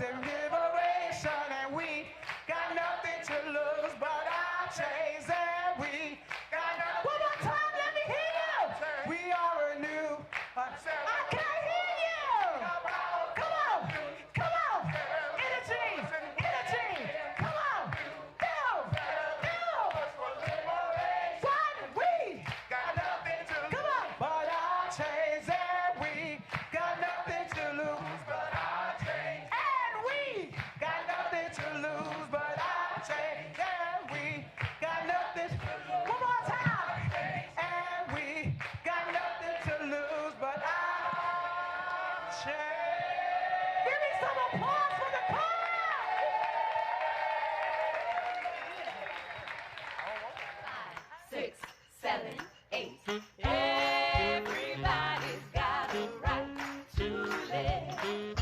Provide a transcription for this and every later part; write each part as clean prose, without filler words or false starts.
and liberation, and we got nothing to lose but our chains, and we got nothing. One more time, let me hear you. We are a new. I can't hear you. Come on, come on. Energy, energy. Come on. Build, build. What? We got nothing to lose. Come on. But our chains, and we got nothing to lose but our chains. And we got nothing to lose but our chains. And we got nothing. One more time. And we got nothing to lose but our chains. Give me some applause for the choir. 5, 6, 7, 8. Everybody's got a right to live.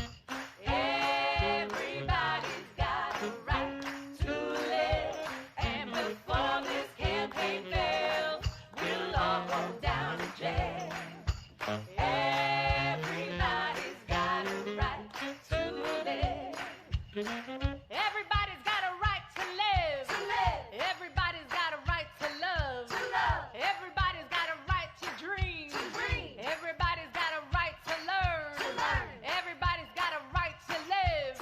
Everybody's got a right to live. And before this campaign fails, we'll all go down to jail. Everybody's got a right to live. Everybody's got a right to live. Everybody's got a right to love. Everybody's got a right to dream. Everybody's got a right to learn. Everybody's got a right to live.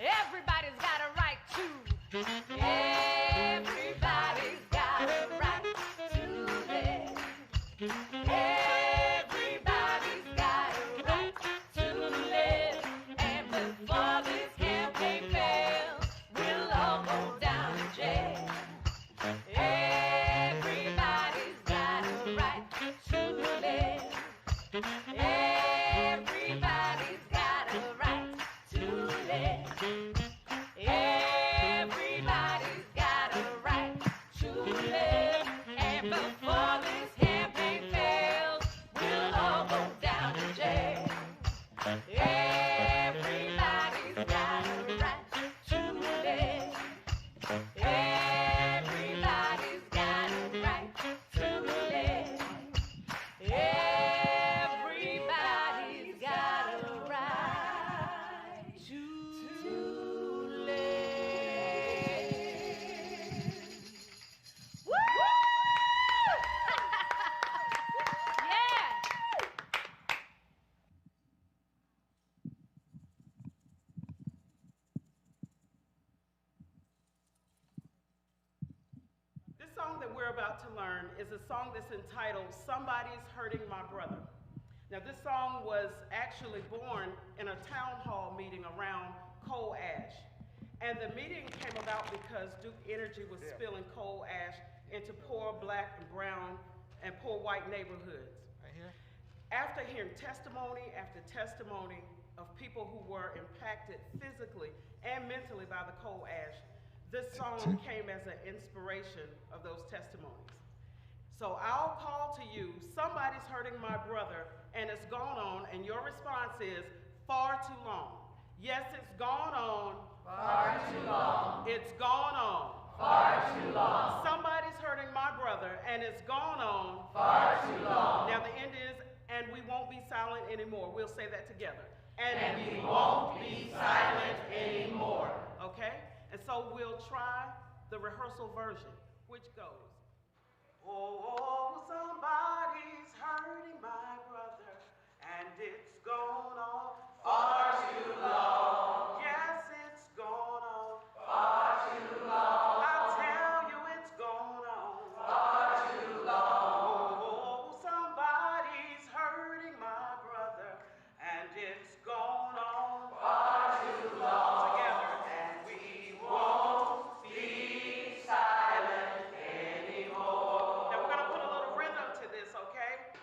Everybody's got a right to. Everybody's got a right to live. Everybody's got a right to live. And before this campaign fails, we'll all go down to jail. Everybody's got a right to live. Everybody's got a right to live. Everybody's got a right to live. And before this campaign fails, we'll all go down to jail. Everybody's got a right to live. Everybody's got a right to live. Everybody's got a right to live. Woo! Yeah! This song that we're about to learn is a song that's entitled Somebody's Hurting My Brother. Now this song was actually born in a town hall meeting around coal ash. And the meeting came about because Duke Energy was spilling coal ash into poor black and brown and poor white neighborhoods. Right here. After hearing testimony after testimony of people who were impacted physically and mentally by the coal ash, this song came as an inspiration of those testimonies. So I'll call to you, somebody's hurting my brother, and it's gone on, and your response is, far too long. Yes, it's gone on. Far too long. It's gone on. Far too long. Somebody's hurting my brother, and it's gone on. Far too long. Now the end is, and we won't be silent anymore. We'll say that together. And we won't be silent anymore. Okay? And so we'll try the rehearsal version, which goes, oh, somebody's hurting my brother, and it's gone on far too long. Yes, it's gone on far too long. I tell you it's gone on far too long. Oh, somebody's hurting my brother, and it's gone on far too long. Together, and we won't be silent anymore. Now we're gonna put a little rhythm to this, okay?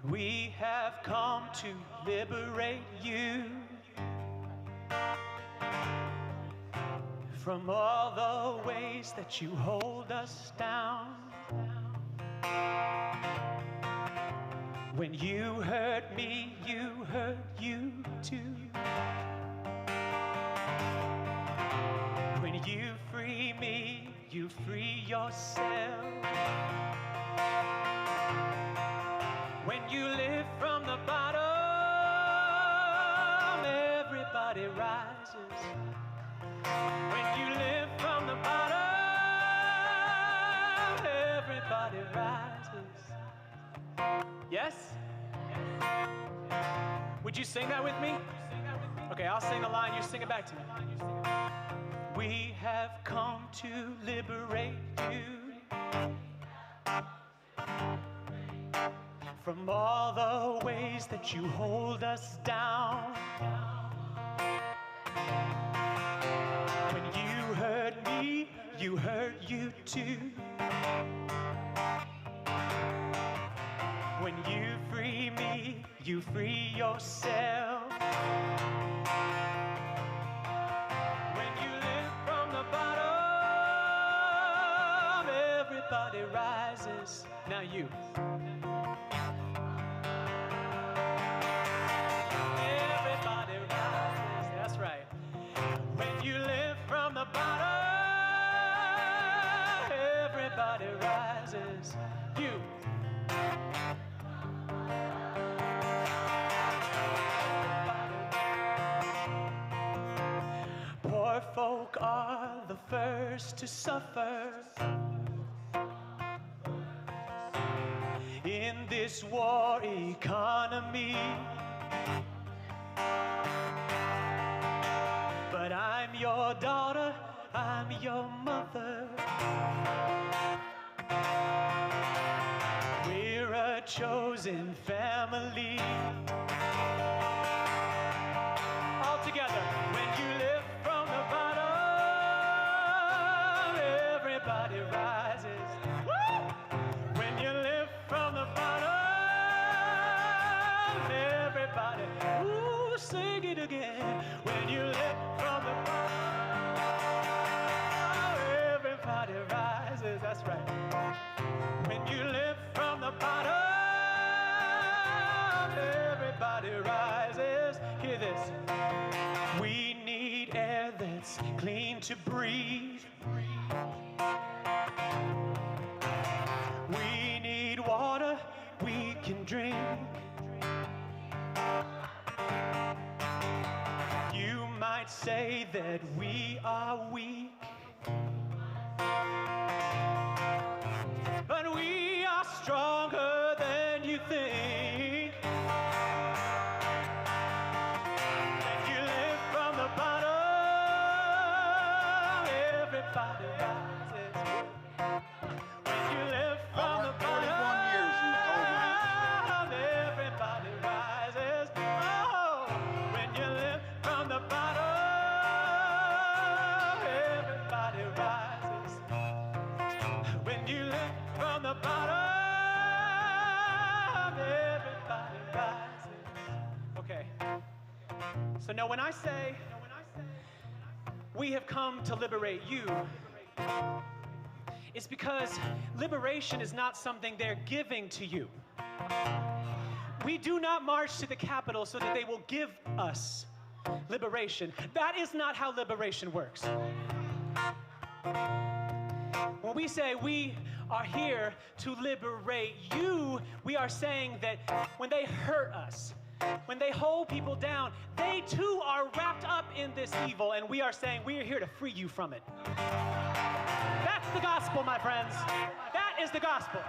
We have come to liberate you from all the ways that you hold us down. When you hurt me, you hurt you too. When you free me, you free yourself. When you live from the bottom, everybody rises. When you live from the bottom, everybody rises. Yes? Would you sing that with me? Okay, I'll sing the line, you sing it back to me. We have come to liberate you from all the ways that you hold us down. When you hurt me, you hurt you too. When you free me, you free yourself. When you live from the bottom, everybody rises. Now you. first to suffer in this war economy. But I'm your daughter, I'm your mother. We're a chosen family. All together, when you live from the bottom, everybody rises. Woo! When you live from the bottom, everybody, ooh, sing it again. When you live from the bottom, everybody rises. That's right. When you live from the bottom, everybody rises. Hear this. We need air that's clean to breathe. We need water we can drink. You might say that we are weak, but we are stronger than you think. When you live from the bottom, everybody rises. When you live from the bottom, everybody rises. Oh, when you live from the bottom, everybody rises. When you live from the bottom, everybody rises. Okay. So now when I say we have come to liberate you, it's because liberation is not something they're giving to you. We do not march to the Capitol so that they will give us liberation. That is not how liberation works. When we say we are here to liberate you, we are saying that when they hurt us, when they hold people down, they too are wrapped up in this evil, and we are saying we are here to free you from it. That's the gospel, my friends. That is the gospel.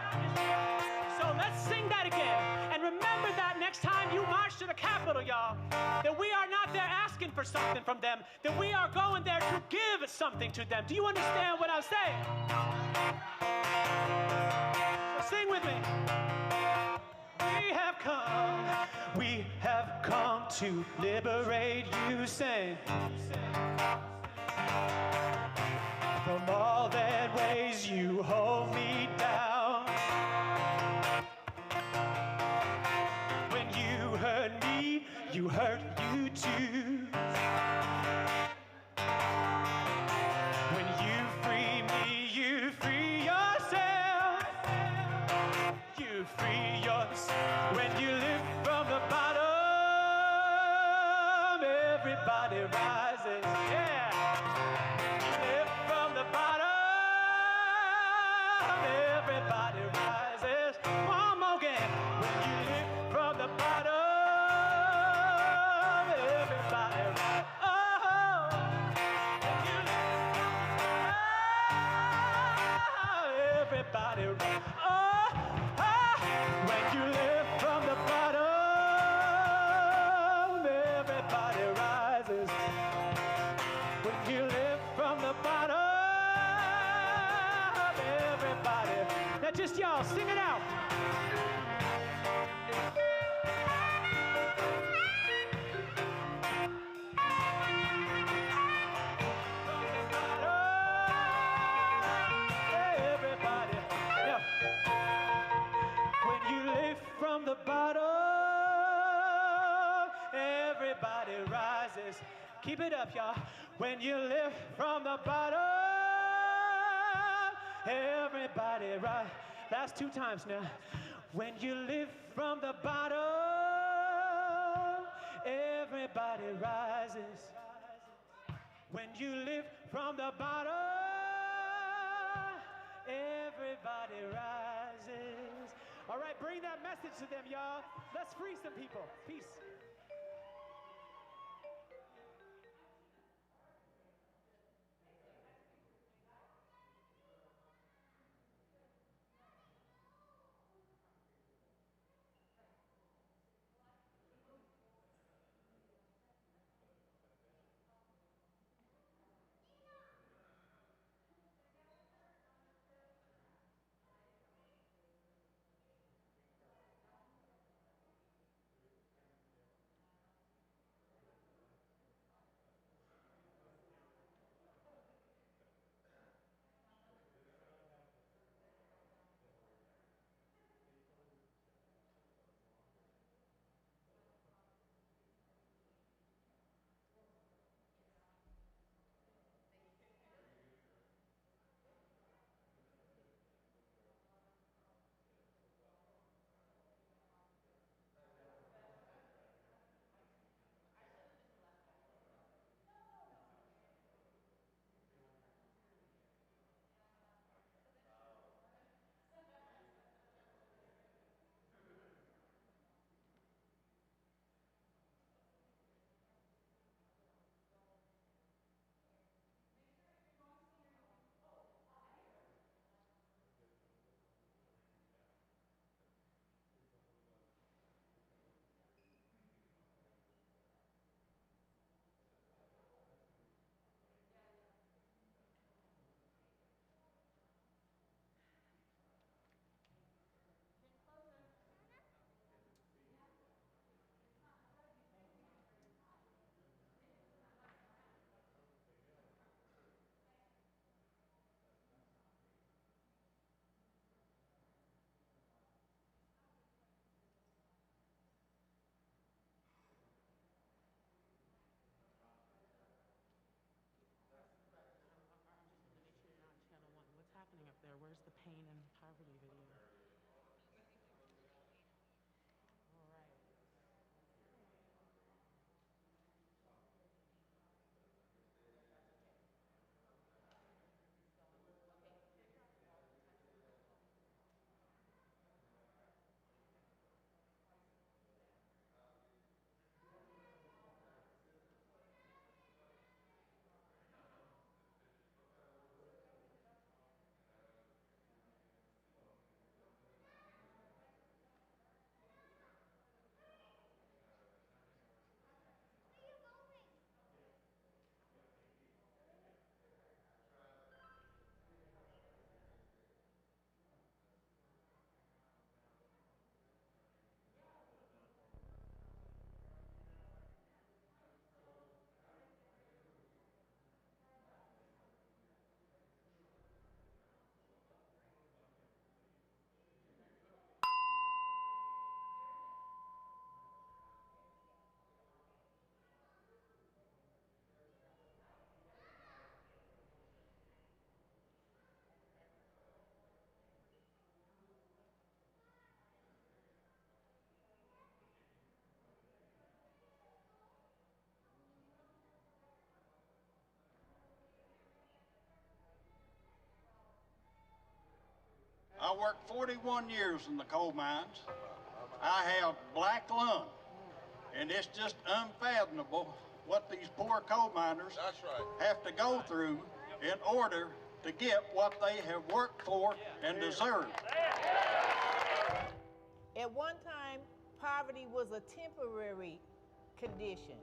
So let's sing that again. And remember that next time you march to the Capitol, y'all, that we are not there asking for something from them, that we are going there to give something to them. Do you understand what I'm saying? So sing with me. We have come to liberate you, sing. From all that ways you hold me down. When you hurt me, you hurt you too. When you free me, you free yourself. You free yourself. When you live from the bottom, everybody rises. Yeah. You live from the bottom, everybody rises. One more again. When you live from the bottom, everybody rises. Oh, when you live from the bottom, everybody rises. Oh, when you live from the bottom, everybody rises. When you live from the bottom, everybody. Now just y'all, sing it out. Everybody. Yeah. When you live from the bottom, everybody rises. Keep it up, y'all. When you live from the bottom, everybody rises. Last two times now. When you live from the bottom, everybody rises. When you live from the bottom, everybody rises. All right, bring that message to them, y'all. Let's free some people. Peace. pain and poverty video. All right. I worked 41 years in the coal mines. I have black lung, and it's just unfathomable what these poor coal miners have to go through in order to get what they have worked for and deserve. At one time, poverty was a temporary condition.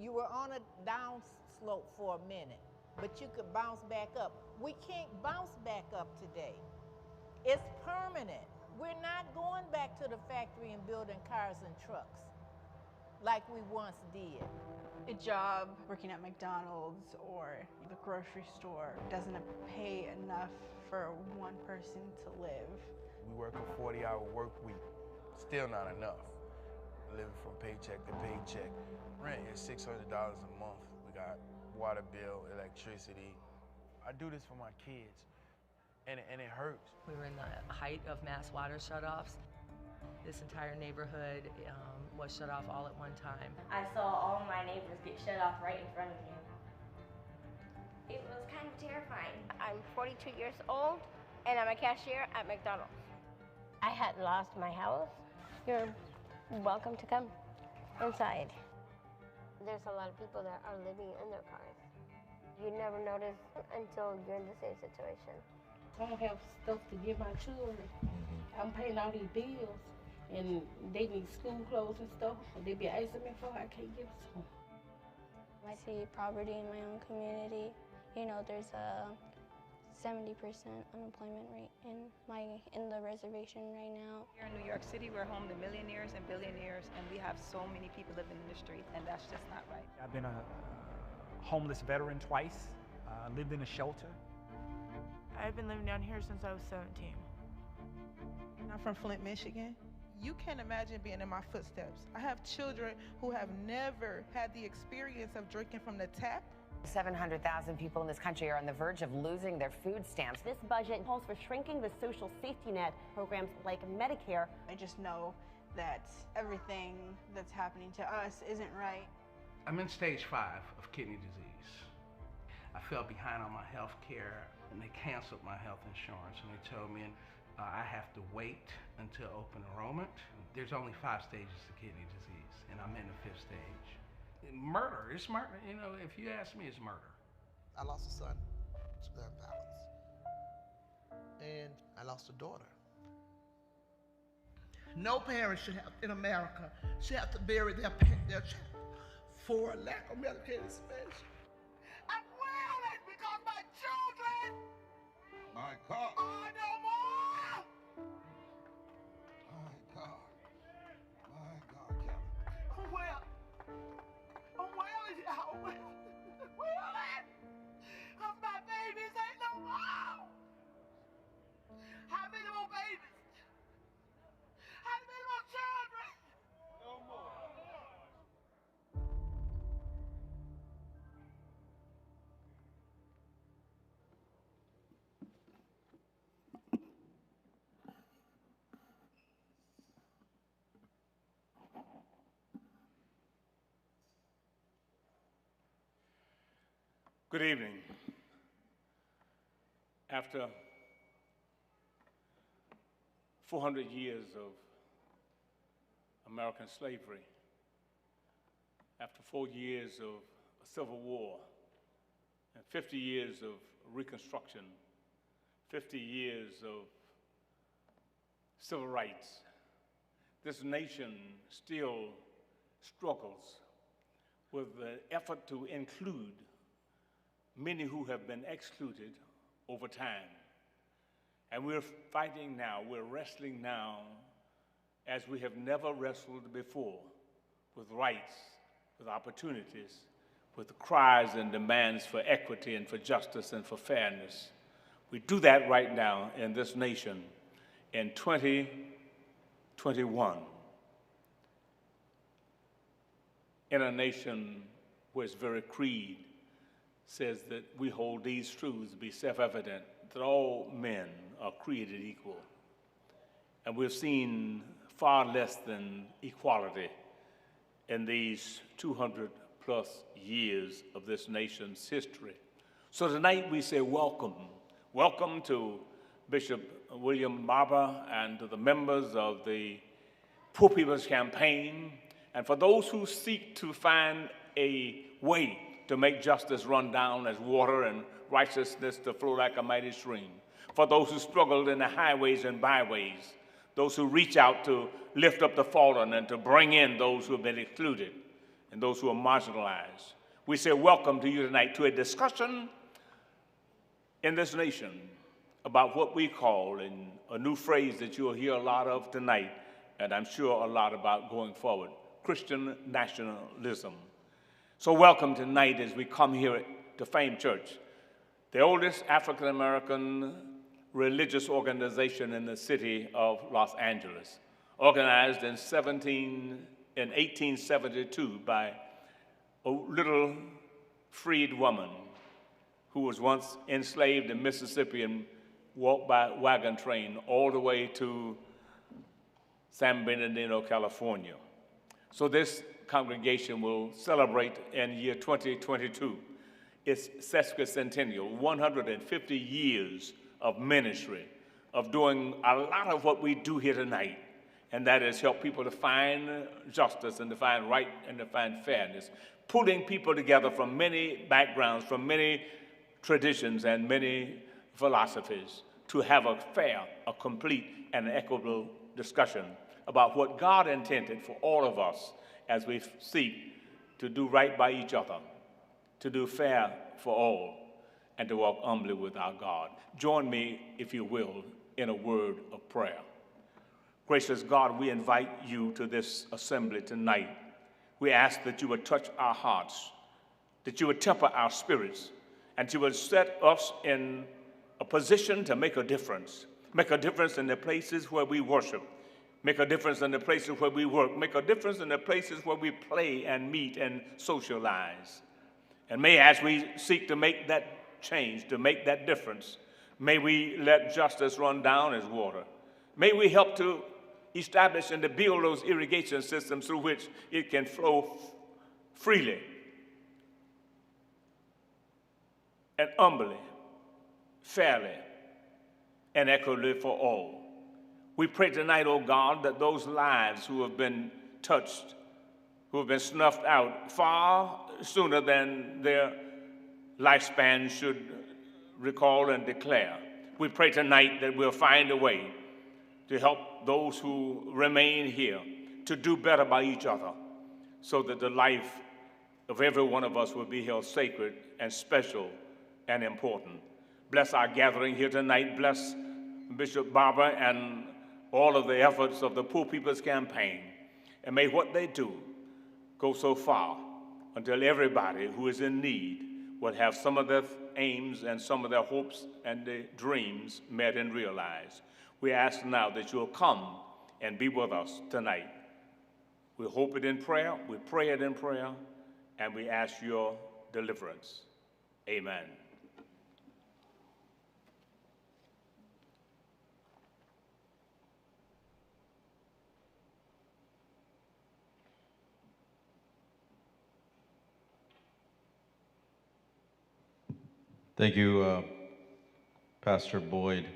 You were on a down slope for a minute, but you could bounce back up. We can't bounce back up today. It's permanent. We're not going back to the factory and building cars and trucks like we once did. A job working at McDonald's or the grocery store doesn't pay enough for one person to live. We work a 40-hour work week, still not enough. Living from paycheck to paycheck. Rent is $600 a month. We got water bill, electricity. I do this for my kids, and it hurts. We were in the height of mass water shutoffs. This entire neighborhood was shut off all at one time. I saw all my neighbors get shut off right in front of me. It was kind of terrifying. I'm 42 years old, and I'm a cashier at McDonald's. I had lost my house. You're welcome to come inside. There's a lot of people that are living in their cars. You never notice until you're in the same situation. I don't have stuff to give my children. I'm paying all these bills, and they need school clothes and stuff. They be asking me for, I can't give it to them. I see poverty in my own community. You know, there's a 70% unemployment rate in the reservation right now. Here in New York City, we're home to millionaires and billionaires, and we have so many people living in the street, and that's just not right. I've been a homeless veteran twice, lived in a shelter. I've been living down here since I was 17. I'm from Flint, Michigan. You can't imagine being in my footsteps. I have children who have never had the experience of drinking from the tap. 700,000 people in this country are on the verge of losing their food stamps. This budget calls for shrinking the social safety net programs like Medicare. I just know that everything that's happening to us isn't right. I'm in stage 5 of kidney disease. I fell behind on my health care, and they canceled my health insurance, and they told me I have to wait until open enrollment. There's only 5 stages of kidney disease, and I'm in the 5th stage. Murder, it's murder. You know, if you ask me, it's murder. I lost a son to gun violence, and I lost a daughter. No parent should have, in America, should have to bury their child for a lack of medical space. I'm wailing because my children My God. are no more. My God. My God, Kevin. Well, y'all. Wailing. Cause my babies ain't no more. How many more babies? How many more children? No more. Good evening. After 400 years of American slavery, after 4 years of a civil war, and 50 years of Reconstruction, 50 years of civil rights, this nation still struggles with the effort to include many who have been excluded over time. And we're fighting now, we're wrestling now as we have never wrestled before, with rights, with opportunities, with cries and demands for equity and for justice and for fairness. We do that right now in this nation in 2021. In a nation where its very creed says that we hold these truths to be self-evident, that all men are created equal. And we've seen far less than equality in these 200 plus years of this nation's history. So tonight we say welcome. Welcome to Bishop William Barber and to the members of the Poor People's Campaign, and for those who seek to find a way to make justice run down as water and righteousness to flow like a mighty stream. For those who struggled in the highways and byways, those who reach out to lift up the fallen and to bring in those who have been excluded and those who are marginalized. We say welcome to you tonight to a discussion in this nation about what we call, in a new phrase that you'll hear a lot of tonight, and I'm sure a lot about going forward, Christian nationalism. So welcome tonight as we come here to Fame Church, the oldest African-American religious organization in the city of Los Angeles, organized in 1872 by a little freed woman who was once enslaved in Mississippi and walked by wagon train all the way to San Bernardino, California. So this congregation will celebrate in year 2022 its sesquicentennial, 150 years of ministry, of doing a lot of what we do here tonight, and that is help people to find justice and to find right and to find fairness, pulling people together from many backgrounds, from many traditions and many philosophies to have a fair, a complete, and an equitable discussion about what God intended for all of us as we seek to do right by each other, to do fair for all, and to walk humbly with our God. Join me, if you will, in a word of prayer. Gracious God, we invite you to this assembly tonight. We ask that you would touch our hearts, that you would temper our spirits, and you would set us in a position to make a difference in the places where we worship, make a difference in the places where we work, make a difference in the places where we play and meet and socialize. And may, as we seek to make that change, to make that difference, may we let justice run down as water. May we help to establish and to build those irrigation systems through which it can flow freely and humbly, fairly, and equitably for all. We pray tonight, oh God, that those lives who have been touched, who have been snuffed out far sooner than their lifespan should recall and declare. We pray tonight that we'll find a way to help those who remain here to do better by each other, so that the life of every one of us will be held sacred and special and important. Bless our gathering here tonight. Bless Bishop Barber and all of the efforts of the Poor People's Campaign. And may what they do go so far until everybody who is in need will have some of their aims and some of their hopes and their dreams met and realized. We ask now that you'll come and be with us tonight. We hope it in prayer, we pray it in prayer, and we ask your deliverance. Amen. Thank you, Pastor Boyd.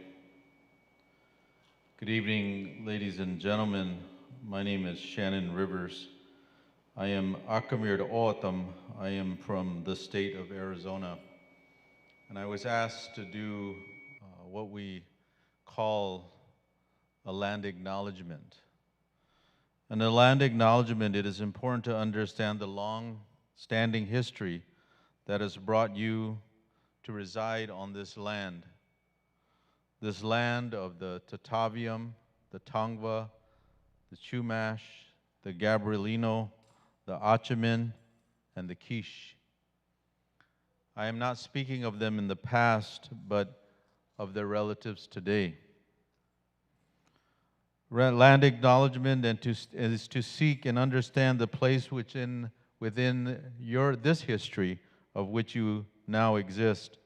Good evening, ladies and gentlemen. My name is Shannon Rivers. I am Akamir O'atam. I am from the state of Arizona. And I was asked to do what we call a land acknowledgement. And a land acknowledgement, it is important to understand the long-standing history that has brought you to reside on this land of the Tataviam, the Tongva, the Chumash, the Gabrielino, the Achamin, and the Quiche. I am not speaking of them in the past, but of their relatives today. Land acknowledgement is to seek and understand the place within this history of which you now exist.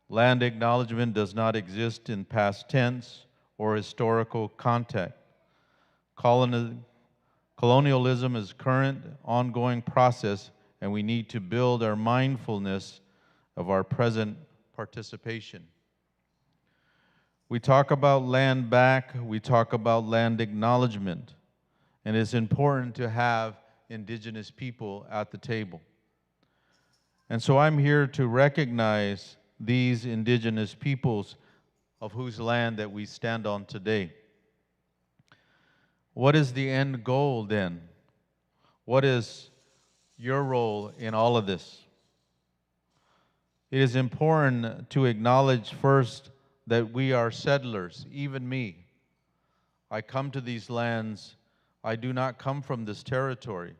Land acknowledgement does not exist in past tense or historical context. Colonialism is a current, ongoing process, and we need to build our mindfulness of our present participation. We talk about land back, we talk about land acknowledgement, and it's important to have Indigenous people at the table. And so I'm here to recognize these Indigenous peoples of whose land that we stand on today. What is the end goal then? What is your role in all of this? It is important to acknowledge first that we are settlers, even me. I come to these lands, I do not come from this territory,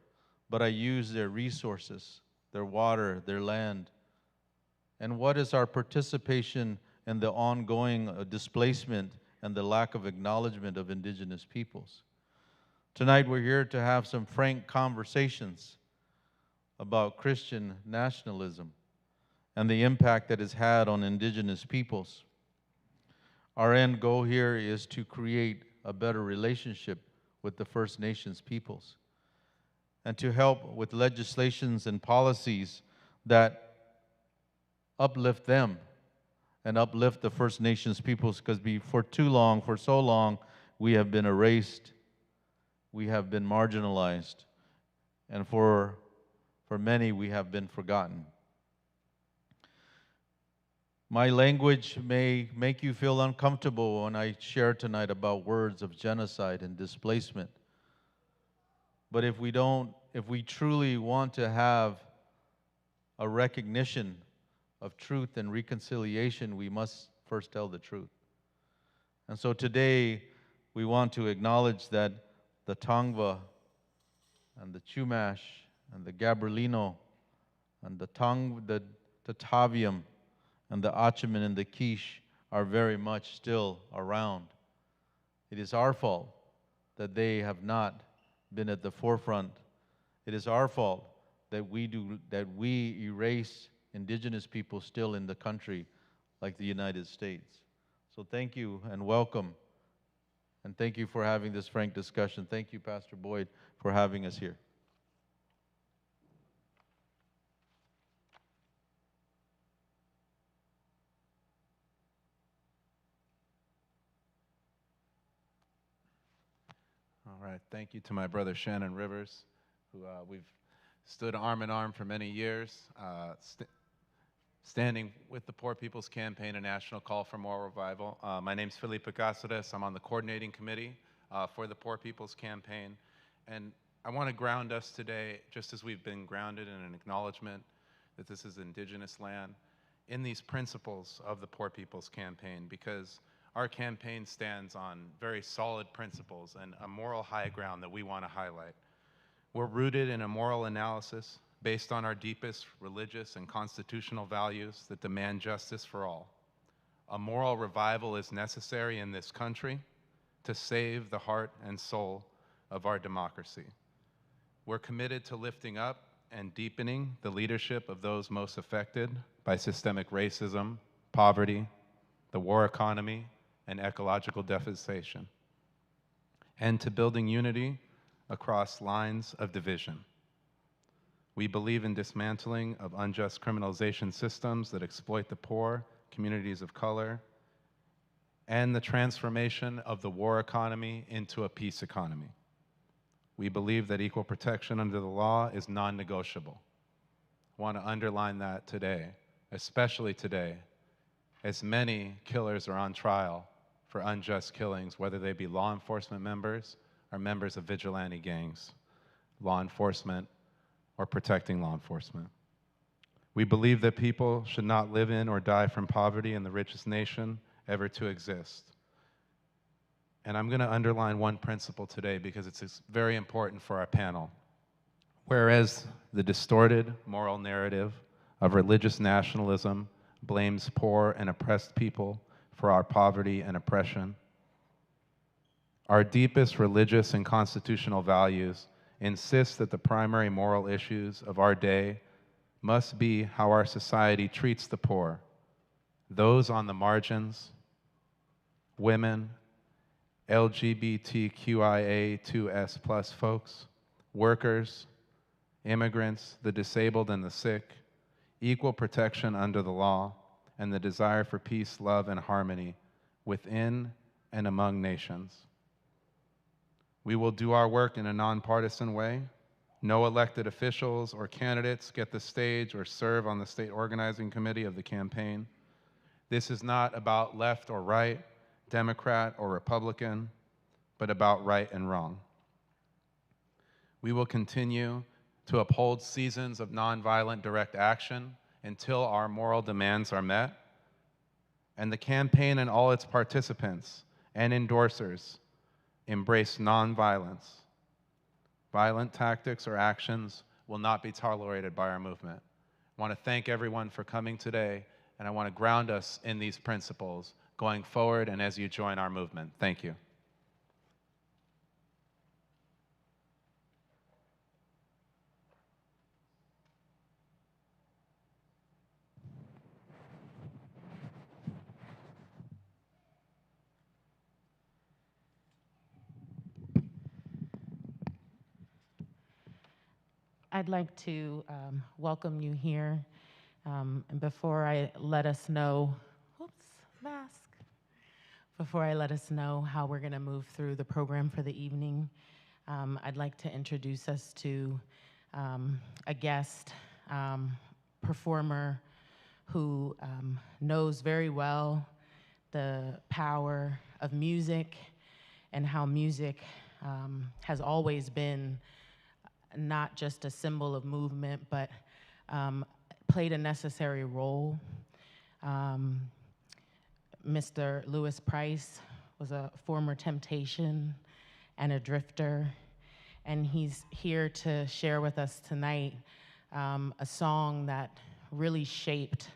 but I use their resources, their water, their land. And what is our participation in the ongoing displacement and the lack of acknowledgement of Indigenous peoples? Tonight we're here to have some frank conversations about Christian nationalism and the impact that it's had on Indigenous peoples. Our end goal here is to create a better relationship with the First Nations peoples and to help with legislations and policies that uplift them and uplift the First Nations peoples, because for so long, we have been erased, we have been marginalized, and for many, we have been forgotten. My language may make you feel uncomfortable when I share tonight about words of genocide and displacement. But if we truly want to have a recognition of truth and reconciliation, we must first tell the truth. And so today, we want to acknowledge that the Tongva and the Chumash and the Gabrielino and the Tataviam and the Achamin and the Quiche are very much still around. It is our fault that they have not been at the forefront. It is our fault that we erase Indigenous people still in the country like the United States. So thank you and welcome. And thank you for having this frank discussion. Thank you, Pastor Boyd, for having us here. All right, thank you to my brother Shannon Rivers, who we've stood arm in arm for many years, standing with the Poor People's Campaign, a national call for moral revival. My name's Felipe Cáceres. I'm on the coordinating committee for the Poor People's Campaign. And I want to ground us today, just as we've been grounded in an acknowledgement that this is Indigenous land, in these principles of the Poor People's Campaign, because our campaign stands on very solid principles and a moral high ground that we want to highlight. We're rooted in a moral analysis based on our deepest religious and constitutional values that demand justice for all. A moral revival is necessary in this country to save the heart and soul of our democracy. We're committed to lifting up and deepening the leadership of those most affected by systemic racism, poverty, the war economy, and ecological devastation, and to building unity across lines of division. We believe in dismantling of unjust criminalization systems that exploit the poor, communities of color, and the transformation of the war economy into a peace economy. We believe that equal protection under the law is non-negotiable. I want to underline that today, especially today, as many killers are on trial for unjust killings, whether they be law enforcement members or members of vigilante gangs, law enforcement or protecting law enforcement. We believe that people should not live in or die from poverty in the richest nation ever to exist. And I'm going to underline one principle today because it's very important for our panel. Whereas the distorted moral narrative of religious nationalism blames poor and oppressed people for our poverty and oppression, our deepest religious and constitutional values insist that the primary moral issues of our day must be how our society treats the poor, those on the margins, women, LGBTQIA2S+ folks, workers, immigrants, the disabled and the sick, equal protection under the law, and the desire for peace, love, and harmony within and among nations. We will do our work in a nonpartisan way. No elected officials or candidates get the stage or serve on the state organizing committee of the campaign. This is not about left or right, Democrat or Republican, but about right and wrong. We will continue to uphold seasons of nonviolent direct action until our moral demands are met, and the campaign and all its participants and endorsers embrace nonviolence. Violent tactics or actions will not be tolerated by our movement. I want to thank everyone for coming today, and I want to ground us in these principles going forward and as you join our movement. Thank you. I'd like to welcome you here. And before I let us know, before I let us know how we're gonna move through the program for the evening, I'd like to introduce us to a guest performer who knows very well the power of music and how music has always been not just a symbol of movement, but played a necessary role. Mr. Lewis Price was a former Temptation and a Drifter, and he's here to share with us tonight a song that really shaped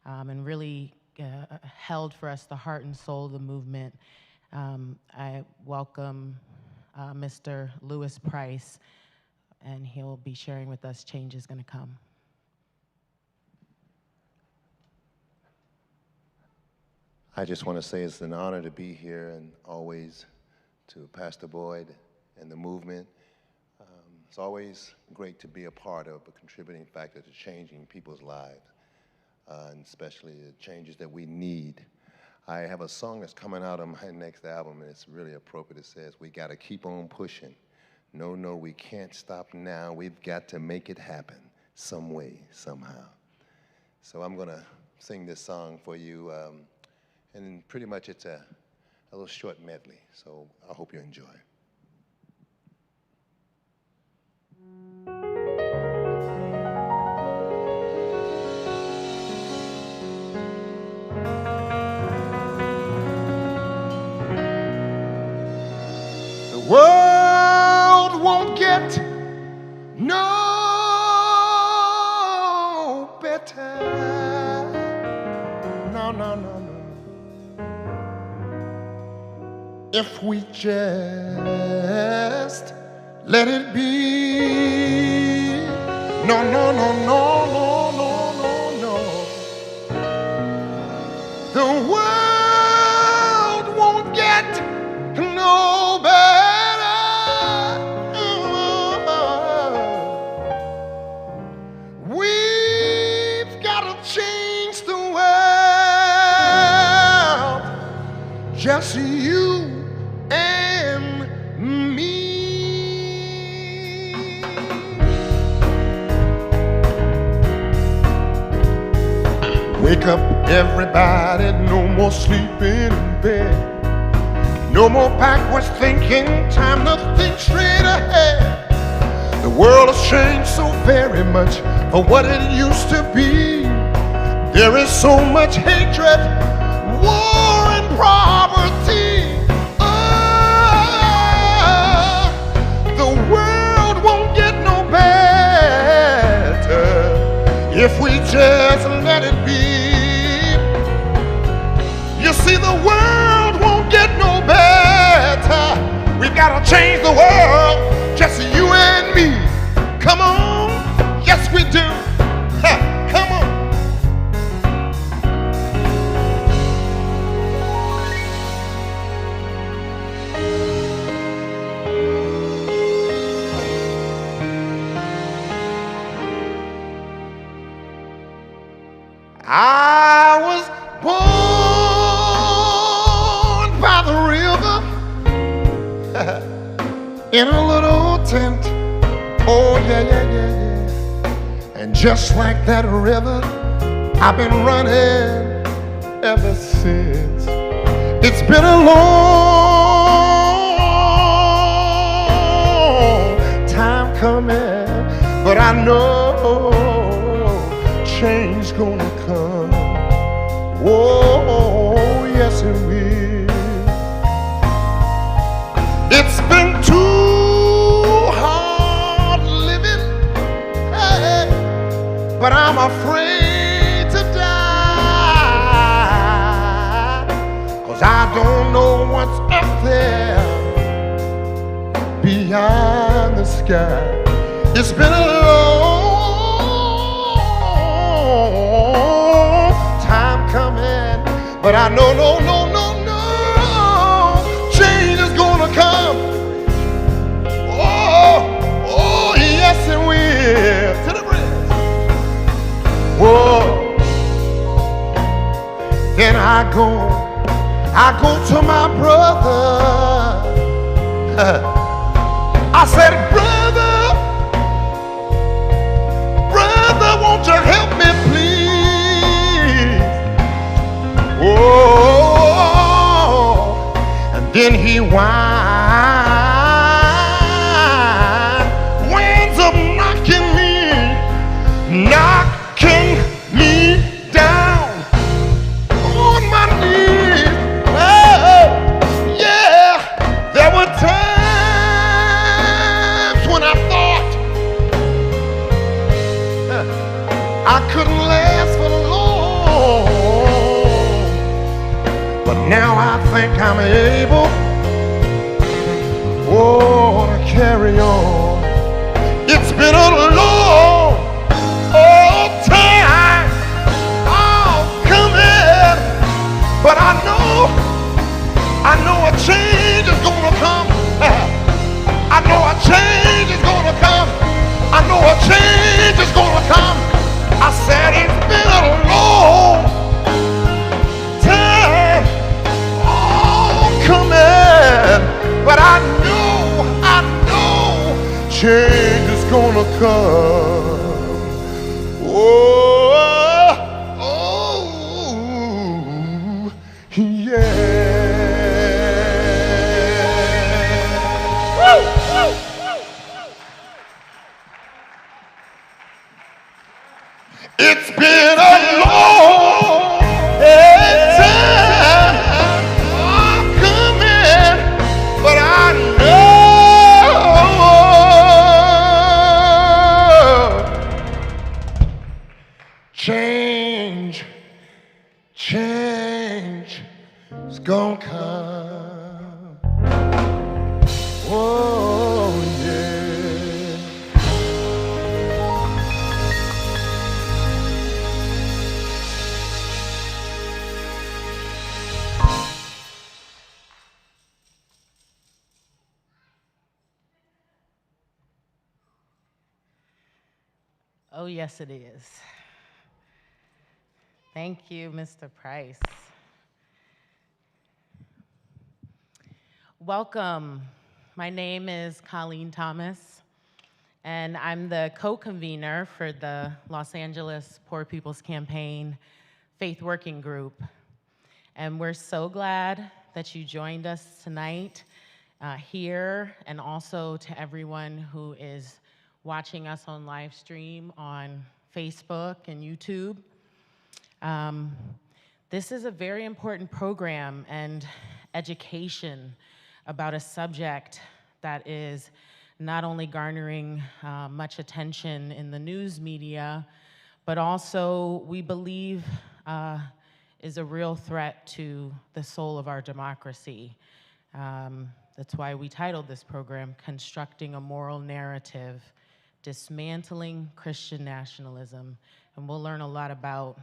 and really held for us the heart and soul of the movement. I welcome Mr. Lewis Price, and he'll be sharing with us Change is Gonna Come. I just want to say it's an honor to be here, and always to Pastor Boyd and the movement. It's always great to be a part of a contributing factor to changing people's lives, and especially the changes that we need. I have a song that's coming out on my next album, and it's really appropriate. It says, we got to keep on pushing. No, we can't stop now. We've got to make it happen some way, somehow. So I'm going to sing this song for you, and pretty much it's a little short medley, so I hope you enjoy. The world won't get no better. No. If we just let it be. No. The world won't get no better Wake up, everybody, no more sleeping in bed. No more backwards thinking, time to think straight ahead. The world has changed so very much from what it used to be. There is so much hatred, war and poverty. The world won't get no better if we just let it be. You see, the world won't get no better. We've got to change the world, just you and me. Come on, yes we do. Ha, come on. I was born by the river in a little tent. Oh yeah, yeah, yeah, yeah. And just like that river, I've been running ever since. It's been a long time coming, but I know change gonna come. Oh, yes it will. It's been too hard living, hey, but I'm afraid to die, 'cause I don't know what's up there beyond the sky. It's been a long time coming, but I know, no, change is gonna come. Oh, yes it will. To the bridge. Whoa. Then I go to my brother. I said, brother, won't you help me, please? Oh, and then he winds up knocking me down on my knees. Oh, yeah, there were times when I thought I couldn't last for long, but now I think I'm able, to carry on. It's been a long, time, coming, but I know a change is gonna come. I know a change is gonna come. I know a change is gonna come. I said it's been a long time, coming, but I know change is gonna come. Yeah. Woo! It's been a long time coming, but I know change is gonna come. Oh, yeah. Oh, yes, it is. Thank you, Mr. Price. Welcome. My name is Colleen Thomas, and I'm the co-convener for the Los Angeles Poor People's Campaign Faith Working Group. And we're so glad that you joined us tonight here, and also to everyone who is watching us on live stream on Facebook and YouTube. This is a very important program and education about a subject that is not only garnering much attention in the news media, but also we believe is a real threat to the soul of our democracy. That's why we titled this program, Constructing a Moral Narrative, Dismantling Christian Nationalism. And we'll learn a lot about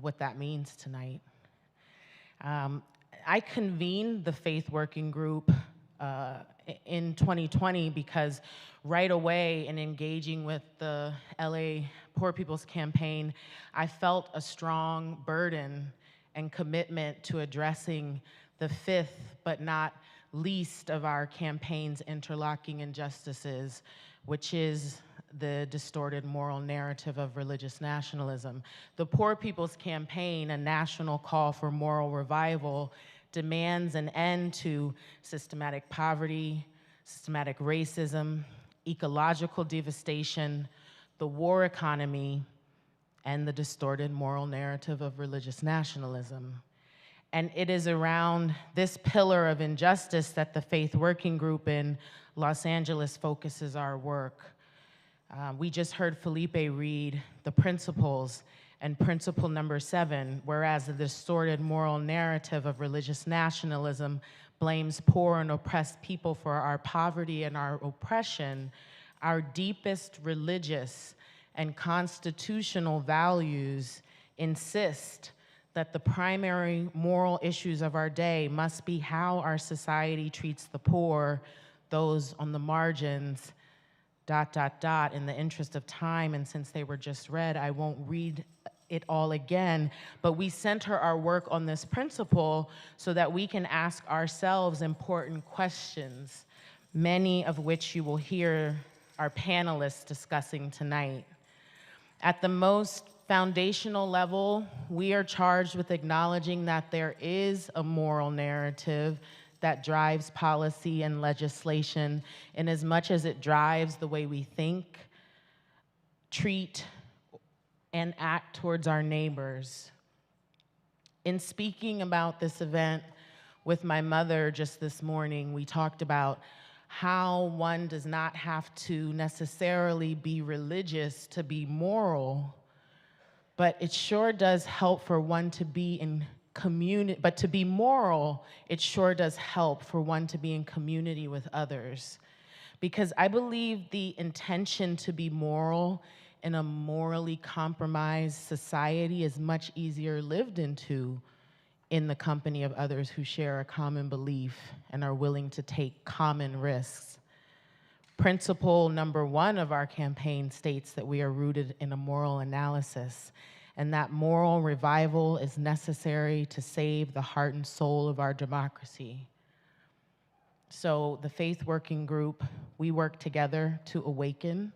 what that means tonight. I convened the Faith Working Group in 2020 because right away in engaging with the LA Poor People's Campaign, I felt a strong burden and commitment to addressing the fifth but not least of our campaign's interlocking injustices, which is the distorted moral narrative of religious nationalism. The Poor People's Campaign, a national call for moral revival, demands an end to systematic poverty, systematic racism, ecological devastation, the war economy, and the distorted moral narrative of religious nationalism. And it is around this pillar of injustice that the Faith Working Group in Los Angeles focuses our work. We just heard Felipe read the principles, and principle number 7, whereas the distorted moral narrative of religious nationalism blames poor and oppressed people for our poverty and our oppression, our deepest religious and constitutional values insist that the primary moral issues of our day must be how our society treats the poor, those on the margins, ... In the interest of time, and since they were just read, I won't read it all again, but we center our work on this principle so that we can ask ourselves important questions, many of which you will hear our panelists discussing tonight. At the most foundational level, we are charged with acknowledging that there is a moral narrative that drives policy and legislation in as much as it drives the way we think, treat, and act towards our neighbors. In speaking about this event with my mother just this morning, we talked about how one does not have to necessarily be religious to be moral, but it sure does help for one to be in community, but to be moral, it sure does help for one to be in community with others. Because I believe the intention to be moral in a morally compromised society is much easier lived into in the company of others who share a common belief and are willing to take common risks. Principle number 1 of our campaign states that we are rooted in a moral analysis, and that moral revival is necessary to save the heart and soul of our democracy. So the Faith Working Group, we work together to awaken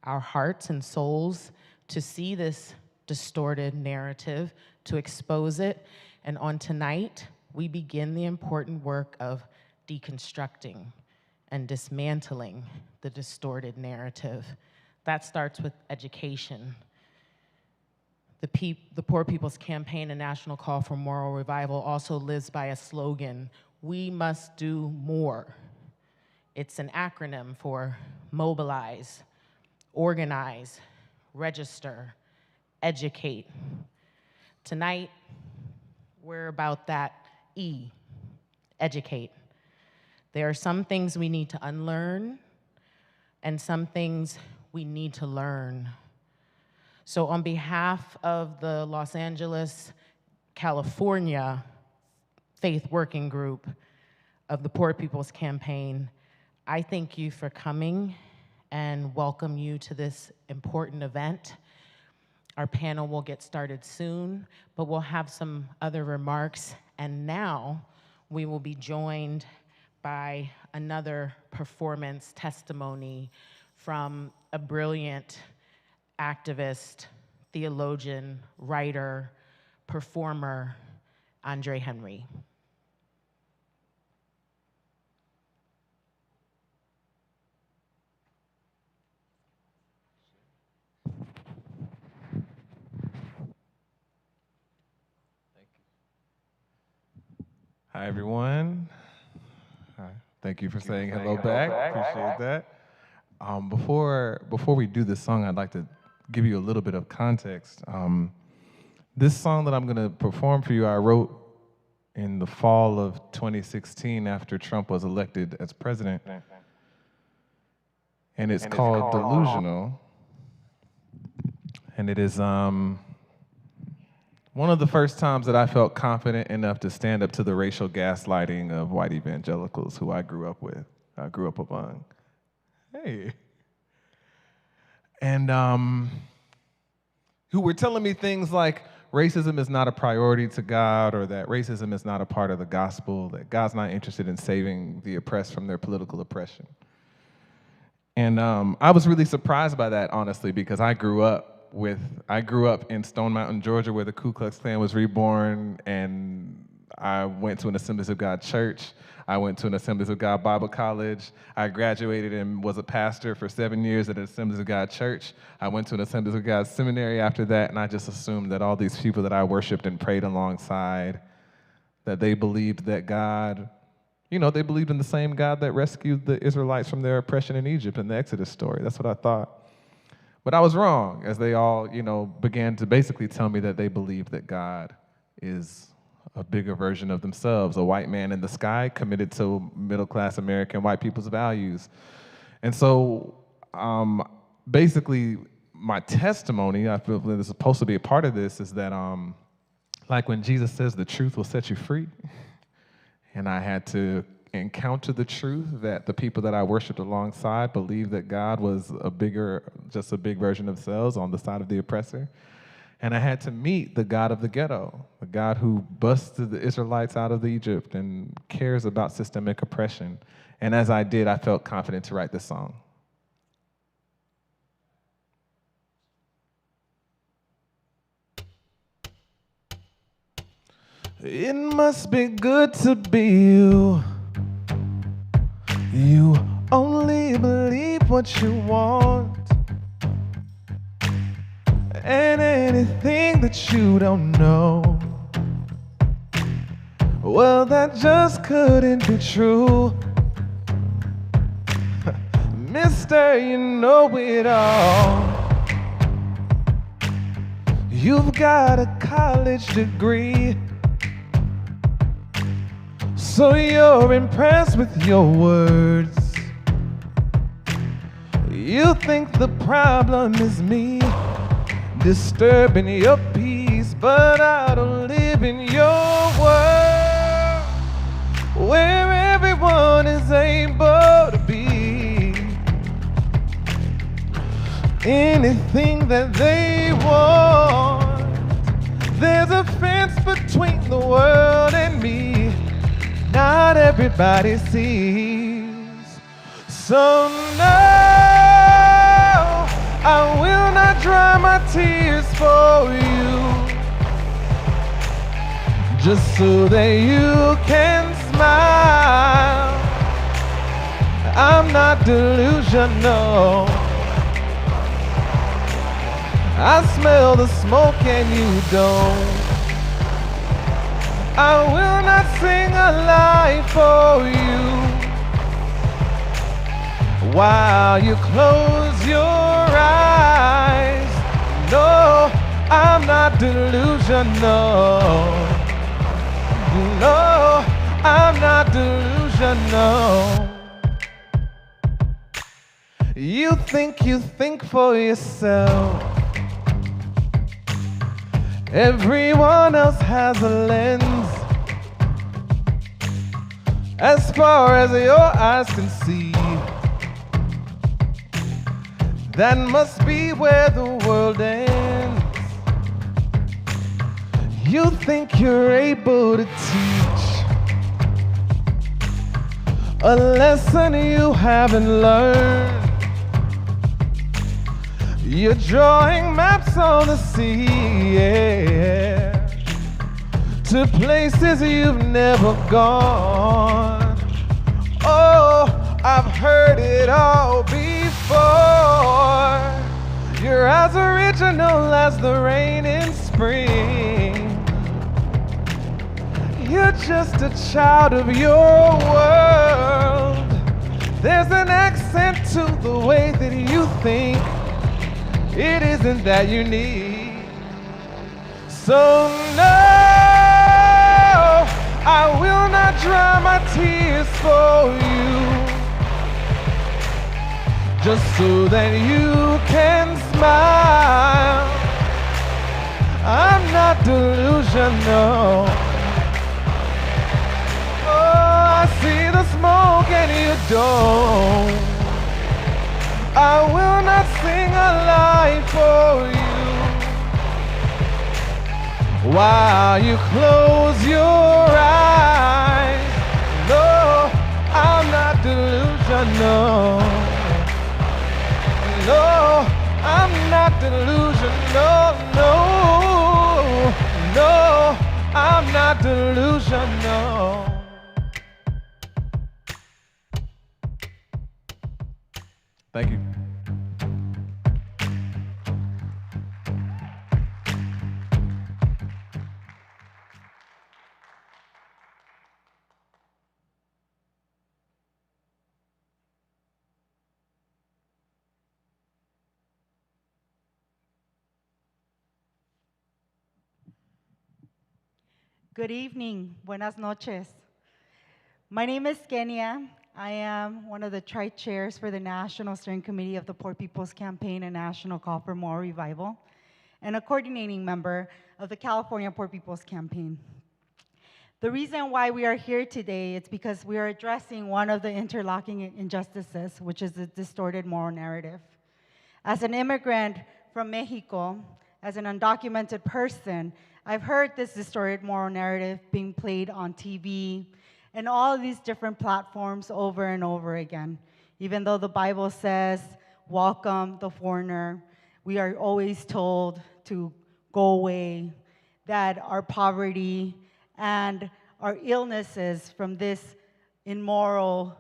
our hearts and souls to see this distorted narrative, to expose it, and on tonight, we begin the important work of deconstructing and dismantling the distorted narrative. That starts with education. The Poor People's Campaign, a national call for moral revival, also lives by a slogan, we must do more. It's an acronym for mobilize, organize, register, educate. Tonight, we're about that E, educate. There are some things we need to unlearn and some things we need to learn. So on behalf of the Los Angeles, California Faith Working Group of the Poor People's Campaign, I thank you for coming and welcome you to this important event. Our panel will get started soon, but we'll have some other remarks. And now we will be joined by another performance testimony from a brilliant activist, theologian, writer, performer Andre Henry. Hi, everyone. Hi. Thank you for saying hello back. Appreciate that. Before we do this song, I'd like to give you a little bit of context. This song that I'm going to perform for you, I wrote in the fall of 2016 after Trump was elected as president. And it's called Delusional. And it is one of the first times that I felt confident enough to stand up to the racial gaslighting of white evangelicals who I grew up with, among. Hey. And who were telling me things like racism is not a priority to God, or that racism is not a part of the gospel, that God's not interested in saving the oppressed from their political oppression. And I was really surprised by that, honestly, because I grew up in Stone Mountain, Georgia, where the Ku Klux Klan was reborn, and I went to an Assemblies of God church. I went to an Assemblies of God Bible college. I graduated and was a pastor for 7 years at an Assemblies of God church. I went to an Assemblies of God seminary after that, and I just assumed that all these people that I worshiped and prayed alongside, that they believed that God, they believed in the same God that rescued the Israelites from their oppression in Egypt in the Exodus story. That's what I thought. But I was wrong, as they all, began to basically tell me that they believed that God is a bigger version of themselves, a white man in the sky committed to middle-class American white people's values. And so basically my testimony, I feel that is supposed to be a part of this, is that like when Jesus says the truth will set you free, and I had to encounter the truth that the people that I worshiped alongside believed that God was just a big version of themselves on the side of the oppressor. And I had to meet the God of the ghetto, the God who busted the Israelites out of Egypt and cares about systemic oppression. And as I did, I felt confident to write this song. It must be good to be you. You only believe what you want, and anything that you don't know, well, that just couldn't be true. Mister, you know it all. You've got a college degree, so you're impressed with your words. You think the problem is me, disturbing your peace, but I don't live in your world, where everyone is able to be anything that they want. There's a fence between the world and me, not everybody sees. So no, I will not dry my tears for you, just so that you can smile. I'm not delusional. I smell the smoke and you don't. I will not sing a lie for you while you close your eyes. No, I'm not delusional. No, I'm not delusional. You think for yourself. Everyone else has a lens. As far as your eyes can see, that must be where the world ends. You think you're able to teach a lesson you haven't learned. You're drawing maps on the sea, yeah. to places you've never gone. Oh, I've heard it all before. You're as original as the rain in spring. You're just a child of your world. There's an accent to the way that you think. It isn't that unique. So no, I will not dry my tears for you, just so that you can smile. I'm not delusional. Oh, I see the smoke and you don't. I will not sing a lie for you while you close your eyes. No, I'm not delusional. No, I'm not delusional. No, no, I'm not delusional. Thank you. Good evening. Buenas noches. My name is Kenia. I am one of the tri-chairs for the National Steering Committee of the Poor People's Campaign and National Call for Moral Revival, and a coordinating member of the California Poor People's Campaign. The reason why we are here today is because we are addressing one of the interlocking injustices, which is the distorted moral narrative. As an immigrant from Mexico, as an undocumented person, I've heard this distorted moral narrative being played on TV and all of these different platforms over and over again. Even though the Bible says, welcome the foreigner, we are always told to go away, that our poverty and our illnesses from this immoral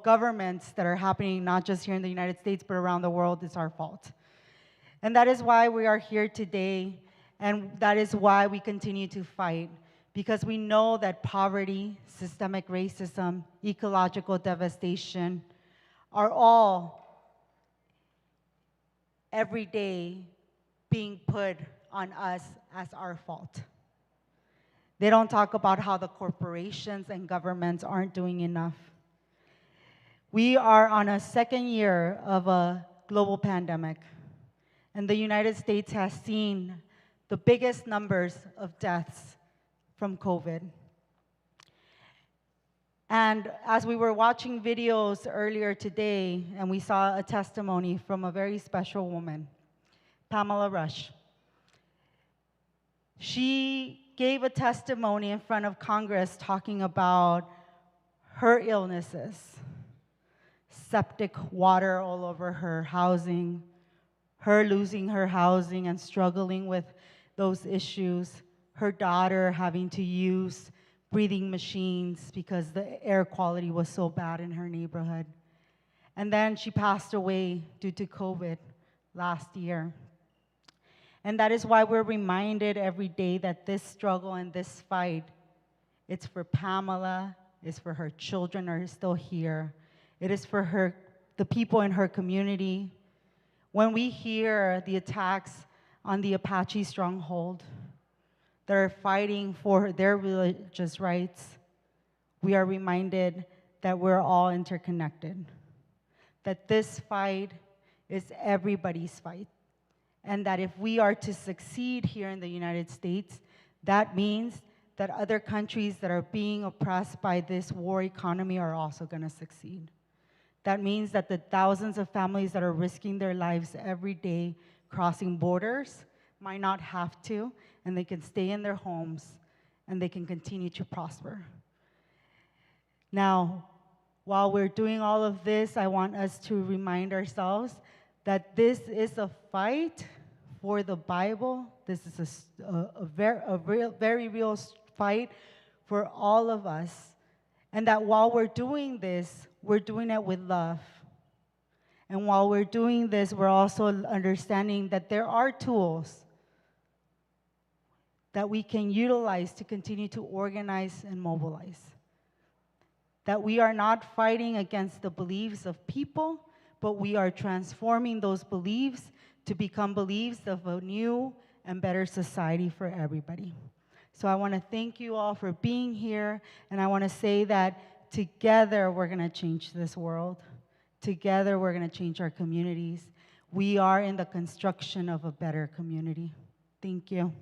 governments that are happening not just here in the United States, but around the world is our fault. And that is why we are here today, and that is why we continue to fight, because we know that poverty, systemic racism, ecological devastation are all every day being put on us as our fault. They don't talk about how the corporations and governments aren't doing enough. We are on a second year of a global pandemic, and the United States has seen the biggest numbers of deaths from COVID. And as we were watching videos earlier today, and we saw a testimony from a very special woman, Pamela Rush. She gave a testimony in front of Congress talking about her illnesses, septic water all over her housing, her losing her housing and struggling with those issues, her daughter having to use breathing machines because the air quality was so bad in her neighborhood. And then she passed away due to COVID last year. And that is why we're reminded every day that this struggle and this fight, it's for Pamela, it's for her children who are still here. It is for her, the people in her community. When we hear the attacks on the Apache stronghold that are fighting for their religious rights, we are reminded that we're all interconnected, that this fight is everybody's fight, and that if we are to succeed here in the United States, that means that other countries that are being oppressed by this war economy are also going to succeed. That means that the thousands of families that are risking their lives every day crossing borders might not have to, and they can stay in their homes, and they can continue to prosper. Now, while we're doing all of this, I want us to remind ourselves that this is a fight for the Bible. This is a very real fight for all of us. And that while we're doing this, we're doing it with love. And while we're doing this, we're also understanding that there are tools that we can utilize to continue to organize and mobilize. That we are not fighting against the beliefs of people, but we are transforming those beliefs to become beliefs of a new and better society for everybody. So I want to thank you all for being here, and I want to say that together we're going to change this world. Together we're going to change our communities. We are in the construction of a better community. Thank you.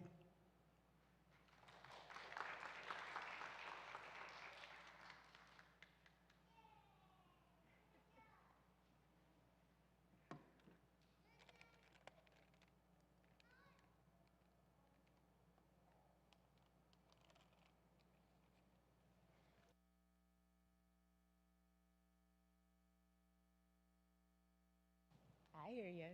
I hear you.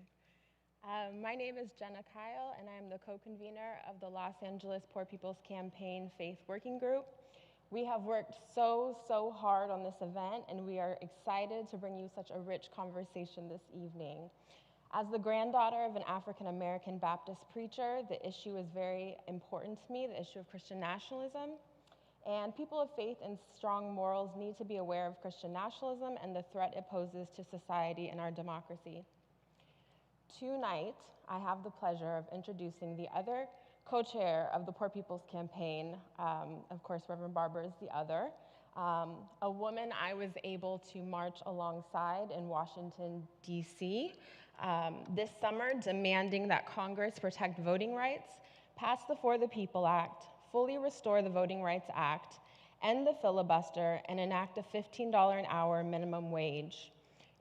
My name is Jenna Kyle, and I'm the co-convener of the Los Angeles Poor People's Campaign Faith Working Group. We have worked so hard on this event, and we are excited to bring you such a rich conversation this evening. As the granddaughter of an African-American Baptist preacher, the issue is very important to me, the issue of Christian nationalism. And people of faith and strong morals need to be aware of Christian nationalism and the threat it poses to society and our democracy. Tonight, I have the pleasure of introducing the other co-chair of the Poor People's Campaign. Of course, Reverend Barber is the other. A woman I was able to march alongside in Washington, D.C. This summer, demanding that Congress protect voting rights, pass the For the People Act, fully restore the Voting Rights Act, end the filibuster, and enact a $15 an hour minimum wage.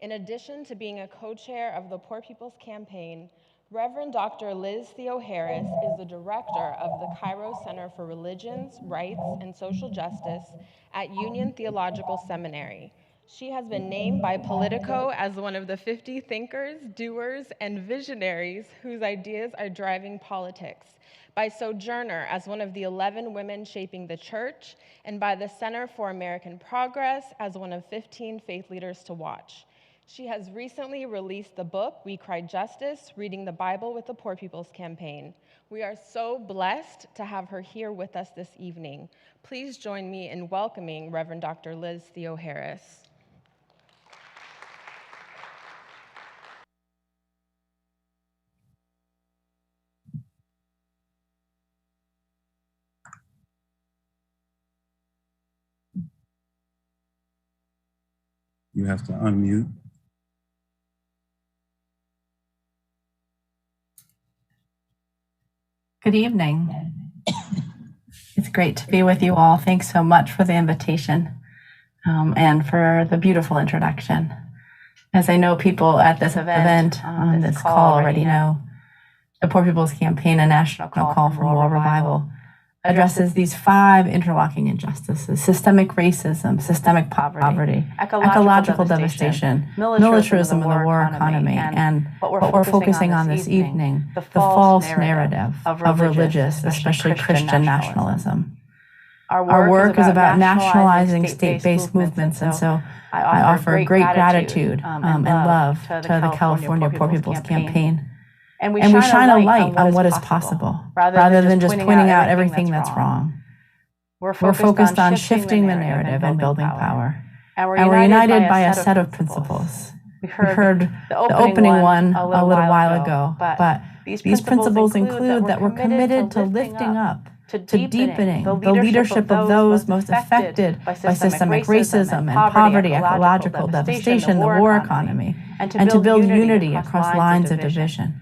In addition to being a co-chair of the Poor People's Campaign, Reverend Dr. Liz Theoharis is the director of the Cairo Center for Religions, Rights, and Social Justice at Union Theological Seminary. She has been named by Politico as one of the 50 thinkers, doers, and visionaries whose ideas are driving politics, by Sojourner as one of the 11 women shaping the church, and by the Center for American Progress as one of 15 faith leaders to watch. She has recently released the book, We Cry Justice, Reading the Bible with the Poor People's Campaign. We are so blessed to have her here with us this evening. Please join me in welcoming Reverend Dr. Liz Theoharis. You have to unmute. Good evening. It's great to be with you all. Thanks so much for the invitation and for the beautiful introduction. As I know people at this event on this call already know, the Poor People's Campaign, a national call for moral revival, addresses these 5 interlocking injustices: systemic racism, systemic poverty, ecological devastation, militarism in the war economy, and what we're focusing on this evening, the false narrative of religious, especially Christian nationalism. Our work is about nationalizing state-based movements, and so I offer great gratitude and love to the California Poor People's Campaign. And we shine a light on what is possible, rather than just pointing out everything that's wrong. We're focused on shifting the narrative and building power. And we're united by a set of principles. We heard the opening one a little while ago, but these principles include that we're committed to lifting up, to deepening the leadership of those most affected by systemic racism and poverty, ecological devastation, the war economy, and to build unity across lines of division.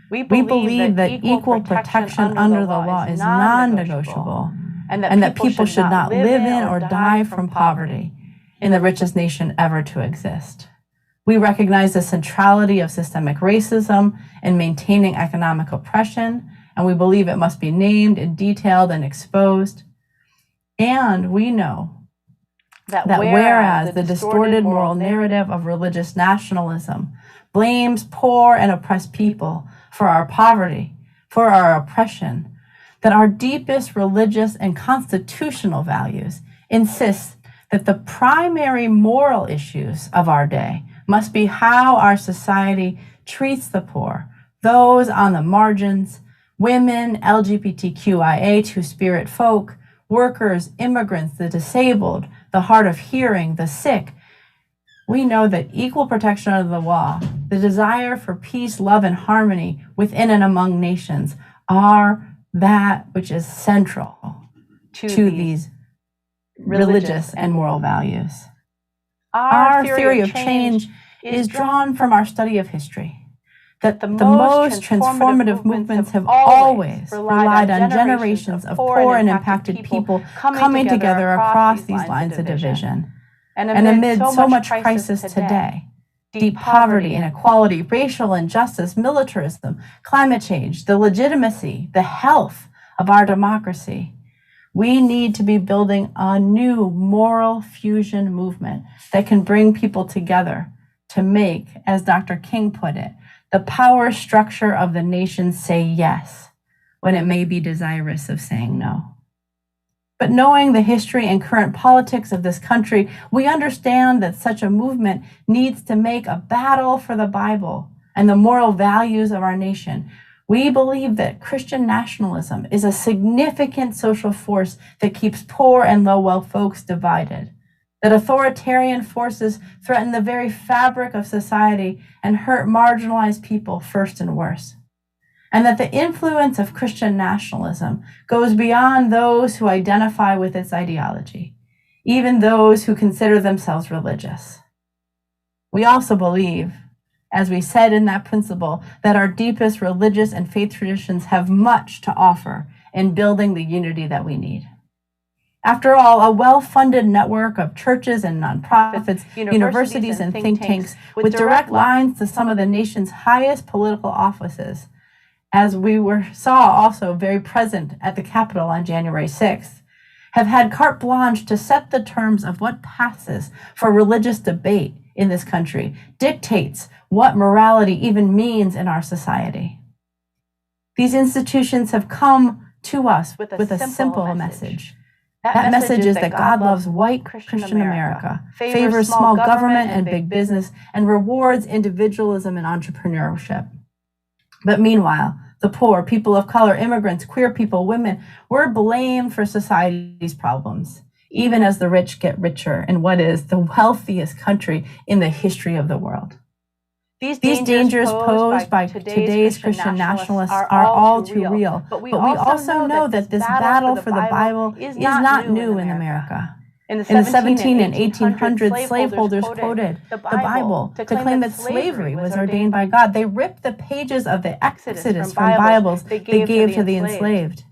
We believe that equal protection under the law is non-negotiable, and that people should not live in or die from poverty in the richest nation ever to exist. We recognize the centrality of systemic racism in maintaining economic oppression, and we believe it must be named and detailed and exposed. And we know that whereas the distorted moral narrative of religious nationalism blames poor and oppressed people for our poverty, for our oppression, that our deepest religious and constitutional values insist that the primary moral issues of our day must be how our society treats the poor, those on the margins, women, LGBTQIA, two-spirit folk, workers, immigrants, the disabled, the hard of hearing, the sick. We know that equal protection under the law, the desire for peace, love, and harmony within and among nations are that which is central to these religious and moral values. Our theory of change is drawn from our study of history, that the most transformative movements have always relied on generations of poor and impacted people coming together across these lines of division. And amid so much crisis today, deep poverty, inequality, racial injustice, militarism, climate change, the legitimacy, the health of our democracy, we need to be building a new moral fusion movement that can bring people together to make, as Dr. King put it, the power structure of the nation say yes when it may be desirous of saying no. But knowing the history and current politics of this country, we understand that such a movement needs to make a battle for the Bible and the moral values of our nation. We believe that Christian nationalism is a significant social force that keeps poor and low-wealth folks divided, that authoritarian forces threaten the very fabric of society and hurt marginalized people first and worst, and that the influence of Christian nationalism goes beyond those who identify with its ideology, even those who consider themselves religious. We also believe, as we said in that principle, that our deepest religious and faith traditions have much to offer in building the unity that we need. After all, a well-funded network of churches and nonprofits, universities and think tanks with direct lines to some of the nation's highest political offices, as we saw also very present at the Capitol on January 6th, have had carte blanche to set the terms of what passes for religious debate in this country, dictates what morality even means in our society. These institutions have come to us with a simple message. That message is that God loves white Christian America, favors small government and big business, and rewards individualism and entrepreneurship. But meanwhile, the poor, people of color, immigrants, queer people, women, we're blamed for society's problems, even as the rich get richer in what is the wealthiest country in the history of the world. These dangers posed by today's Christian nationalists are all too real, but we also know that this battle for the Bible is not new in America. In the 17 and 1800s, slaveholders quoted the Bible to claim that slavery was ordained by God. They ripped the pages of the Exodus from Bibles they gave to the enslaved.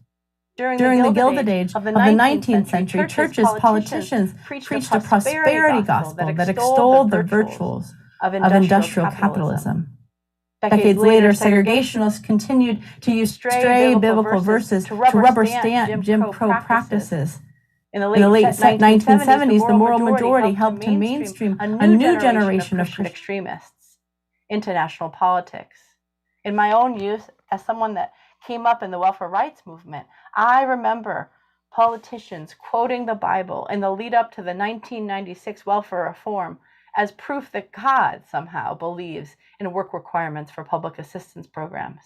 During the Gilded Age of the 19th century, churches, politicians preached a prosperity gospel that extolled the virtues of industrial capitalism. Decades later, segregationists continued to use stray biblical verses to rubber stamp Jim Crow practices. In the late 1970s, the moral majority helped to mainstream a new generation of Christian extremists into national politics. In my own youth, as someone that came up in the welfare rights movement, I remember politicians quoting the Bible in the lead up to the 1996 welfare reform as proof that God somehow believes in work requirements for public assistance programs.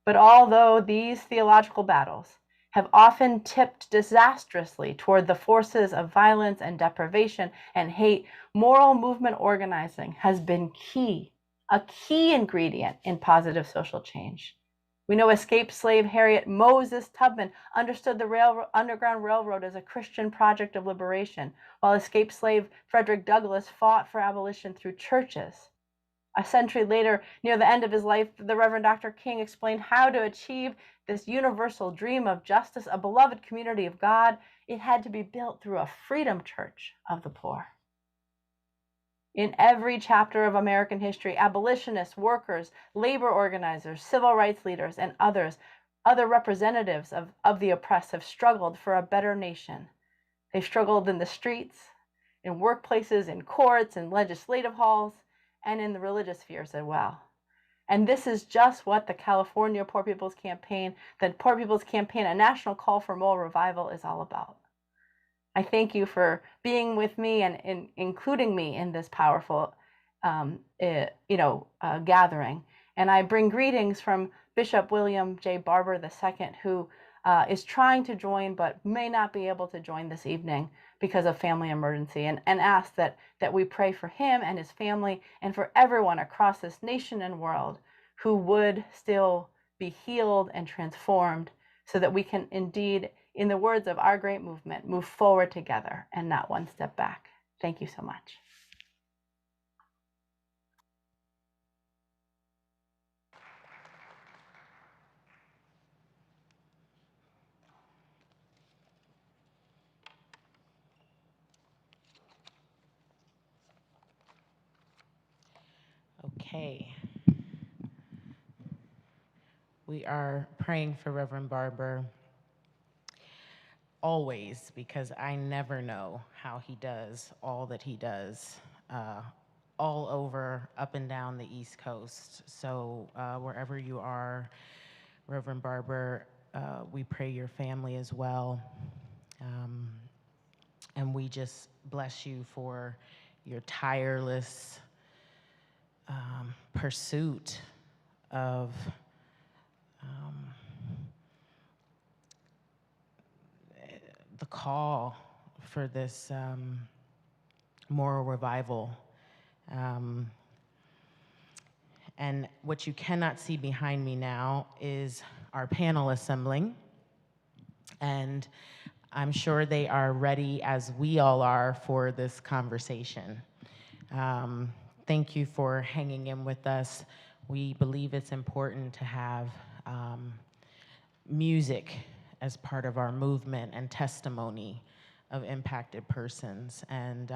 But although these theological battles have often tipped disastrously toward the forces of violence and deprivation and hate, moral movement organizing has been a key ingredient in positive social change. We know escaped slave Harriet Moses Tubman understood the Underground Railroad as a Christian project of liberation, while escaped slave Frederick Douglass fought for abolition through churches. A century later, near the end of his life, the Reverend Dr. King explained how to achieve this universal dream of justice, a beloved community of God. It had to be built through a freedom church of the poor. In every chapter of American history, abolitionists, workers, labor organizers, civil rights leaders, and other representatives of the oppressed have struggled for a better nation. They've struggled in the streets, in workplaces, in courts, in legislative halls, and in the religious spheres as well. And this is just what the California Poor People's Campaign, the Poor People's Campaign, a national call for moral revival, is all about. I thank you for being with me and including me in this powerful gathering. And I bring greetings from Bishop William J. Barber II, who is trying to join but may not be able to join this evening because of family emergency, and ask that we pray for him and his family and for everyone across this nation and world who would still be healed and transformed so that we can indeed, in the words of our great movement, move forward together and not one step back. Thank you so much. Okay. We are praying for Reverend Barber always, because I never know how he does all that he does all over, up and down the East Coast. So wherever you are, Reverend Barber, we pray your family as well. And we just bless you for your tireless pursuit of the call for this moral revival. And what you cannot see behind me now is our panel assembling. And I'm sure they are ready, as we all are, for this conversation. Thank you for hanging in with us. We believe it's important to have music as part of our movement and testimony of impacted persons. And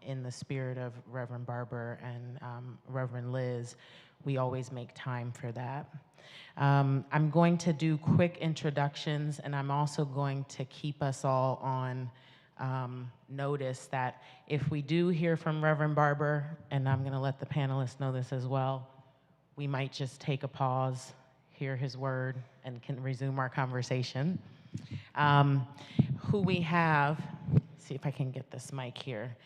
in the spirit of Reverend Barber and Reverend Liz, we always make time for that. I'm going to do quick introductions, and I'm also going to keep us all on notice that if we do hear from Reverend Barber, and I'm gonna let the panelists know this as well, we might just take a pause, hear his word, and can resume our conversation. Who we have, see if I can get this mic here.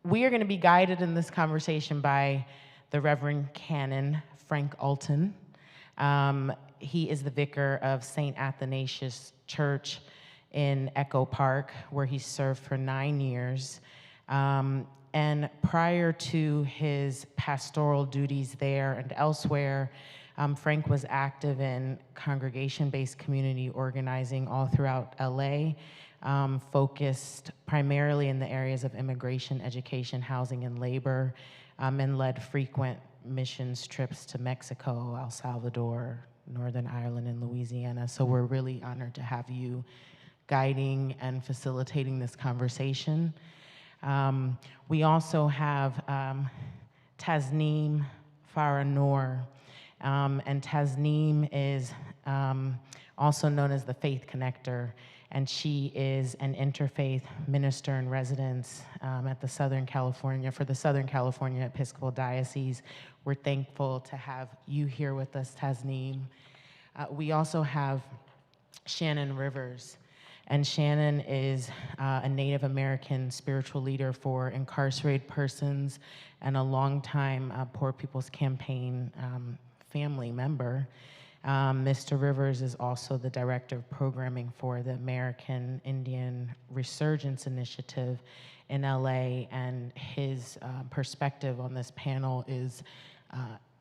We are gonna be guided in this conversation by the Reverend Canon Frank Alton. He is the vicar of St. Athanasius Church in Echo Park, where he served for 9 years. And prior to his pastoral duties there and elsewhere, Frank was active in congregation-based community organizing all throughout LA, focused primarily in the areas of immigration, education, housing, and labor, and led frequent missions trips to Mexico, El Salvador, Northern Ireland, and Louisiana. So we're really honored to have you guiding and facilitating this conversation. We also have Tasneem Farah Noor, and Tasneem is also known as the Faith Connector, and she is an interfaith minister in residence at the Southern California Episcopal Diocese. We're thankful to have you here with us, Tasneem. We also have Shannon Rivers, and Shannon is a Native American spiritual leader for incarcerated persons and a longtime Poor People's Campaign family member. Mr. Rivers is also the director of programming for the American Indian Resurgence Initiative in LA, and his perspective on this panel is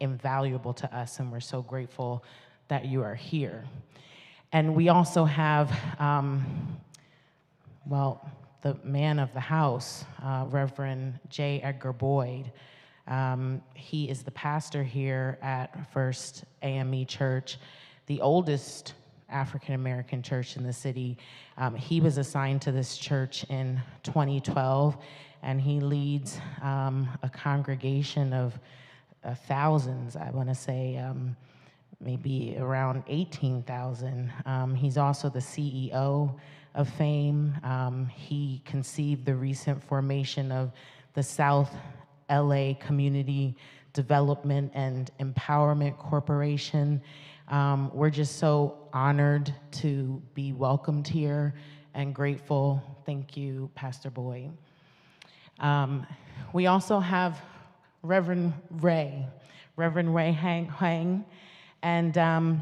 invaluable to us, and we're so grateful that you are here. And we also have, the man of the house, Reverend J. Edgar Boyd. He is the pastor here at First AME Church, the oldest African-American church in the city. He was assigned to this church in 2012, and he leads a congregation of thousands, I want to say, maybe around 18,000. He's also the CEO of FAME. He conceived the recent formation of the South LA Community Development and Empowerment Corporation. We're just so honored to be welcomed here and grateful. Thank you, Pastor Boyd. We also have Reverend Ray Hang, and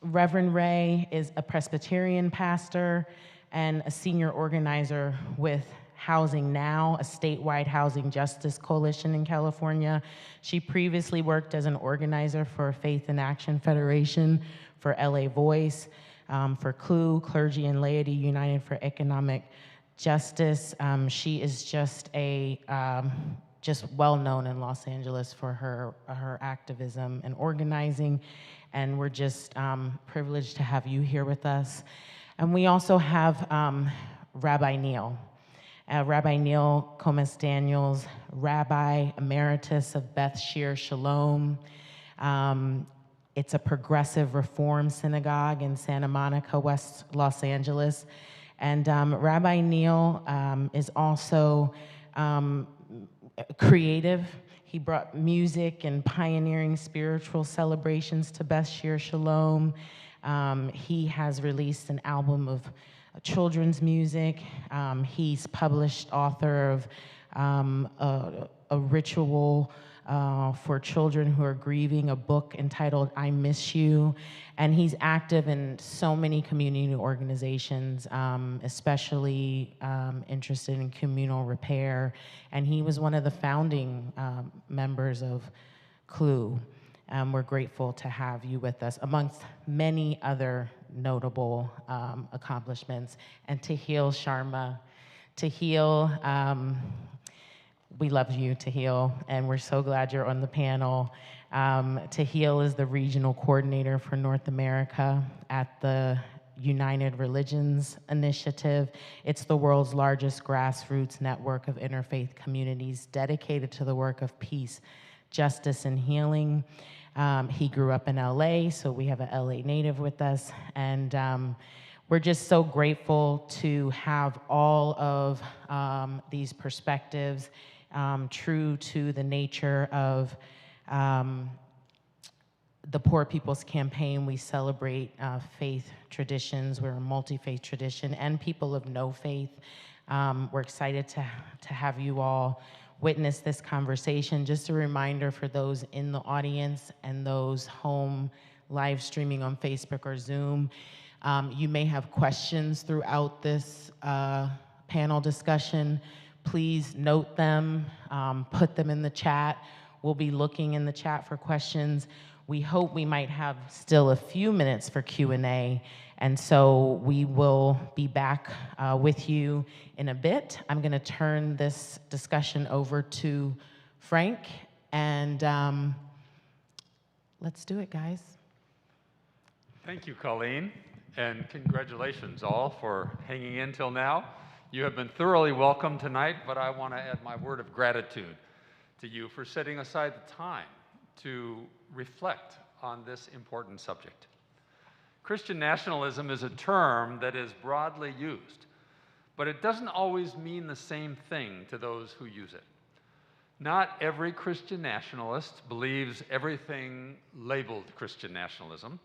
Reverend Ray is a Presbyterian pastor and a senior organizer with Housing Now, a statewide housing justice coalition in California. She previously worked as an organizer for Faith in Action Federation, for LA Voice, for CLU, Clergy and Laity United for Economic Justice. She is just well known in Los Angeles for her activism and organizing, and we're just privileged to have you here with us. And we also have Rabbi Neil. Rabbi Neil Comas-Daniels, Rabbi Emeritus of Beth Shear Shalom. It's a progressive reform synagogue in Santa Monica, West Los Angeles. And Rabbi Neil is also creative. He brought music and pioneering spiritual celebrations to Beth Shear Shalom. He has released an album of children's music. He's published author of a ritual for children who are grieving, a book entitled I Miss You. And he's active in so many community organizations, especially interested in communal repair. And he was one of the founding members of CLU. We're grateful to have you with us, amongst many other notable accomplishments. And Tehil Sharma. Tehil, we love you, Tehil, and we're so glad you're on the panel. Tehil is the regional coordinator for North America at the United Religions Initiative. It's the world's largest grassroots network of interfaith communities dedicated to the work of peace, justice, and healing. He grew up in LA, so we have an LA native with us, and we're just so grateful to have all of these perspectives true to the nature of the Poor People's Campaign. We celebrate faith traditions. We're a multi-faith tradition and people of no faith. We're excited to have you all witness this conversation. Just a reminder for those in the audience and those home live streaming on Facebook or Zoom, you may have questions throughout this panel discussion. Please note them, put them in the chat. We'll be looking in the chat for questions. We hope we might have still a few minutes for Q&A, and so we will be back with you in a bit. I'm gonna turn this discussion over to Frank, and let's do it, guys. Thank you, Colleen, and congratulations all for hanging in till now. You have been thoroughly welcome tonight, but I want to add my word of gratitude to you for setting aside the time to reflect on this important subject. Christian nationalism is a term that is broadly used, but it doesn't always mean the same thing to those who use it. Not every Christian nationalist believes everything labeled Christian nationalism,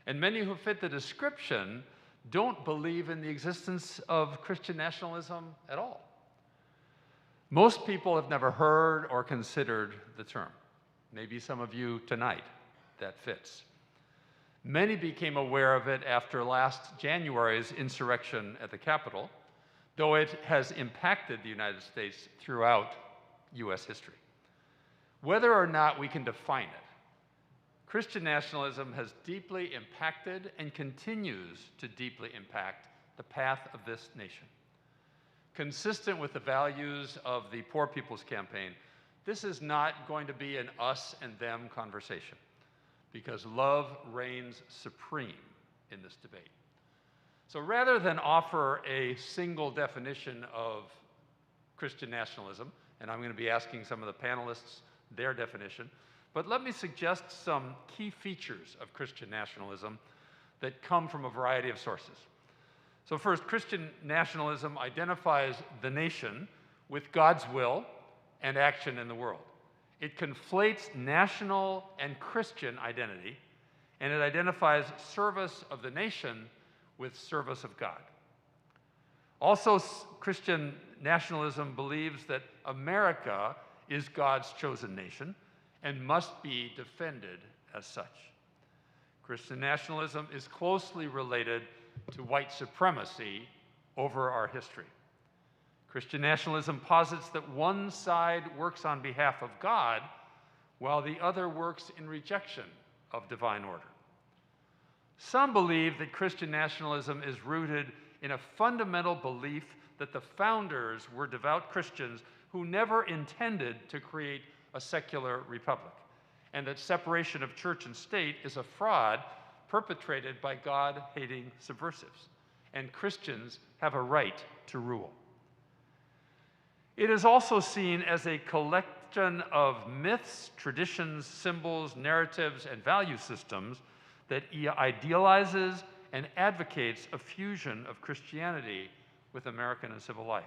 and many who fit the description don't believe in the existence of Christian nationalism at all. Most people have never heard or considered the term. Maybe some of you tonight, that fits. Many became aware of it after last January's insurrection at the Capitol, though it has impacted the United States throughout US history. Whether or not we can define it, Christian nationalism has deeply impacted and continues to deeply impact the path of this nation. Consistent with the values of the Poor People's Campaign, this is not going to be an us and them conversation, because love reigns supreme in this debate. So rather than offer a single definition of Christian nationalism, and I'm going to be asking some of the panelists their definition, but let me suggest some key features of Christian nationalism that come from a variety of sources. So first, Christian nationalism identifies the nation with God's will and action in the world. It conflates national and Christian identity, and it identifies service of the nation with service of God. Also, Christian nationalism believes that America is God's chosen nation and must be defended as such. Christian nationalism is closely related to white supremacy over our history. Christian nationalism posits that one side works on behalf of God while the other works in rejection of divine order. Some believe that Christian nationalism is rooted in a fundamental belief that the founders were devout Christians who never intended to create a secular republic, and that separation of church and state is a fraud perpetrated by God-hating subversives, and Christians have a right to rule. It is also seen as a collection of myths, traditions, symbols, narratives, and value systems that idealizes and advocates a fusion of Christianity with American and civil life.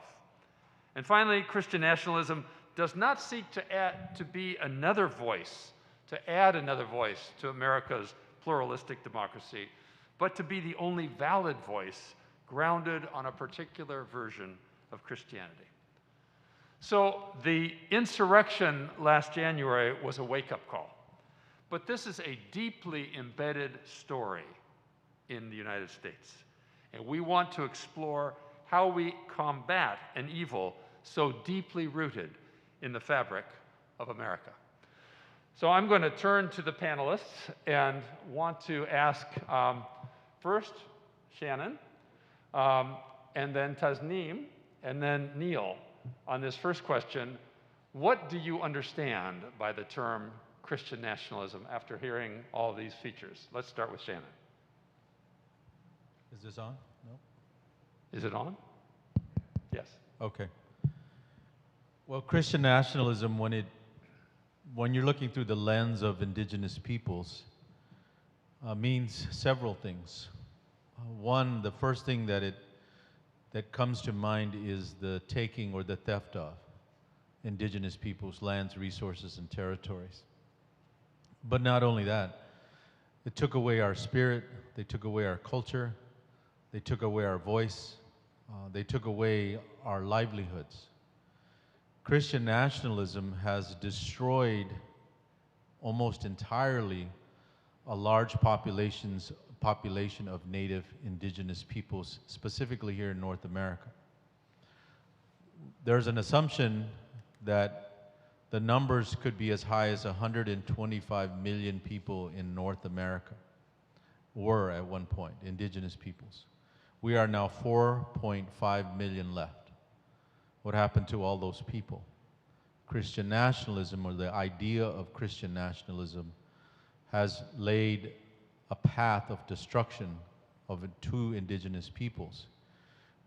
And finally, Christian nationalism does not seek to add another voice to America's pluralistic democracy, but to be the only valid voice grounded on a particular version of Christianity. So the insurrection last January was a wake-up call, but this is a deeply embedded story in the United States, and we want to explore how we combat an evil so deeply rooted in the fabric of America. So I'm going to turn to the panelists and want to ask first Shannon, and then Tasneem, and then Neil on this first question. What do you understand by the term Christian nationalism after hearing all these features? Let's start with Shannon. Is this on? No? Is it on? Yes. Okay. Well, Christian nationalism, when you're looking through the lens of indigenous peoples, means several things. One, the first thing that comes to mind is the taking or the theft of indigenous peoples' lands, resources, and territories. But not only that, it took away our spirit, they took away our culture, they took away our voice, they took away our livelihoods. Christian nationalism has destroyed almost entirely a large population of native indigenous peoples, specifically here in North America. There's an assumption that the numbers could be as high as 125 million people in North America, were at one point, indigenous peoples. We are now 4.5 million left. What happened to all those people? Christian nationalism, or the idea of Christian nationalism, has laid a path of destruction to indigenous peoples.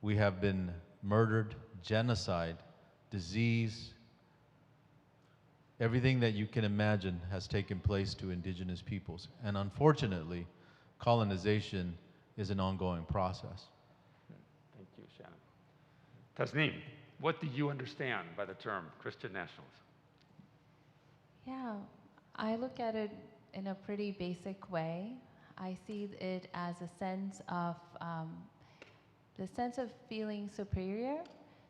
We have been murdered, genocide, disease, everything that you can imagine has taken place to indigenous peoples. And unfortunately, colonization is an ongoing process. Thank you, Shannon. Tasneem, what do you understand by the term Christian nationalism? Yeah, I look at it in a pretty basic way. I see it as a sense of feeling superior,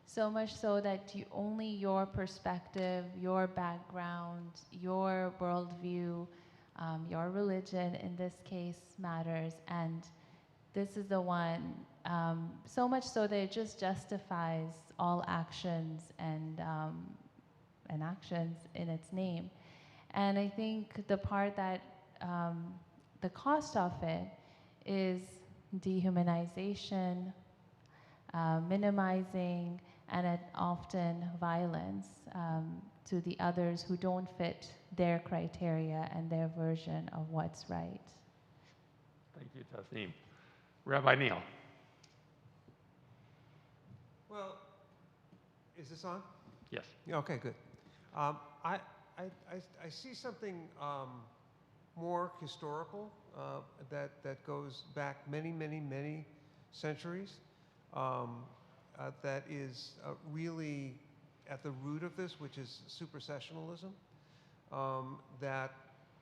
so much so that only your perspective, your background, your worldview, your religion in this case matters, and this is the one, so much so that it just justifies all actions and actions in its name. And I think the part that, the cost of it is dehumanization, minimizing, and often violence to the others who don't fit their criteria and their version of what's right. Thank you, Tasneem. Rabbi Neil. Well, is this on? Yes. Yeah, okay, good. I see something more historical that goes back many centuries, that is really at the root of this, which is supersessionalism, that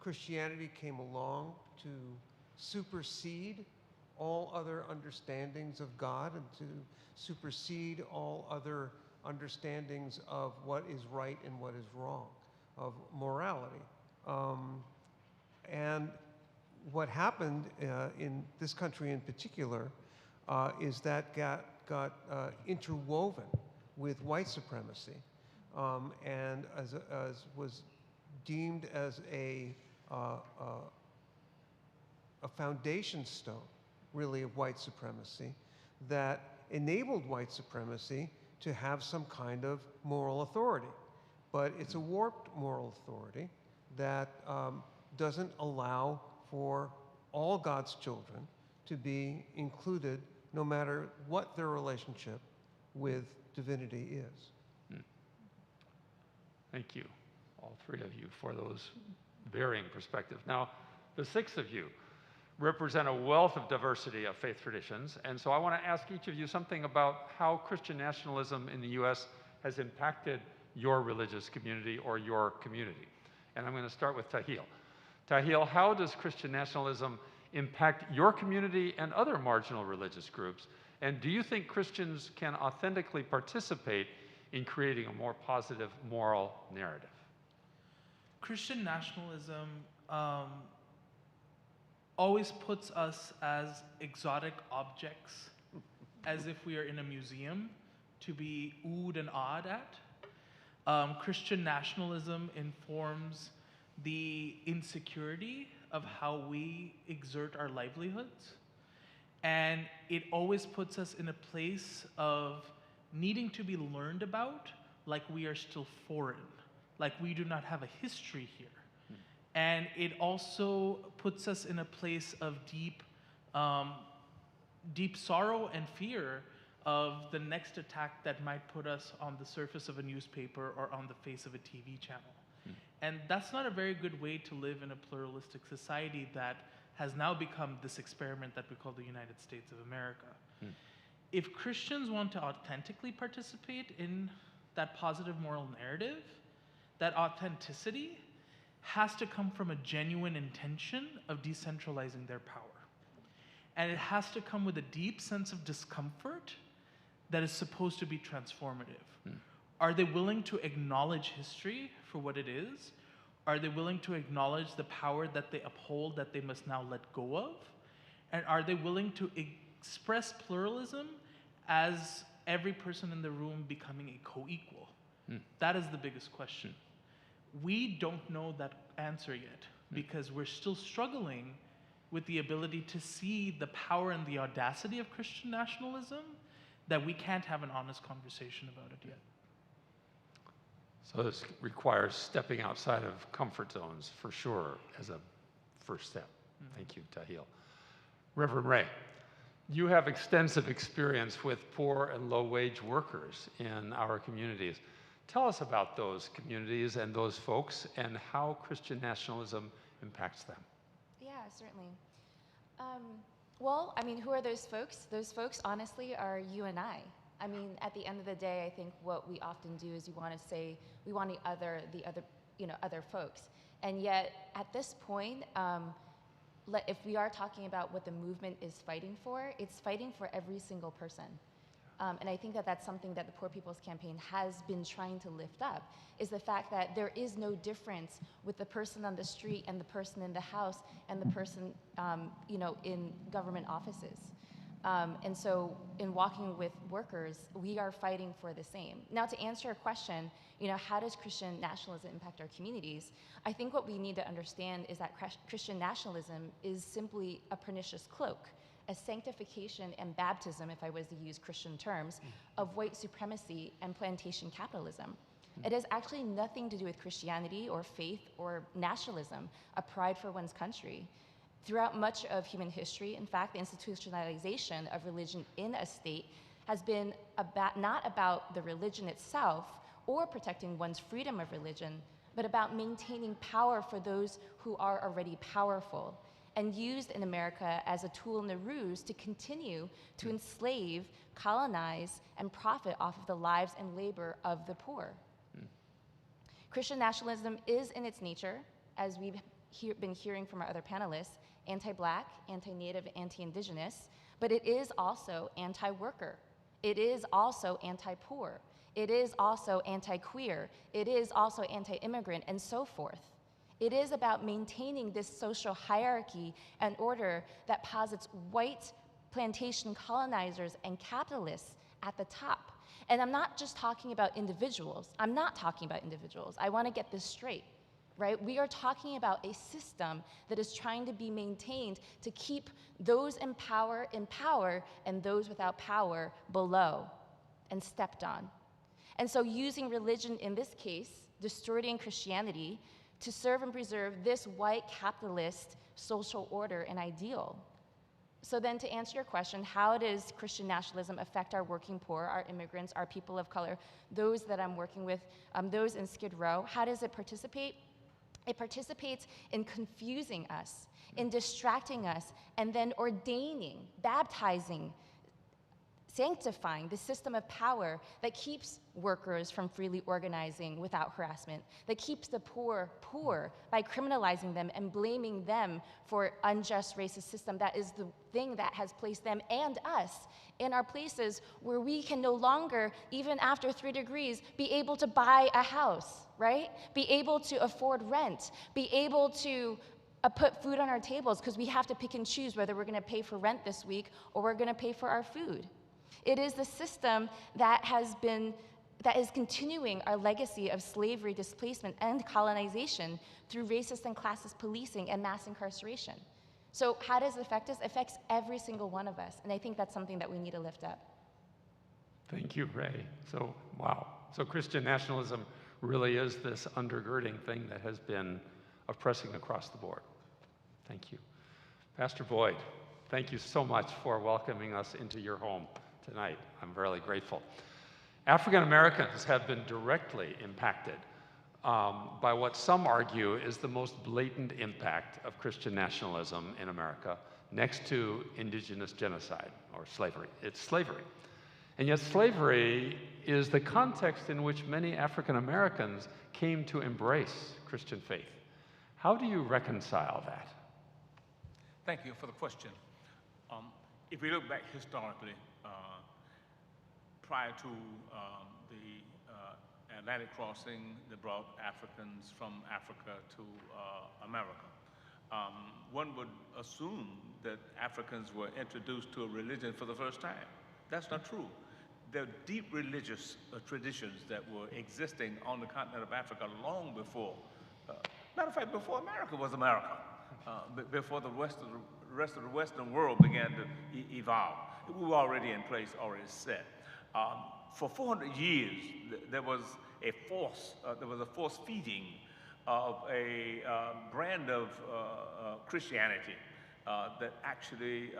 Christianity came along to supersede all other understandings of God and to supersede all other understandings of what is right and what is wrong, of morality. And what happened in this country in particular is that got interwoven with white supremacy, and as was deemed as a foundation stone, really, of white supremacy that enabled white supremacy to have some kind of moral authority. But it's a warped moral authority that doesn't allow for all God's children to be included, no matter what their relationship with divinity is. Thank you, all three of you, for those varying perspectives. Now, the six of you represent a wealth of diversity of faith traditions, and so I want to ask each of you something about how Christian nationalism in the U.S. has impacted your religious community or your community. And I'm going to start with Tahil. Tahil, how does Christian nationalism impact your community and other marginal religious groups? And do you think Christians can authentically participate in creating a more positive moral narrative? Christian nationalism always puts us as exotic objects, as if we are in a museum, to be oohed and awed at. Christian nationalism informs the insecurity of how we exert our livelihoods. And it always puts us in a place of needing to be learned about like we are still foreign, like we do not have a history here. And it also puts us in a place of deep sorrow and fear of the next attack that might put us on the surface of a newspaper or on the face of a TV channel. And that's not a very good way to live in a pluralistic society that has now become this experiment that we call the United States of America. If Christians want to authentically participate in that positive moral narrative, that authenticity has to come from a genuine intention of decentralizing their power. And it has to come with a deep sense of discomfort that is supposed to be transformative. Are they willing to acknowledge history for what it is? Are they willing to acknowledge the power that they uphold that they must now let go of? And are they willing to express pluralism as every person in the room becoming a co-equal? That is the biggest question. We don't know that answer yet because we're still struggling with the ability to see the power and the audacity of Christian nationalism, that we can't have an honest conversation about it yet. So this requires stepping outside of comfort zones, for sure, as a first step. Thank you, Tahil. Reverend Ray, you have extensive experience with poor and low-wage workers in our communities. Tell us about those communities and those folks and how Christian nationalism impacts them. Yeah, certainly. Well, I mean, who are those folks? Those folks, honestly, are you and I. I mean, at the end of the day, I think what we often do is we want to say we want other folks, and yet at this point, if we are talking about what the movement is fighting for, it's fighting for every single person. And I think that that's something that the Poor People's Campaign has been trying to lift up, is the fact that there is no difference with the person on the street and the person in the house and the person, in government offices. And so in walking with workers, we are fighting for the same. Now, to answer your question, how does Christian nationalism impact our communities? I think what we need to understand is that Christian nationalism is simply a pernicious cloak, a sanctification and baptism, if I was to use Christian terms, of white supremacy and plantation capitalism. It has actually nothing to do with Christianity or faith or nationalism, a pride for one's country. Throughout much of human history, in fact, the institutionalization of religion in a state has been not about the religion itself or protecting one's freedom of religion, but about maintaining power for those who are already powerful. and used in America as a tool in the ruse to continue to enslave, colonize, and profit off of the lives and labor of the poor. Christian nationalism is in its nature, as we've been hearing from our other panelists, anti-Black, anti-Native, anti-Indigenous, but it is also anti-worker. It is also anti-poor. It is also anti-queer. It is also anti-immigrant, and so forth. It is about maintaining this social hierarchy and order that posits white plantation colonizers and capitalists at the top. And I'm not just talking about individuals. I'm not talking about individuals. I want to get this straight, right? We are talking about a system that is trying to be maintained to keep those in power and those without power below and stepped on. And so using religion in this case, distorting Christianity, to serve and preserve this white capitalist social order and ideal. So then to answer your question, how does Christian nationalism affect our working poor, our immigrants, our people of color, those that I'm working with, those in Skid Row? How does it participate? It participates in confusing us, in distracting us, and then ordaining, baptizing, sanctifying the system of power that keeps workers from freely organizing without harassment, that keeps the poor poor by criminalizing them and blaming them for unjust racist system. That is the thing that has placed them and us in our places where we can no longer, even after 3 degrees, be able to buy a house, right? Be able to afford rent, be able to put food on our tables because we have to pick and choose whether we're gonna pay for rent this week or we're gonna pay for our food. It is the system that is continuing our legacy of slavery, displacement, and colonization through racist and classist policing and mass incarceration. So how does it affect us? It affects every single one of us, and I think that's something that we need to lift up. Thank you, Ray. So, wow. So Christian nationalism really is this undergirding thing that has been oppressing across the board. Thank you. Pastor Boyd, thank you so much for welcoming us into your home tonight. I'm really grateful. African Americans have been directly impacted by what some argue is the most blatant impact of Christian nationalism in America, next to indigenous genocide or slavery. It's slavery. And yet slavery is the context in which many African Americans came to embrace Christian faith. How do you reconcile that? Thank you for the question. If we look back historically, prior to the Atlantic crossing that brought Africans from Africa to America, one would assume that Africans were introduced to a religion for the first time. That's not true. There are deep religious traditions that were existing on the continent of Africa long before, matter of fact, before America was America, before the rest of the Western world began to evolve. We were already in place, already set. For 400 years, there was a force feeding of a brand of Christianity that actually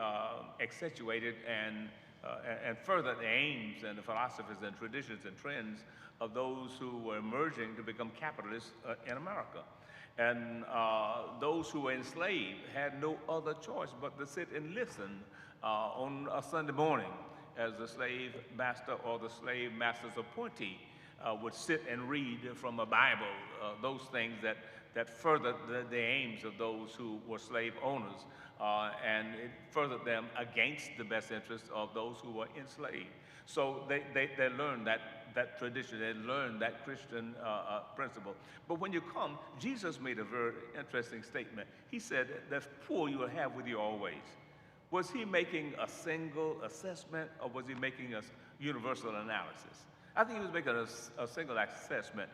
accentuated and furthered the aims and the philosophies and traditions and trends of those who were emerging to become capitalists in America. And those who were enslaved had no other choice but to sit and listen on a Sunday morning as the slave master or the slave master's appointee would sit and read from a Bible those things that furthered the aims of those who were slave owners, and it furthered them against the best interests of those who were enslaved. So they learned that tradition, they learned that Christian principle. But when you come, Jesus made a very interesting statement. He said, "The poor you will have with you always." Was he making a single assessment, or was he making a universal analysis? I think he was making a single assessment,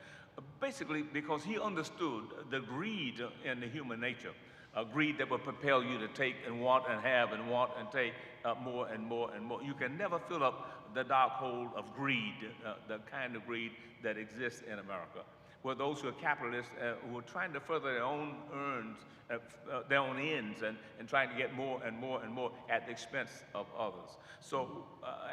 basically because he understood the greed in the human nature, a greed that will propel you to take and want and have and want and take more and more and more. You can never fill up the dark hole of greed, the kind of greed that exists in America, where those who are capitalists who are trying to further their own their own ends and trying to get more and more and more at the expense of others. So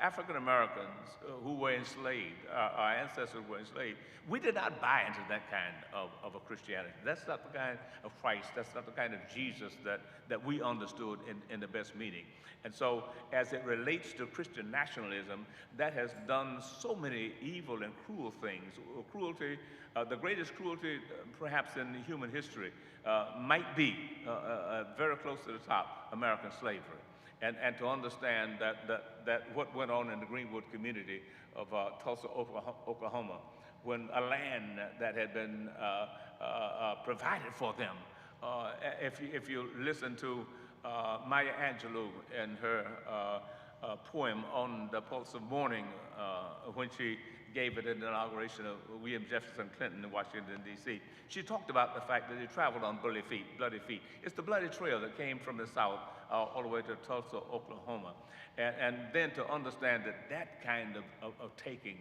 African Americans who were enslaved, our ancestors were enslaved, we did not buy into that kind of a Christianity. That's not the kind of Christ, that's not the kind of Jesus that we understood in the best meaning. And so as it relates to Christian nationalism, that has done so many evil and cruel things. Cruelty, the greatest cruelty perhaps in human history might be very close to the top, American slavery. And to understand that what went on in the Greenwood community of Tulsa, Oklahoma, when a land that had been provided for them, if you listen to Maya Angelou and her poem on the pulse of morning when she gave it in the inauguration of William Jefferson Clinton in Washington, D.C. She talked about the fact that he traveled on bloody feet. It's the bloody trail that came from the south all the way to Tulsa, Oklahoma. And then to understand that kind of taking,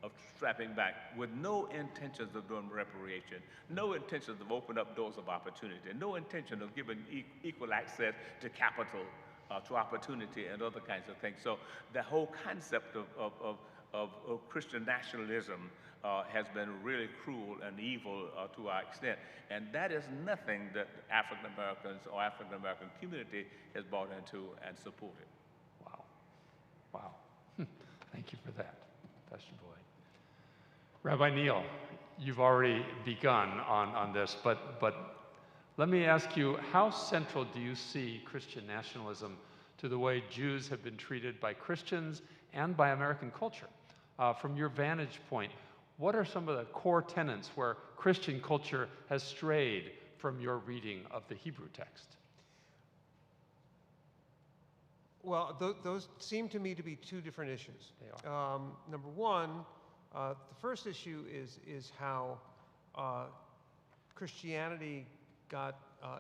of strapping back with no intentions of doing reparation, no intentions of opening up doors of opportunity, no intention of giving equal access to capital, to opportunity and other kinds of things. So the whole concept of Christian nationalism has been really cruel and evil to our extent. And that is nothing that African Americans or African American community has bought into and supported. Wow. Wow. Thank you for that, Pastor Boyd. Rabbi Neal, you've already begun on this, but let me ask you, how central do you see Christian nationalism to the way Jews have been treated by Christians and by American culture? From your vantage point, what are some of the core tenets where Christian culture has strayed from your reading of the Hebrew text? Well, those seem to me to be two different issues. They are. Number one, the first issue is how Christianity got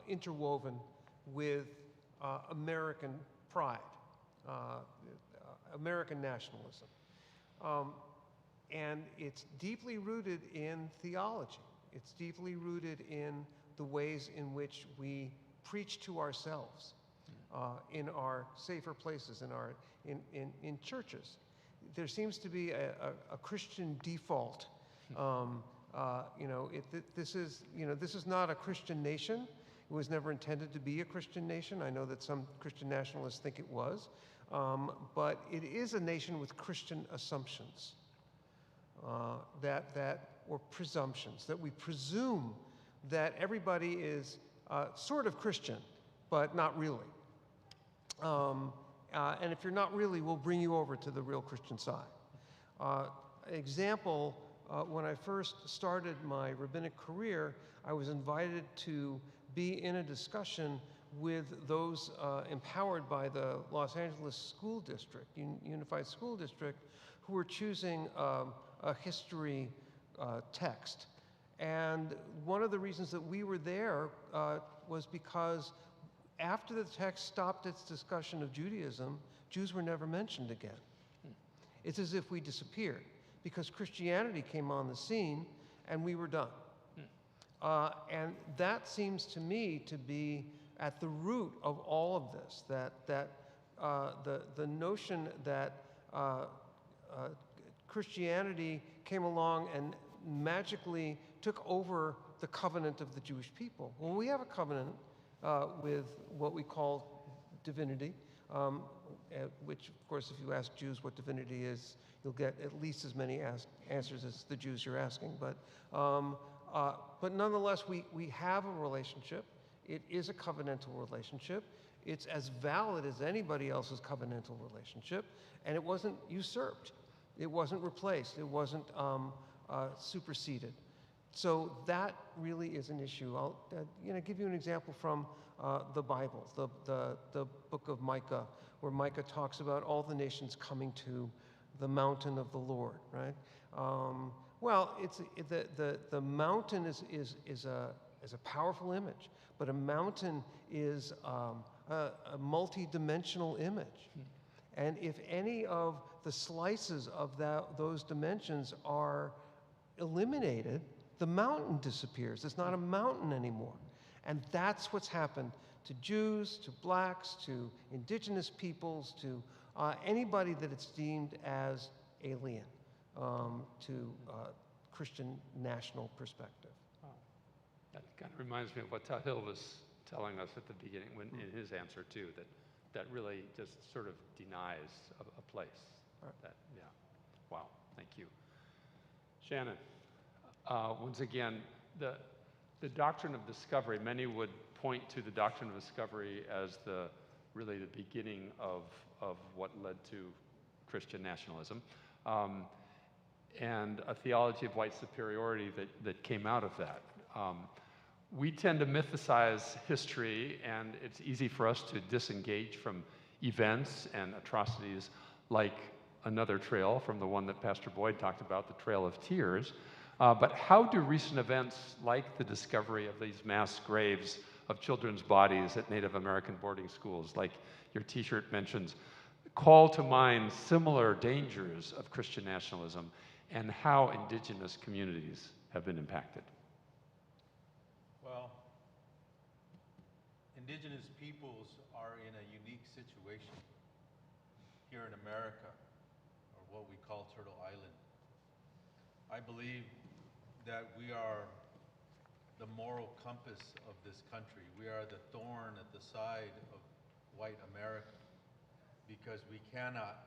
interwoven with American pride, American nationalism. And it's deeply rooted in theology. It's deeply rooted in the ways in which we preach to ourselves in our safer places, in churches. There seems to be a Christian default. This is not a Christian nation. It was never intended to be a Christian nation. I know that some Christian nationalists think it was. But it is a nation with Christian assumptions or presumptions, that we presume that everybody is sort of Christian, but not really. And if you're not really, we'll bring you over to the real Christian side. Example, when I first started my rabbinic career, I was invited to be in a discussion with those empowered by the Los Angeles School District, Unified School District, who were choosing a history text. And one of the reasons that we were there was because after the text stopped its discussion of Judaism, Jews were never mentioned again. It's as if we disappeared because Christianity came on the scene and we were done. And that seems to me to be at the root of all of this, that the notion that Christianity came along and magically took over the covenant of the Jewish people. Well, we have a covenant with what we call divinity, which, of course, if you ask Jews what divinity is, you'll get at least as many answers as the Jews you're asking. But nonetheless, we have a relationship. It is a covenantal relationship. It's as valid as anybody else's covenantal relationship, and it wasn't usurped. It wasn't replaced. It wasn't superseded. So that really is an issue. I'll give you an example from the Bible, the book of Micah, where Micah talks about all the nations coming to the mountain of the Lord, right? Well, the mountain is a powerful image, but a mountain is a multi-dimensional image. And if any of the slices of those dimensions are eliminated, the mountain disappears. It's not a mountain anymore. And that's what's happened to Jews, to blacks, to indigenous peoples, to anybody that it's deemed as alien to Christian national perspective. That kind of reminds me of what Tahil was telling us at the beginning in his answer too, that really just sort of denies a place. Right. Yeah. Wow. Thank you. Shannon, once again, the doctrine of discovery, many would point to the doctrine of discovery as really the beginning of what led to Christian nationalism, and a theology of white superiority that came out of that. We tend to mythicize history, and it's easy for us to disengage from events and atrocities like another trail from the one that Pastor Boyd talked about, the Trail of Tears. But how do recent events like the discovery of these mass graves of children's bodies at Native American boarding schools, like your t-shirt mentions, call to mind similar dangers of Christian nationalism and how indigenous communities have been impacted? Well, indigenous peoples are in a unique situation here in America, or what we call Turtle Island. I believe that we are the moral compass of this country. We are the thorn at the side of white America, because we cannot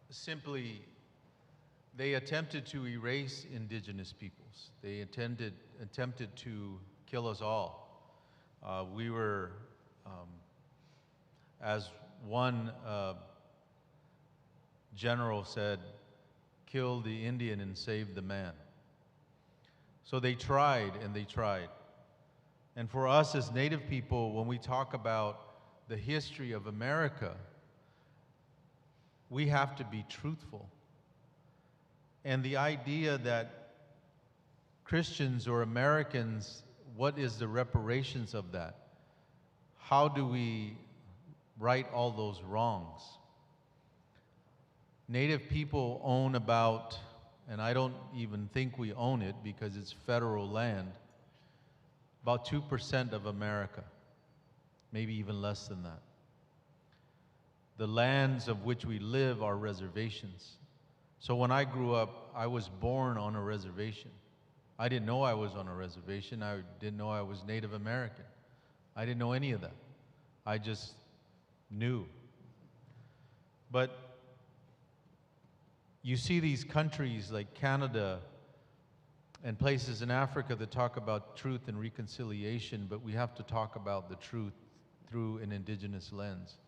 simply. They attempted to erase indigenous peoples. They attempted to kill us all. We were, as one general said, kill the Indian and save the man. So they tried and they tried. And for us as Native people, when we talk about the history of America, we have to be truthful. And the idea that Christians or Americans, what is the reparations of that? How do we right all those wrongs? Native people own about, and I don't even think we own it because it's federal land, about 2% of America, maybe even less than that. The lands of which we live are reservations. So when I grew up, I was born on a reservation. I didn't know I was on a reservation. I didn't know I was Native American. I didn't know any of that. I just knew. But you see these countries like Canada and places in Africa that talk about truth and reconciliation, but we have to talk about the truth through an indigenous lens.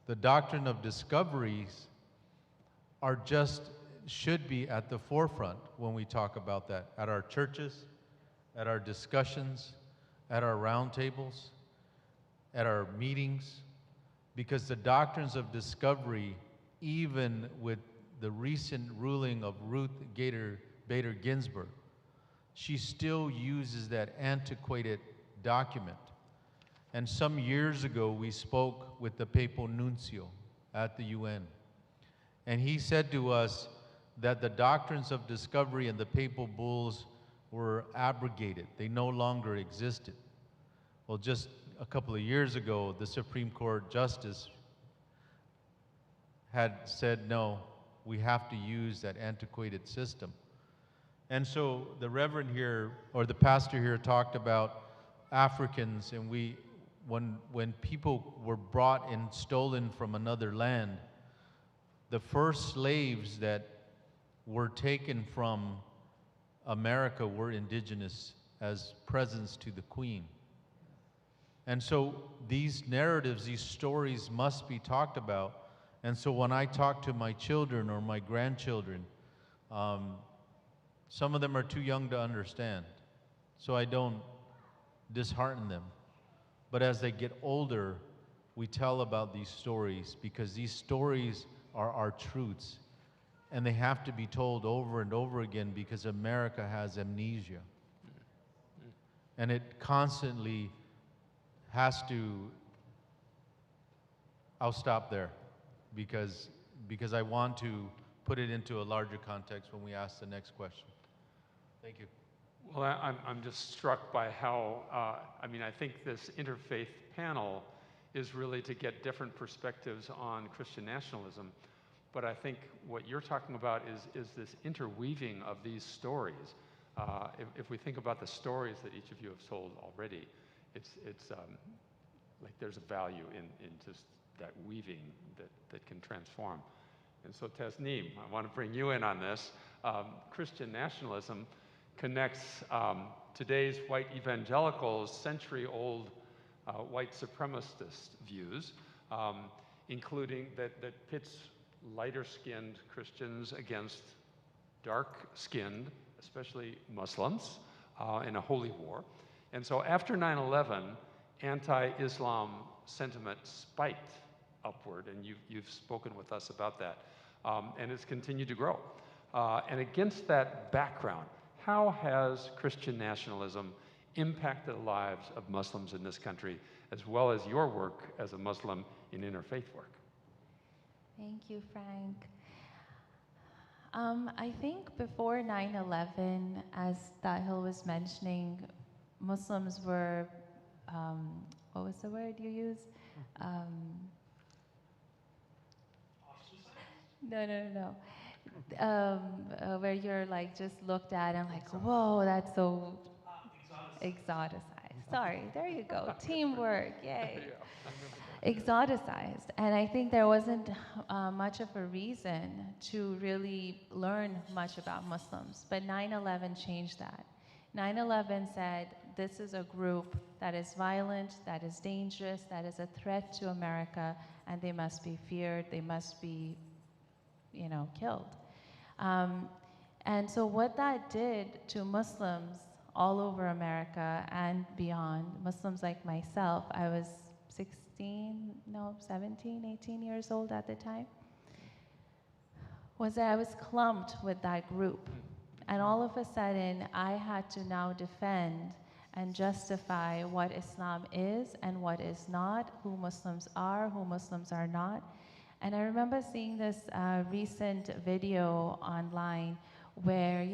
The doctrine of discoveries should be at the forefront when we talk about that, at our churches, at our discussions, at our roundtables, at our meetings, because the doctrines of discovery, even with the recent ruling of Ruth Bader Ginsburg, she still uses that antiquated document. And some years ago, we spoke with the Papal Nuncio at the UN. And he said to us that the doctrines of discovery and the papal bulls were abrogated. They no longer existed. Well, just a couple of years ago, the Supreme Court Justice had said, no, we have to use that antiquated system. And so the reverend here, or the pastor here, talked about Africans, and when people were brought and stolen from another land, the first slaves that were taken from America were indigenous as presents to the Queen. And so these narratives, these stories must be talked about. And so when I talk to my children or my grandchildren, some of them are too young to understand, so I don't dishearten them. But as they get older, we tell about these stories, because these stories are our truths, and they have to be told over and over again, because America has amnesia. And it constantly has to, I'll stop there, because I want to put it into a larger context when we ask the next question. Thank you. Well, I'm just struck by how, I mean, I think this interfaith panel is really to get different perspectives on Christian nationalism. But I think what you're talking about is this interweaving of these stories. If we think about the stories that each of you have told already, it's like there's a value in just that weaving that can transform. And so Tasneem, I want to bring you in on this. Christian nationalism connects today's white evangelicals' century-old white supremacist views, including that pits lighter-skinned Christians against dark-skinned, especially Muslims, in a holy war. And so after 9/11, anti-Islam sentiment spiked upward, and you've spoken with us about that, and it's continued to grow. And against that background, how has Christian nationalism impacted the lives of Muslims in this country, as well as your work as a Muslim in interfaith work? Thank you, Frank. I think before 9/11, as Dahil was mentioning, Muslims were, what was the word you used? No. Where you're like just looked at and like, whoa, that's so exoticized. Sorry, there you go. Teamwork, yay. Exoticized. And I think there wasn't much of a reason to really learn much about Muslims. But 9/11 changed that. 9/11 said, this is a group that is violent, that is dangerous, that is a threat to America, and they must be feared, they must be, killed. And so what that did to Muslims all over America and beyond, Muslims like myself, I was 17, 18 years old at the time, was that I was clumped with that group. And all of a sudden, I had to now defend and justify what Islam is and what is not, who Muslims are not. And I remember seeing this recent video online where,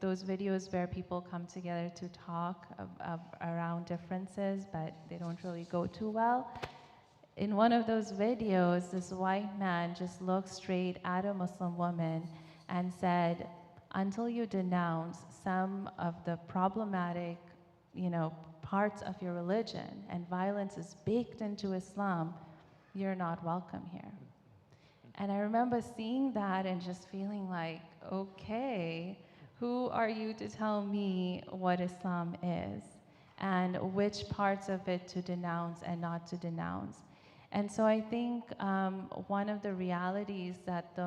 those videos where people come together to talk around differences, but they don't really go too well. In one of those videos, this white man just looked straight at a Muslim woman and said, until you denounce some of the problematic, parts of your religion and violence is baked into Islam, you're not welcome here. And I remember seeing that and just feeling like, okay, who are you to tell me what Islam is and which parts of it to denounce and not to denounce? And so I think one of the realities that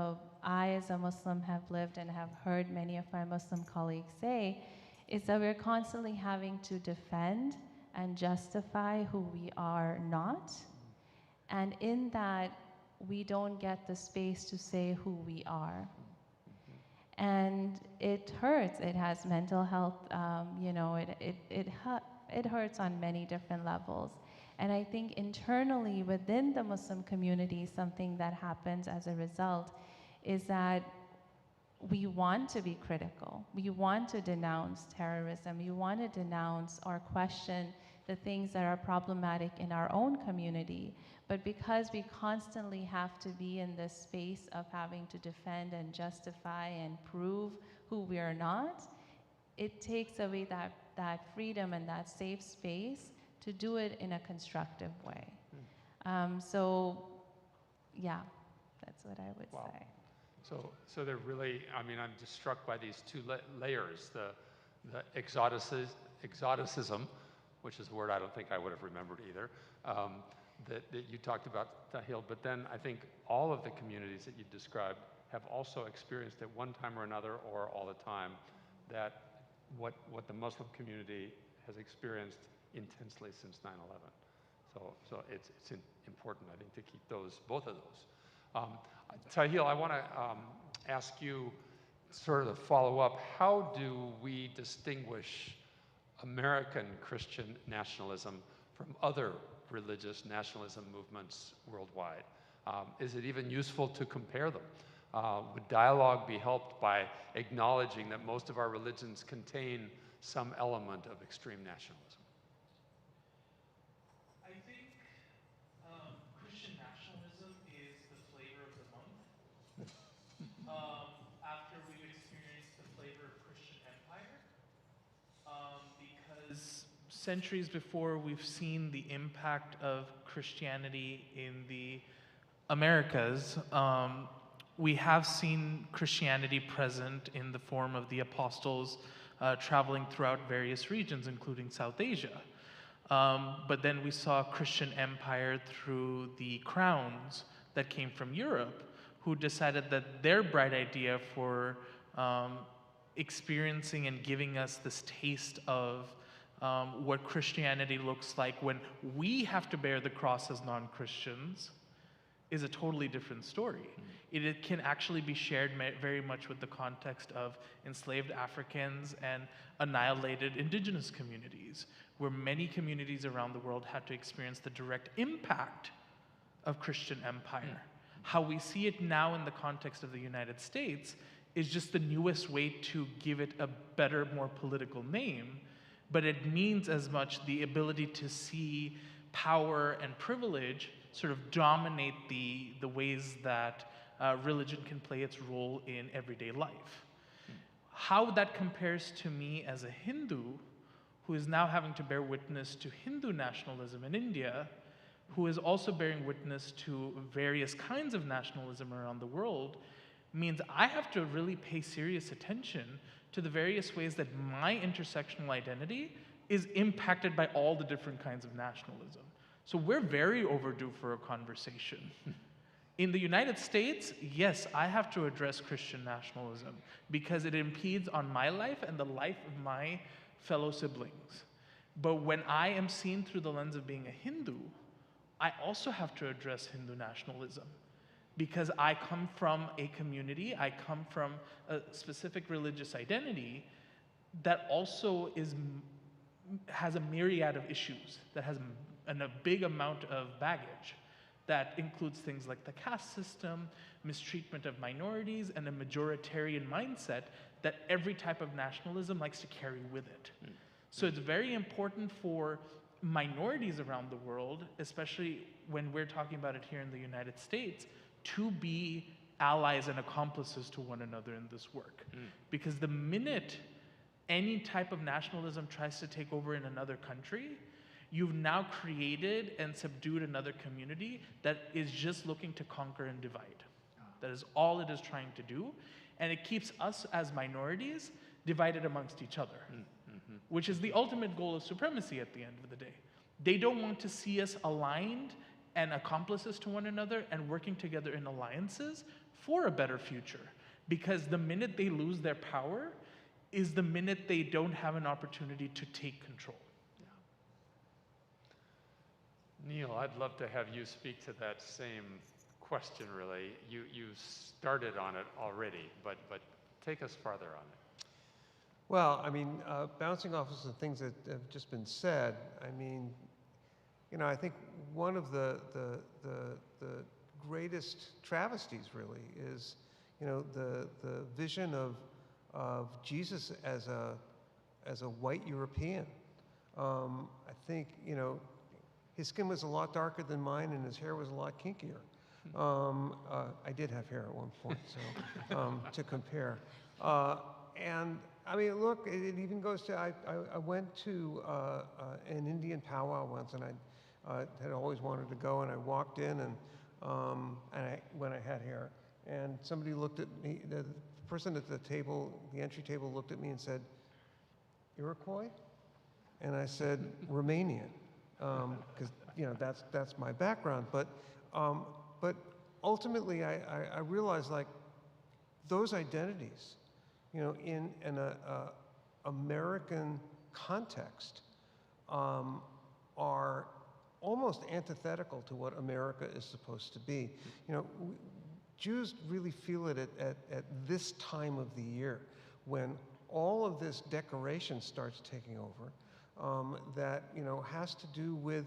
I as a Muslim have lived and have heard many of my Muslim colleagues say is that we're constantly having to defend and justify who we are not. And in that, we don't get the space to say who we are. And it hurts. It has mental health, it hurts on many different levels. And I think internally within the Muslim community, something that happens as a result is that we want to be critical. We want to denounce terrorism. We want to denounce or question the things that are problematic in our own community. But because we constantly have to be in this space of having to defend and justify and prove who we are not, it takes away that freedom and that safe space to do it in a constructive way. So, yeah, that's what I would say. So they're really, I'm just struck by these two layers, the exoticism, which is a word I don't think I would have remembered either, that you talked about, Tahil, but then I think all of the communities that you described have also experienced at one time or another or all the time that what the Muslim community has experienced intensely since 9/11. So it's important, I think, to keep both of those. Tahil, I want to ask you sort of to follow up. How do we distinguish American Christian nationalism from other religious nationalism movements worldwide? Is it even useful to compare them? Would dialogue be helped by acknowledging that most of our religions contain some element of extreme nationalism? I think Christian nationalism is the flavor of the month. After we've experienced the flavor of Christian empire, because centuries before we've seen the impact of Christianity in the Americas, we have seen Christianity present in the form of the apostles traveling throughout various regions, including South Asia. But then we saw Christian empire through the crowns that came from Europe, who decided that their bright idea for experiencing and giving us this taste of what Christianity looks like when we have to bear the cross as non-Christians is a totally different story. It can actually be shared very much with the context of enslaved Africans and annihilated indigenous communities, where many communities around the world had to experience the direct impact of Christian empire. How we see it now in the context of the United States is just the newest way to give it a better, more political name, but it means as much the ability to see power and privilege sort of dominate the ways that religion can play its role in everyday life. How that compares to me as a Hindu, who is now having to bear witness to Hindu nationalism in India, who is also bearing witness to various kinds of nationalism around the world, means I have to really pay serious attention to the various ways that my intersectional identity is impacted by all the different kinds of nationalism. So we're very overdue for a conversation. In the United States, yes, I have to address Christian nationalism because it impedes on my life and the life of my fellow siblings. But when I am seen through the lens of being a Hindu, I also have to address Hindu nationalism because I come from a community, I come from a specific religious identity that also has a myriad of issues, that has a big amount of baggage. That includes things like the caste system, mistreatment of minorities, and a majoritarian mindset that every type of nationalism likes to carry with it. So it's very important for minorities around the world, especially when we're talking about it here in the United States, to be allies and accomplices to one another in this work. Because the minute any type of nationalism tries to take over in another country, you've now created and subdued another community that is just looking to conquer and divide. That is all it is trying to do. And it keeps us as minorities divided amongst each other, which is the ultimate goal of supremacy at the end of the day. They don't want to see us aligned and accomplices to one another and working together in alliances for a better future. Because the minute they lose their power is the minute they don't have an opportunity to take control. Neil, I'd love to have you speak to that same question, really. You started on it already, but take us farther on it. Well, I mean, bouncing off of some things that have just been said, I mean, you know, I think one of the greatest travesties really is, you know, the vision of Jesus as a white European. I think, you know, his skin was a lot darker than mine, and his hair was a lot kinkier. I did have hair at one point, so to compare. And I mean, look, it even goes to I went to an Indian powwow once, and I had always wanted to go, and I walked in, and when I had hair, and somebody looked at me. The person at the table, the entry table, looked at me and said, "Iroquois?" And I said, "Romanian." Because you know that's my background, but ultimately I realized like those identities, you know, in an American context, are almost antithetical to what America is supposed to be. You know, Jews really feel it at this time of the year when all of this decoration starts taking over. That, you know, has to do with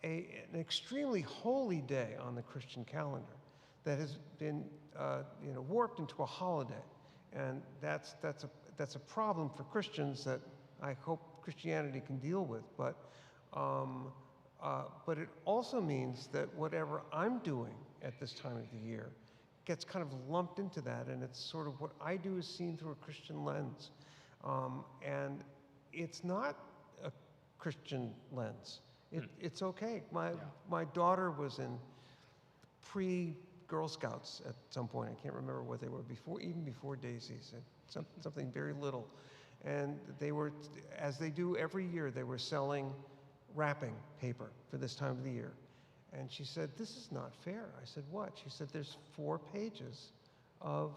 an extremely holy day on the Christian calendar that has been, you know, warped into a holiday, and that's that's a problem for Christians that I hope Christianity can deal with. But it also means that whatever I'm doing at this time of the year gets kind of lumped into that, and it's sort of what I do is seen through a Christian lens. And it's not a Christian lens. It's okay. My daughter was in pre-Girl Scouts at some point. I can't remember what they were before, even before Daisies, something very little. And they were, as they do every year, they were selling wrapping paper for this time of the year. And she said, "This is not fair." I said, "What?" She said, "There's 4 pages of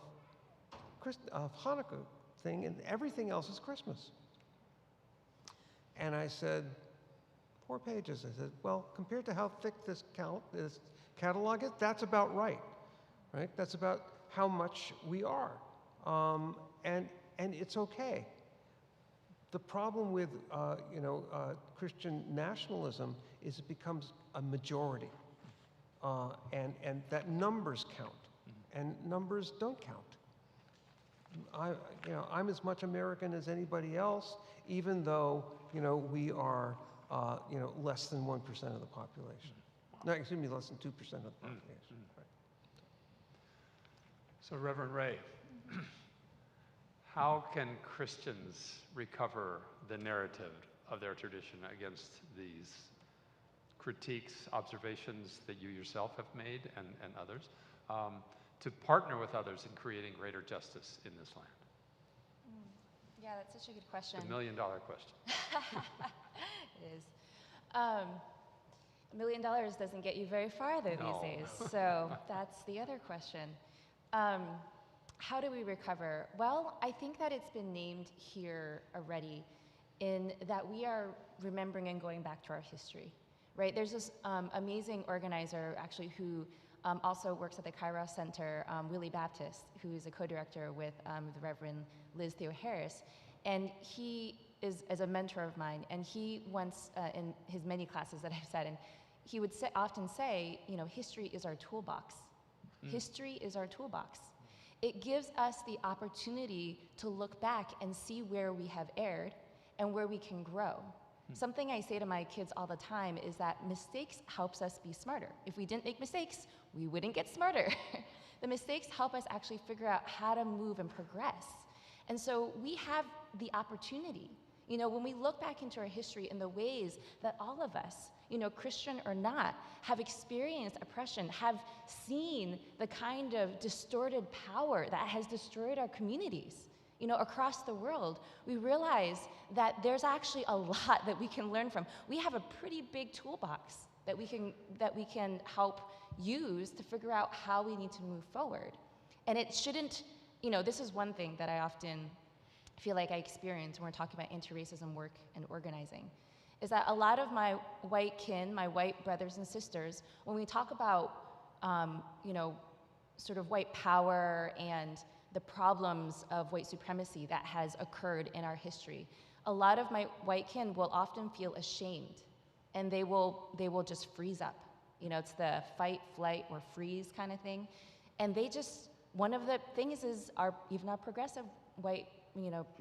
Hanukkah thing, and everything else is Christmas." And I said, 4 pages. I said, "Well, compared to how thick this catalog is, that's about right? That's about how much we are. And it's okay." The problem with Christian nationalism is it becomes a majority, and that numbers count, and numbers don't count. I'm as much American as anybody else, even though we are less than 1% of the population. No, excuse me, less than 2% of the population. Right. So, Reverend Ray, how can Christians recover the narrative of their tradition against these critiques, observations that you yourself have made and others, to partner with others in creating greater justice in this land? Yeah, that's such a good question. The $1 million question. It is. $1 million doesn't get you very far though these days, so that's the other question. How do we recover? Well, I think that it's been named here already in that we are remembering and going back to our history, right? There's this amazing organizer actually who also works at the Kairos Center, Willie Baptist, who is a co-director with the Reverend Liz Theoharis, and he is a mentor of mine, and he once, in his many classes that I've sat in, he would often say, history is our toolbox. History is our toolbox. It gives us the opportunity to look back and see where we have erred and where we can grow. Something I say to my kids all the time is that mistakes helps us be smarter. If we didn't make mistakes, we wouldn't get smarter. The mistakes help us actually figure out how to move and progress. And so we have the opportunity, when we look back into our history in the ways that all of us, Christian or not, have experienced oppression, have seen the kind of distorted power that has destroyed our communities, across the world, we realize that there's actually a lot that we can learn from. We have a pretty big toolbox that we can help use to figure out how we need to move forward. And it shouldn't, this is one thing that I often feel like I experience when we're talking about anti-racism work and organizing, is that a lot of my white kin, my white brothers and sisters, when we talk about, sort of white power and the problems of white supremacy that has occurred in our history, a lot of my white kin will often feel ashamed, and they will just freeze up. It's the fight, flight, or freeze kind of thing. And one of the things is even our progressive white,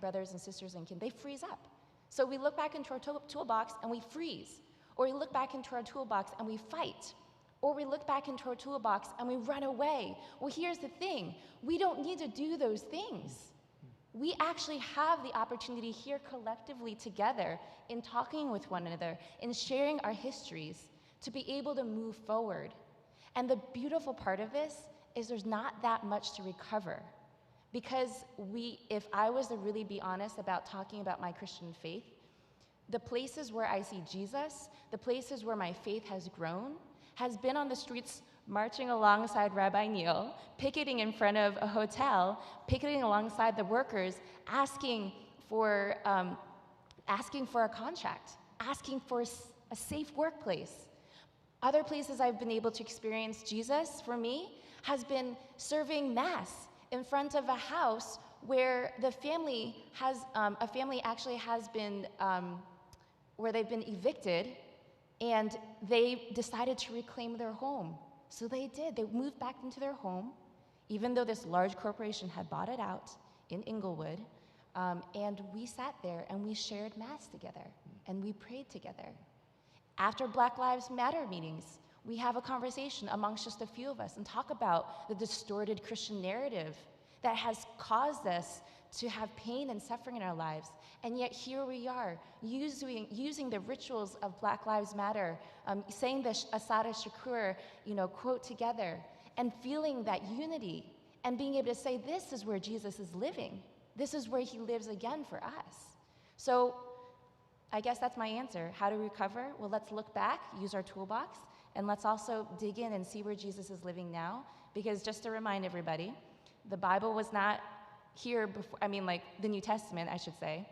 brothers and sisters and kin, they freeze up. So we look back into our toolbox and we freeze, or we look back into our toolbox and we fight, or we look back into our toolbox and we run away. Well, here's the thing. We don't need to do those things. We actually have the opportunity here collectively together in talking with one another, in sharing our histories, to be able to move forward. And the beautiful part of this is there's not that much to recover. Because if I was to really be honest about talking about my Christian faith, the places where I see Jesus, the places where my faith has grown, has been on the streets marching alongside Rabbi Neil, picketing in front of a hotel, picketing alongside the workers, asking for a contract, asking for a safe workplace. Other places I've been able to experience Jesus, for me, has been serving Mass in front of a house where the family has, where they've been evicted, and they decided to reclaim their home. So they did. They moved back into their home, even though this large corporation had bought it out in Inglewood, And we sat there and we shared Mass together and we prayed together. After Black Lives Matter meetings, we have a conversation amongst just a few of us and talk about the distorted Christian narrative that has caused us to have pain and suffering in our lives. And yet here we are, using the rituals of Black Lives Matter, saying the Asada Shakur, quote together, and feeling that unity, and being able to say, this is where Jesus is living. This is where he lives again for us. So I guess that's my answer. How to recover? Well, let's look back, use our toolbox, and let's also dig in and see where Jesus is living now. Because just to remind everybody, the Bible was not here before, the New Testament, I should say.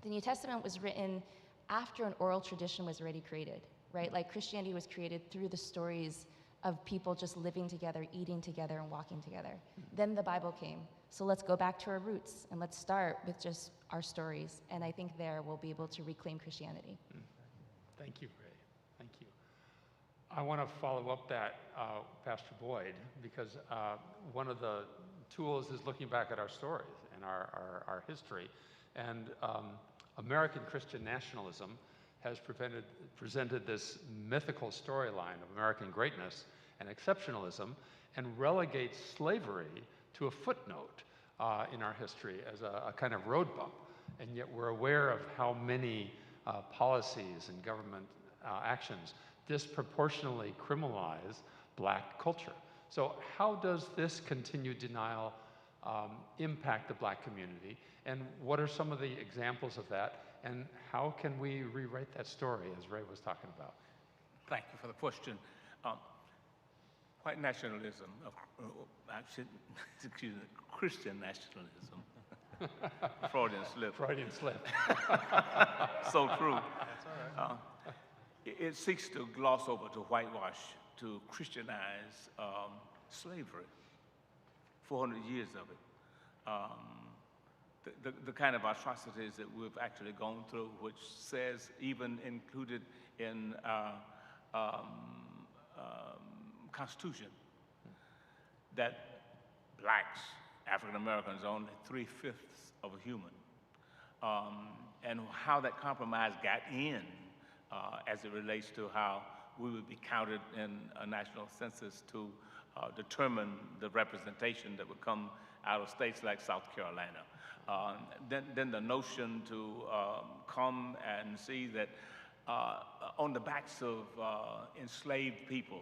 The New Testament was written after an oral tradition was already created, right? Like Christianity was created through the stories of people just living together, eating together, and walking together. Then the Bible came. So let's go back to our roots, and let's start with just our stories. And I think there we'll be able to reclaim Christianity. Thank you, Ray. Thank you. I want to follow up that, Pastor Boyd, because one of the tools is looking back at our stories and our history. And American Christian nationalism has presented this mythical storyline of American greatness and exceptionalism and relegates slavery to a footnote in our history as a kind of road bump. And yet we're aware of how many policies and government actions disproportionately criminalize Black culture. So how does this continued denial impact the Black community? And what are some of the examples of that? And how can we rewrite that story, as Ray was talking about? Thank you for the question. White nationalism, Christian nationalism. Freudian slip. Freudian slip. So true. That's all right. It seeks to gloss over, to whitewash, to Christianize slavery. 400 years of it. The kind of atrocities that we've actually gone through, which says, even included in our Constitution, that Blacks, African Americans, are only 3/5 of a human, and how that compromise got in as it relates to how we would be counted in a national census to determine the representation that would come out of states like South Carolina. Then the notion to come and see that on the backs of enslaved people,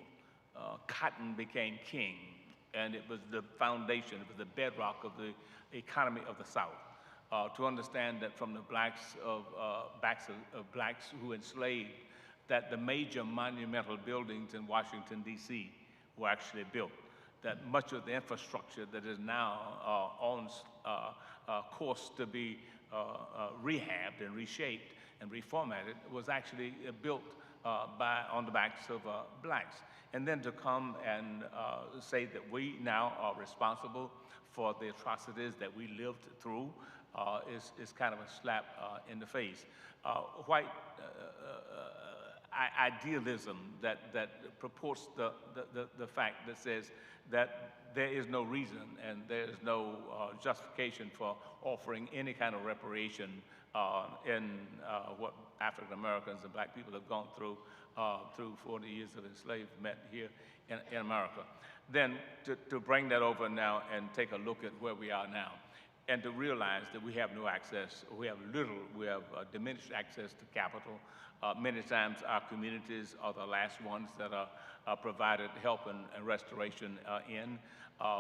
cotton became king, and it was the foundation, it was the bedrock of the economy of the South. To understand that from the backs of Blacks who enslaved, that the major monumental buildings in Washington, D.C. were actually built, that much of the infrastructure that is now on course to be rehabbed and reshaped and reformatted was actually built on the backs of Blacks. And then to come and say that we now are responsible for the atrocities that we lived through is kind of a slap in the face. White idealism that purports the fact that says that there is no reason and there is no justification for offering any kind of reparation in what African Americans and Black people have gone through 40 years of enslavement here in America. Then to bring that over now and take a look at where we are now, and to realize that we have no access, we have diminished access to capital. Many times our communities are the last ones that are provided help and restoration in.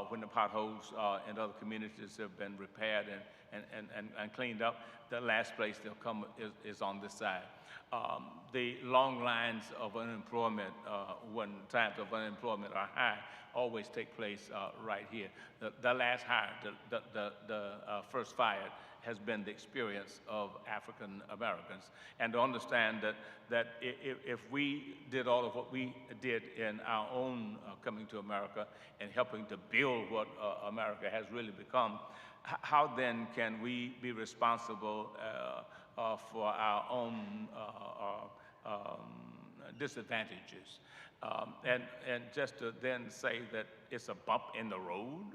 When the potholes in other communities have been repaired and cleaned up, the last place they'll come is on this side. The long lines of unemployment, when times of unemployment are high, always take place right here. The last hire, the first fired, has been the experience of African Americans. And to understand that if we did all of what we did in our own coming to America and helping to build what America has really become, how then can we be responsible for our own disadvantages? And just to then say that it's a bump in the road,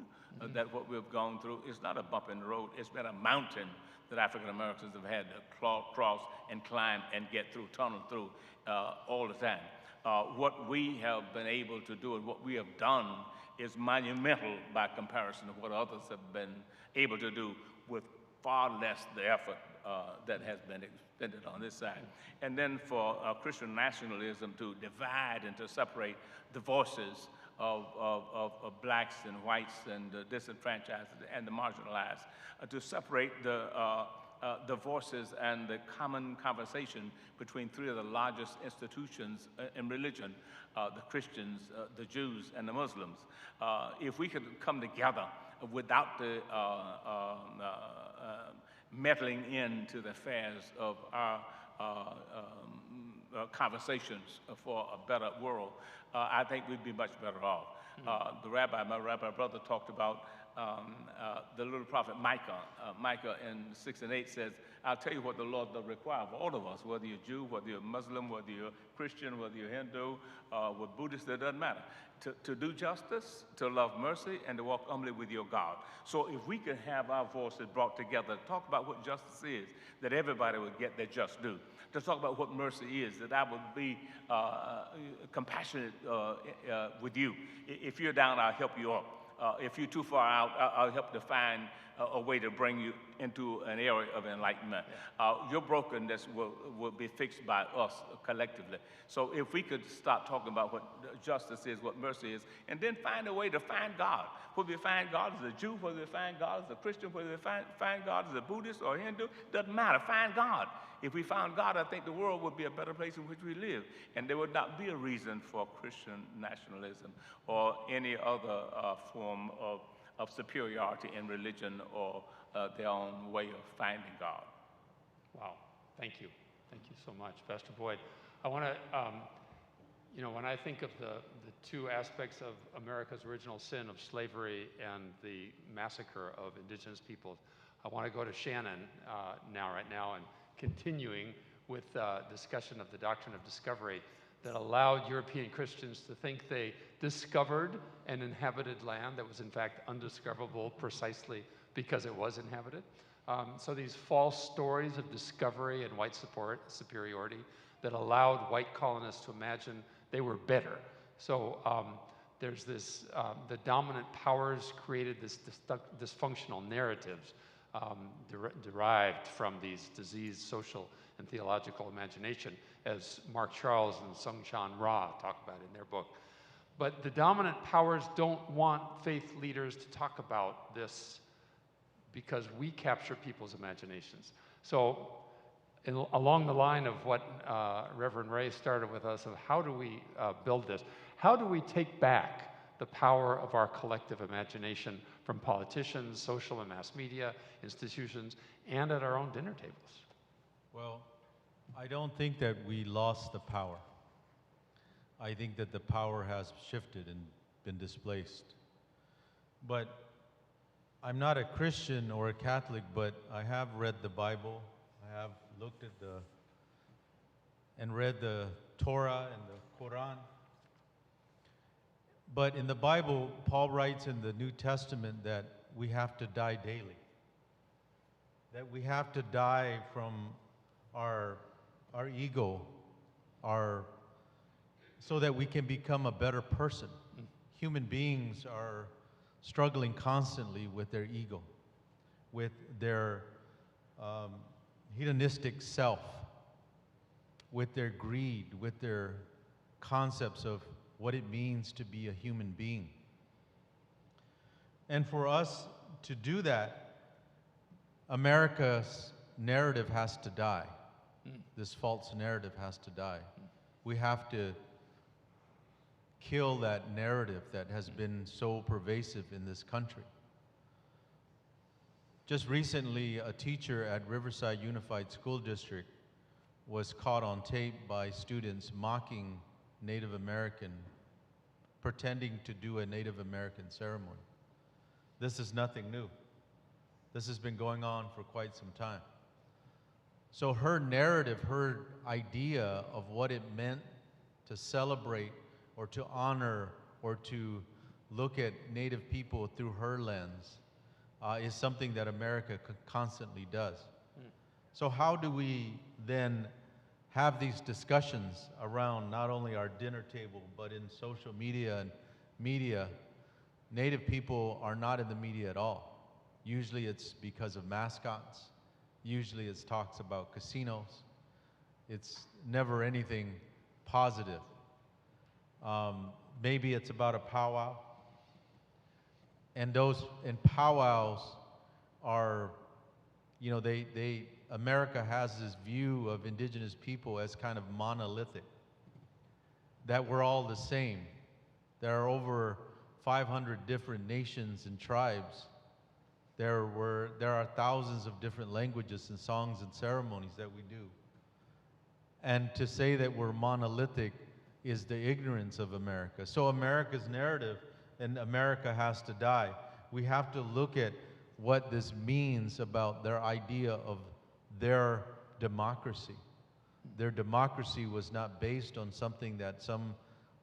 that what we've gone through is not a bump in the road, it's been a mountain that African Americans have had to cross and climb and get through, tunnel through all the time. What we have been able to do and what we have done is monumental by comparison to what others have been able to do with far less the effort that has been expended on this side. And then for Christian nationalism to divide and to separate the voices of blacks and whites and the disenfranchised and the marginalized, to separate the voices and the common conversation between three of the largest institutions in religion, the Christians, the Jews, and the Muslims. If we could come together without the meddling into the affairs of our conversations for a better world, I think we'd be much better off. My rabbi brother talked about the little prophet Micah. Micah in 6 and 8 says, I'll tell you what the Lord does require of all of us, whether you're Jew, whether you're Muslim, whether you're Christian, whether you're Hindu, whether Buddhist, it doesn't matter. To do justice, to love mercy, and to walk humbly with your God. So if we could have our voices brought together, talk about what justice is, that everybody would get their just due. To talk about what mercy is, that I would be compassionate with you. If you're down, I'll help you up. If you're too far out, I'll help to find a way to bring you into an area of enlightenment. Your brokenness will be fixed by us collectively. So if we could start talking about what justice is, what mercy is, and then find a way to find God. Whether we find God as a Jew, whether we find God as a Christian, whether we find God as a Buddhist or Hindu, doesn't matter. Find God. If we found God, I think the world would be a better place in which we live. And there would not be a reason for Christian nationalism or any other form of superiority in religion or their own way of finding God. Wow, thank you. Thank you so much, Pastor Boyd. I want to, when I think of the two aspects of America's original sin of slavery and the massacre of indigenous peoples, I want to go to Shannon right now, and continuing with discussion of the doctrine of discovery that allowed European Christians to think they discovered an inhabited land that was in fact undiscoverable precisely because it was inhabited. So these false stories of discovery and white superiority that allowed white colonists to imagine they were better. So there's this, the dominant powers created this dysfunctional narratives derived from these diseased social and theological imagination, as Mark Charles and Sung Chan Ra talk about in their book. But the dominant powers don't want faith leaders to talk about this because we capture people's imaginations. So along the line of what Reverend Ray started with us of how do we build this, how do we take back the power of our collective imagination from politicians, social and mass media, institutions, and at our own dinner tables? Well, I don't think that we lost the power. I think that the power has shifted and been displaced. But I'm not a Christian or a Catholic, but I have read the Bible. I have looked at and read the Torah and the Quran. But in the Bible, Paul writes in the New Testament that we have to die daily. That we have to die from our ego, so that we can become a better person. Human beings are struggling constantly with their ego, with their hedonistic self, with their greed, with their concepts of what it means to be a human being. And for us to do that, America's narrative has to die. This false narrative has to die. We have to kill that narrative that has been so pervasive in this country. Just recently, a teacher at Riverside Unified School District was caught on tape by students mocking Native American, pretending to do a Native American ceremony. This is nothing new. This has been going on for quite some time. So her narrative, her idea of what it meant to celebrate or to honor or to look at Native people through her lens is something that America constantly does. So how do we then have these discussions around not only our dinner table, but in social media and media? Native people are not in the media at all. Usually it's because of mascots. Usually it's talks about casinos. It's never anything positive. Maybe it's about a powwow. And powwows are, you know, America has this view of indigenous people as kind of monolithic, that we're all the same. There are over 500 different nations and tribes. There are thousands of different languages and songs and ceremonies that we do. And to say that we're monolithic is the ignorance of America. So America's narrative, and America has to die. We have to look at what this means about their idea of their democracy. Their democracy was not based on something that some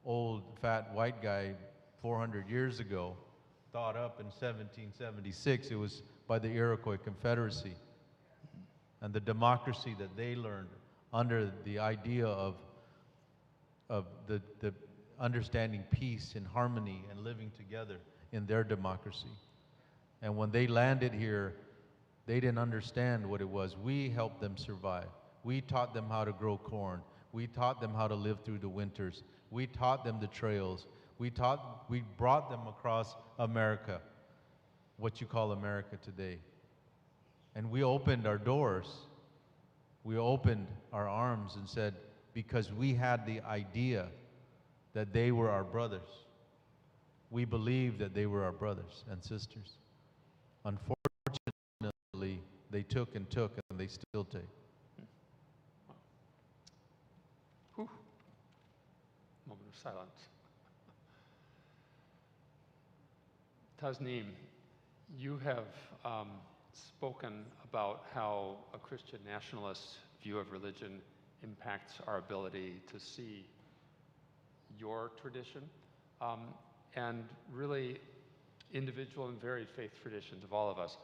old fat white guy 400 years ago thought up in 1776. It was by the Iroquois Confederacy. And the democracy that they learned under the idea of the understanding peace and harmony and living together in their democracy. And when they landed here, they didn't understand what it was. We helped them survive. We taught them how to grow corn. We taught them how to live through the winters. We taught them the trails. We brought them across America, what you call America today. And we opened our doors. We opened our arms and said, because we had the idea that they were our brothers. We believed that they were our brothers and sisters. Unfortunately, they took and they still take. Whew. Moment of silence. Tasneem, you have spoken about how a Christian nationalist view of religion impacts our ability to see your tradition, and really individual and varied faith traditions of all of us,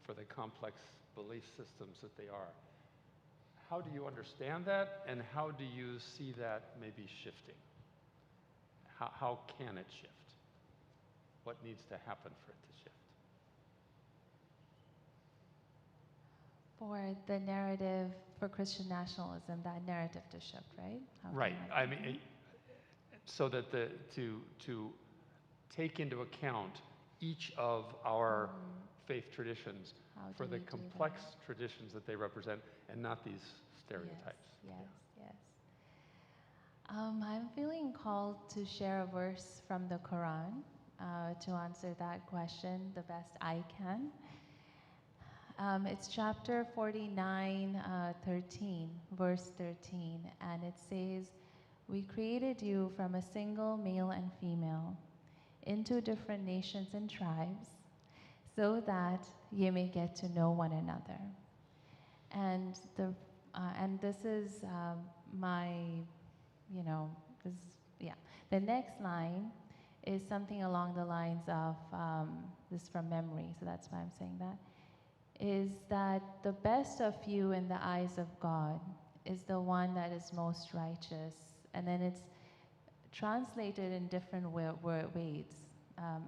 for the complex belief systems that they are. How do you understand that, and how do you see that maybe shifting? How can it shift? What needs to happen for it to shift? For the narrative, for Christian nationalism, that narrative to shift, right? Right. I mean, so that to take into account each of our faith traditions for the complex traditions that they represent, and not these stereotypes. Yes. I'm feeling called to share a verse from the Quran to answer that question the best I can. It's chapter 49, 13, verse 13, and it says, "We created you from a single male and female into different nations and tribes so that you may get to know one another." And this is the next line is something along the lines of, this is from memory, so that's why I'm saying that, is that the best of you in the eyes of God is the one that is most righteous. And then it's translated in different ways.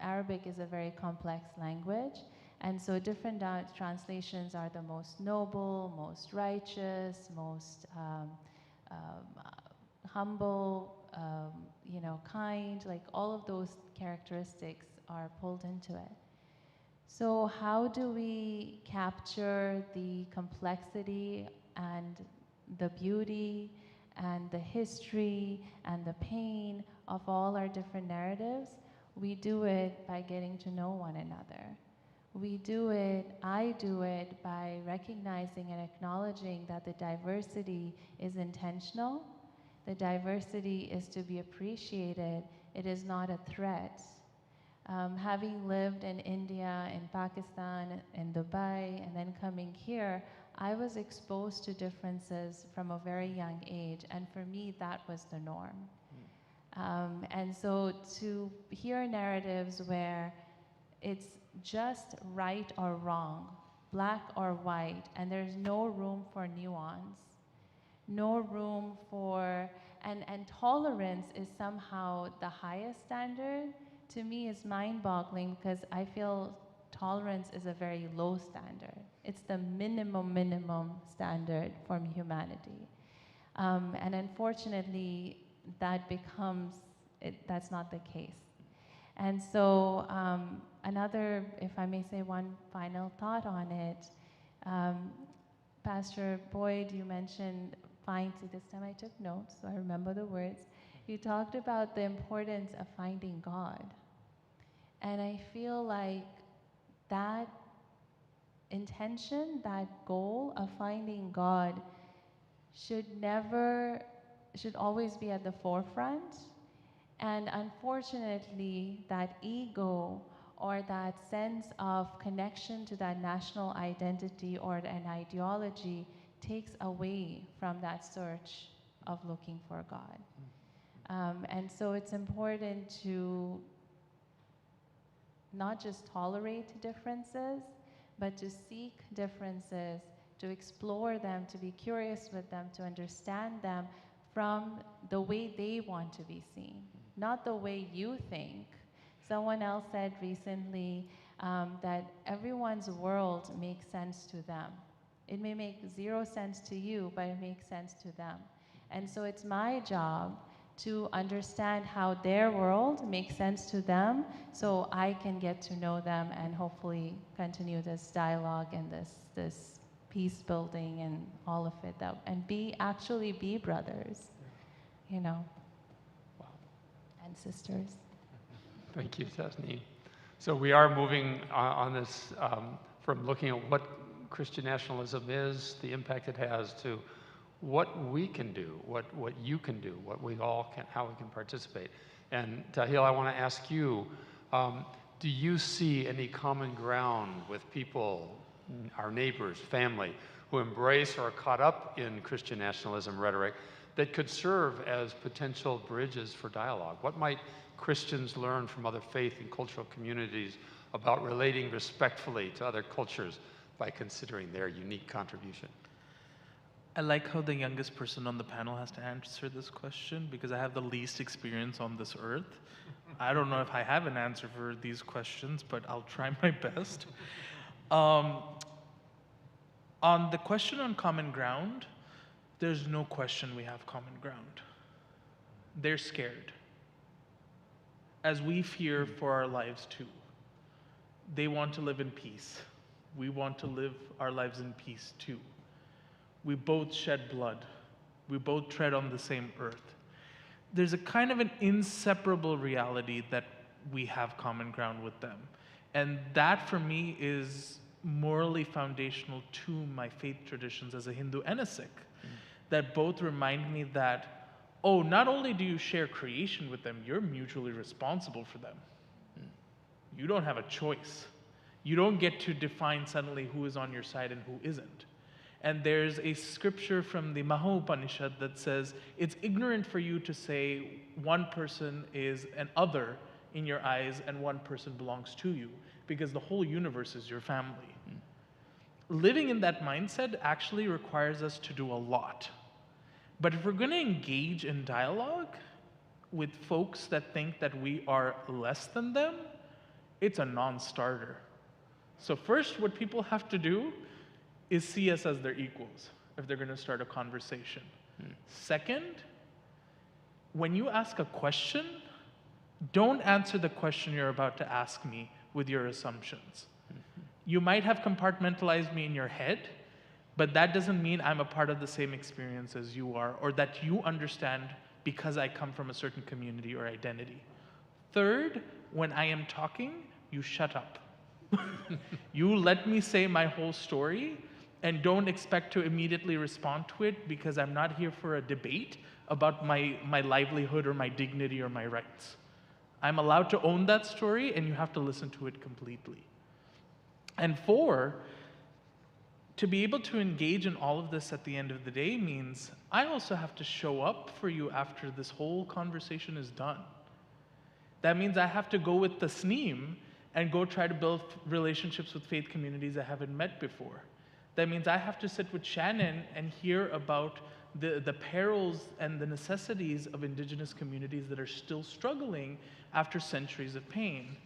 Arabic is a very complex language, and so different translations are the most noble, most righteous, most humble, kind, like all of those characteristics are pulled into it. So how do we capture the complexity and the beauty and the history and the pain of all our different narratives? We do it by getting to know one another. I do it by recognizing and acknowledging that the diversity is intentional. The diversity is to be appreciated. It is not a threat. Having lived in India, in Pakistan, in Dubai, and then coming here, I was exposed to differences from a very young age, and for me, that was the norm. And so to hear narratives where it's just right or wrong, black or white, and there's no room for nuance, no room for, and tolerance is somehow the highest standard. To me, is mind-boggling, because I feel tolerance is a very low standard. It's the minimum standard for humanity. And unfortunately, that becomes, that's not the case. And so another, if I may say one final thought on it, Pastor Boyd, you mentioned this time I took notes, so I remember the words. You talked about the importance of finding God. And I feel like that intention, that goal of finding God should always be at the forefront. And unfortunately, that ego or that sense of connection to that national identity or an ideology takes away from that search of looking for God. And so it's important to not just tolerate differences, but to seek differences, to explore them, to be curious with them, to understand them from the way they want to be seen, not the way you think. Someone else said recently that everyone's world makes sense to them. It may make zero sense to you, but it makes sense to them. And so it's my job to understand how their world makes sense to them, so I can get to know them and hopefully continue this dialogue and this peace building and all of it, and actually be brothers, you know, and sisters. Thank you, Tasneem. So we are moving on this from looking at what Christian nationalism is, the impact it has, to what we can do, what you can do, what we all can, how we can participate. And Tahil, I want to ask you, do you see any common ground with people, our neighbors, family, who embrace or are caught up in Christian nationalism rhetoric that could serve as potential bridges for dialogue? What might Christians learn from other faith and cultural communities about relating respectfully to other cultures by considering their unique contribution? I like how the youngest person on the panel has to answer this question, because I have the least experience on this earth. I don't know if I have an answer for these questions, but I'll try my best. On the question on common ground, there's no question we have common ground. They're scared, as we fear for our lives too. They want to live in peace. We want to live our lives in peace too. We both shed blood. We both tread on the same earth. There's a kind of an inseparable reality that we have common ground with them. And that for me is morally foundational to my faith traditions as a Hindu and a Sikh, that both remind me that, oh, not only do you share creation with them, you're mutually responsible for them. You don't have a choice. You don't get to define suddenly who is on your side and who isn't. And there's a scripture from the Maha Upanishad that says, it's ignorant for you to say one person is an other in your eyes and one person belongs to you, because the whole universe is your family. Living in that mindset actually requires us to do a lot. But if we're going to engage in dialogue with folks that think that we are less than them, it's a non-starter. So first, what people have to do is see us as their equals if they're going to start a conversation. Second, when you ask a question, don't answer the question you're about to ask me with your assumptions. You might have compartmentalized me in your head, but that doesn't mean I'm a part of the same experience as you are, or that you understand because I come from a certain community or identity. Third, when I am talking, you shut up. You let me say my whole story, and don't expect to immediately respond to it, because I'm not here for a debate about my livelihood or my dignity or my rights. I'm allowed to own that story, and you have to listen to it completely. And four, to be able to engage in all of this at the end of the day means I also have to show up for you after this whole conversation is done. That means I have to go with Tasneem and go try to build relationships with faith communities I haven't met before. That means I have to sit with Shannon and hear about the perils and the necessities of Indigenous communities that are still struggling after centuries of pain.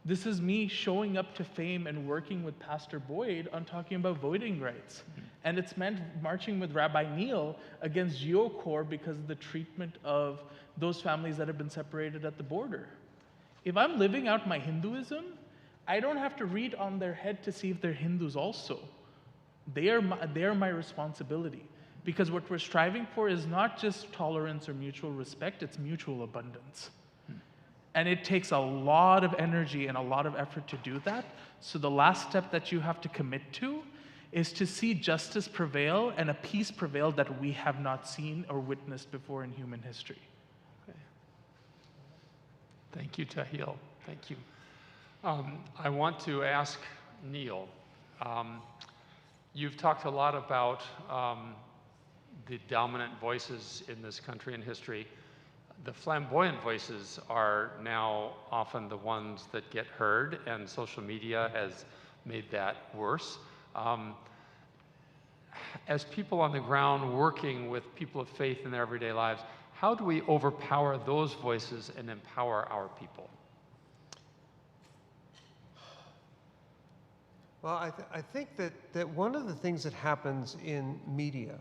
This is me showing up to Fame and working with Pastor Boyd on talking about voting rights. And it's meant marching with Rabbi Neal against geocore because of the treatment of those families that have been separated at the border. If I'm living out my Hinduism, I don't have to read on their head to see if they're Hindus also. They are my responsibility. Because what we're striving for is not just tolerance or mutual respect, it's mutual abundance. And it takes a lot of energy and a lot of effort to do that. So the last step that you have to commit to is to see justice prevail and a peace prevail that we have not seen or witnessed before in human history. Okay. Thank you, Tahil. Thank you. I want to ask Neil. You've talked a lot about the dominant voices in this country and history. The flamboyant voices are now often the ones that get heard, and social media has made that worse. As people on the ground working with people of faith in their everyday lives, how do we overpower those voices and empower our people? Well, I think that one of the things that happens in media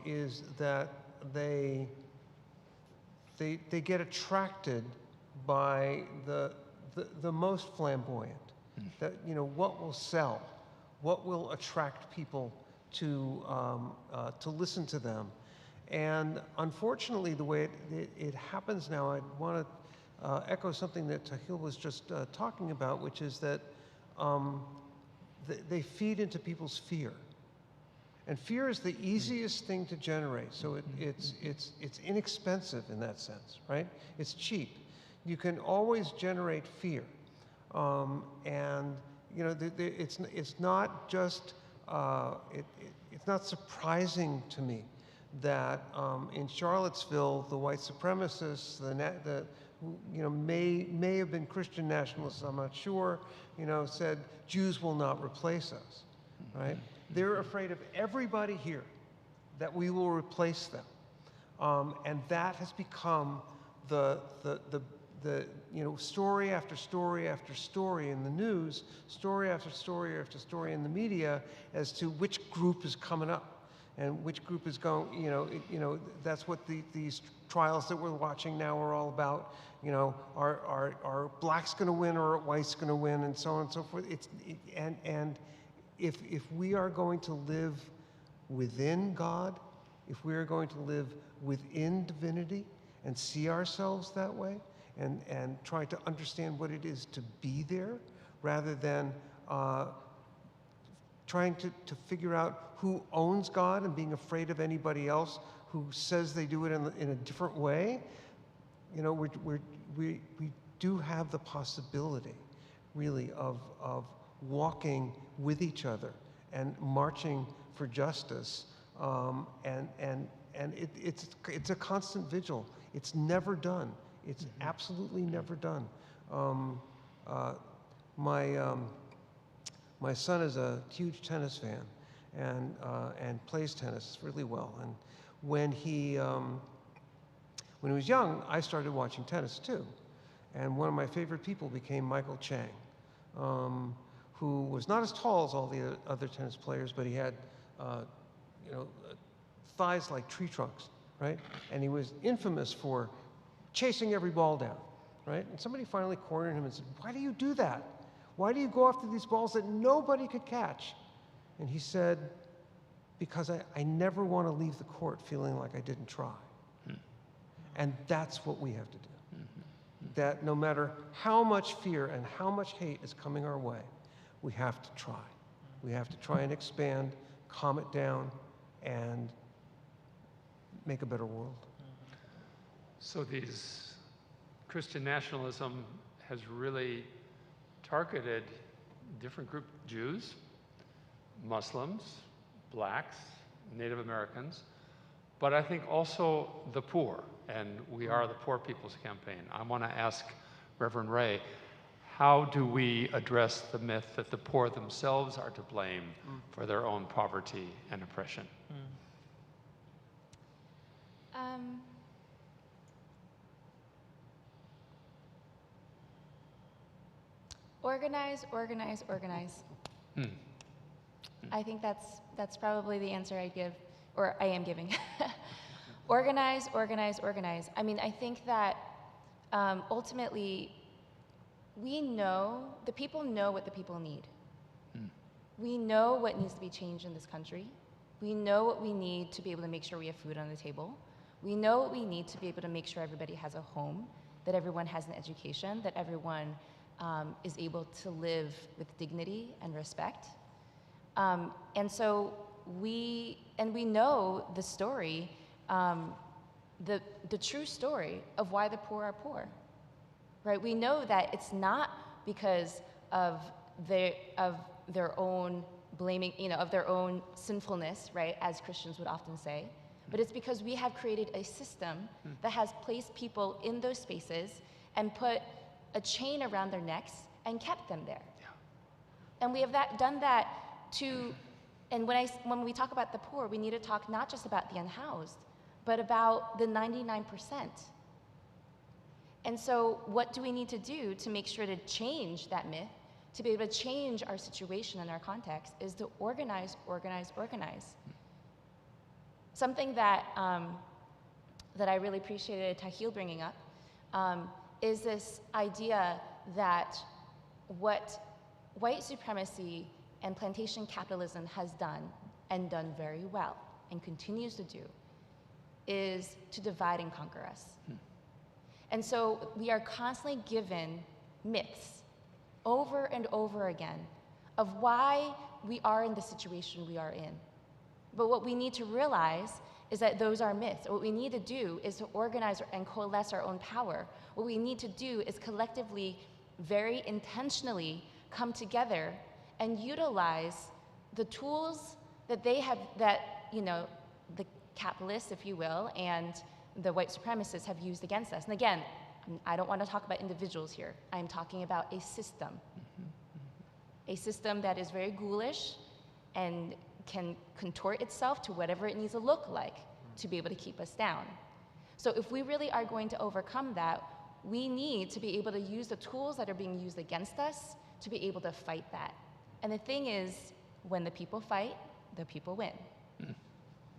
is that they get attracted by the most flamboyant. That, you know, what will sell, what will attract people to listen to them. And unfortunately, the way it happens now, I want to echo something that Tahil was just talking about, which is that they feed into people's fear. And fear is the easiest thing to generate, so it's inexpensive in that sense, right? It's cheap. You can always generate fear, and you know it's not just it's not surprising to me that in Charlottesville the white supremacists, you know, may have been Christian nationalists, I'm not sure, you know, said Jews will not replace us, right? They're afraid of everybody here, that we will replace them. And that has become the you know, story after story after story in the news, story after story after story in the media as to which group is coming up and which group is going, you know, that's what these trials that we're watching now are all about. You know, are blacks going to win or are whites going to win, and so on and so forth. And if we are going to live within God, if we are going to live within divinity and see ourselves that way, and try to understand what it is to be there, rather than trying to figure out who owns God and being afraid of anybody else who says they do it in a different way, you know, we do have the possibility, really, of walking with each other and marching for justice, and it's a constant vigil. It's never done. It's absolutely never done. My son is a huge tennis fan and plays tennis really well. And when he was young, I started watching tennis too. And one of my favorite people became Michael Chang, who was not as tall as all the other tennis players, but he had, you know, thighs like tree trunks, right? And he was infamous for chasing every ball down, right? And somebody finally cornered him and said, "Why do you do that? Why do you go after these balls that nobody could catch?" And he said, "Because I never want to leave the court feeling like I didn't try." And that's what we have to do. That no matter how much fear and how much hate is coming our way, we have to try. We have to try and expand, calm it down, and make a better world. So these Christian nationalism has really targeted different groups: Jews, Muslims, blacks, Native Americans, but I think also the poor, and we are the Poor People's Campaign. I want to ask Reverend Ray, how do we address the myth that the poor themselves are to blame for their own poverty and oppression? Organize, organize, organize. I think that's probably the answer I give, or I am giving. Organize, organize, organize. I mean, I think that ultimately, we know, the people know what the people need. We know what needs to be changed in this country. We know what we need to be able to make sure we have food on the table. We know what we need to be able to make sure everybody has a home, that everyone has an education, that everyone is able to live with dignity and respect. And so we know the story, the true story of why the poor are poor, right? We know that it's not because of their own blaming, of their own sinfulness, right, as Christians would often say, but it's because we have created a system that has placed people in those spaces and put a chain around their necks and kept them there. And we have done that to, and when we talk about the poor, we need to talk not just about the unhoused, but about the 99%. And so what do we need to do to make sure to change that myth, to be able to change our situation and our context, is to organize, organize, organize. Something that, that I really appreciated Tahil bringing up is this idea that what white supremacy and plantation capitalism has done, and done very well, and continues to do, is to divide and conquer us. And so we are constantly given myths over and over again of why we are in the situation we are in. But what we need to realize is that those are myths. What we need to do is to organize and coalesce our own power. What we need to do is collectively, very intentionally, come together and utilize the tools that they have, that, the capitalists, if you will, and the white supremacists have used against us. And again, I don't want to talk about individuals here. I'm talking about a system. A system that is very ghoulish and can contort itself to whatever it needs to look like to be able to keep us down. So if we really are going to overcome that, we need to be able to use the tools that are being used against us to be able to fight that. And the thing is, when the people fight, the people win.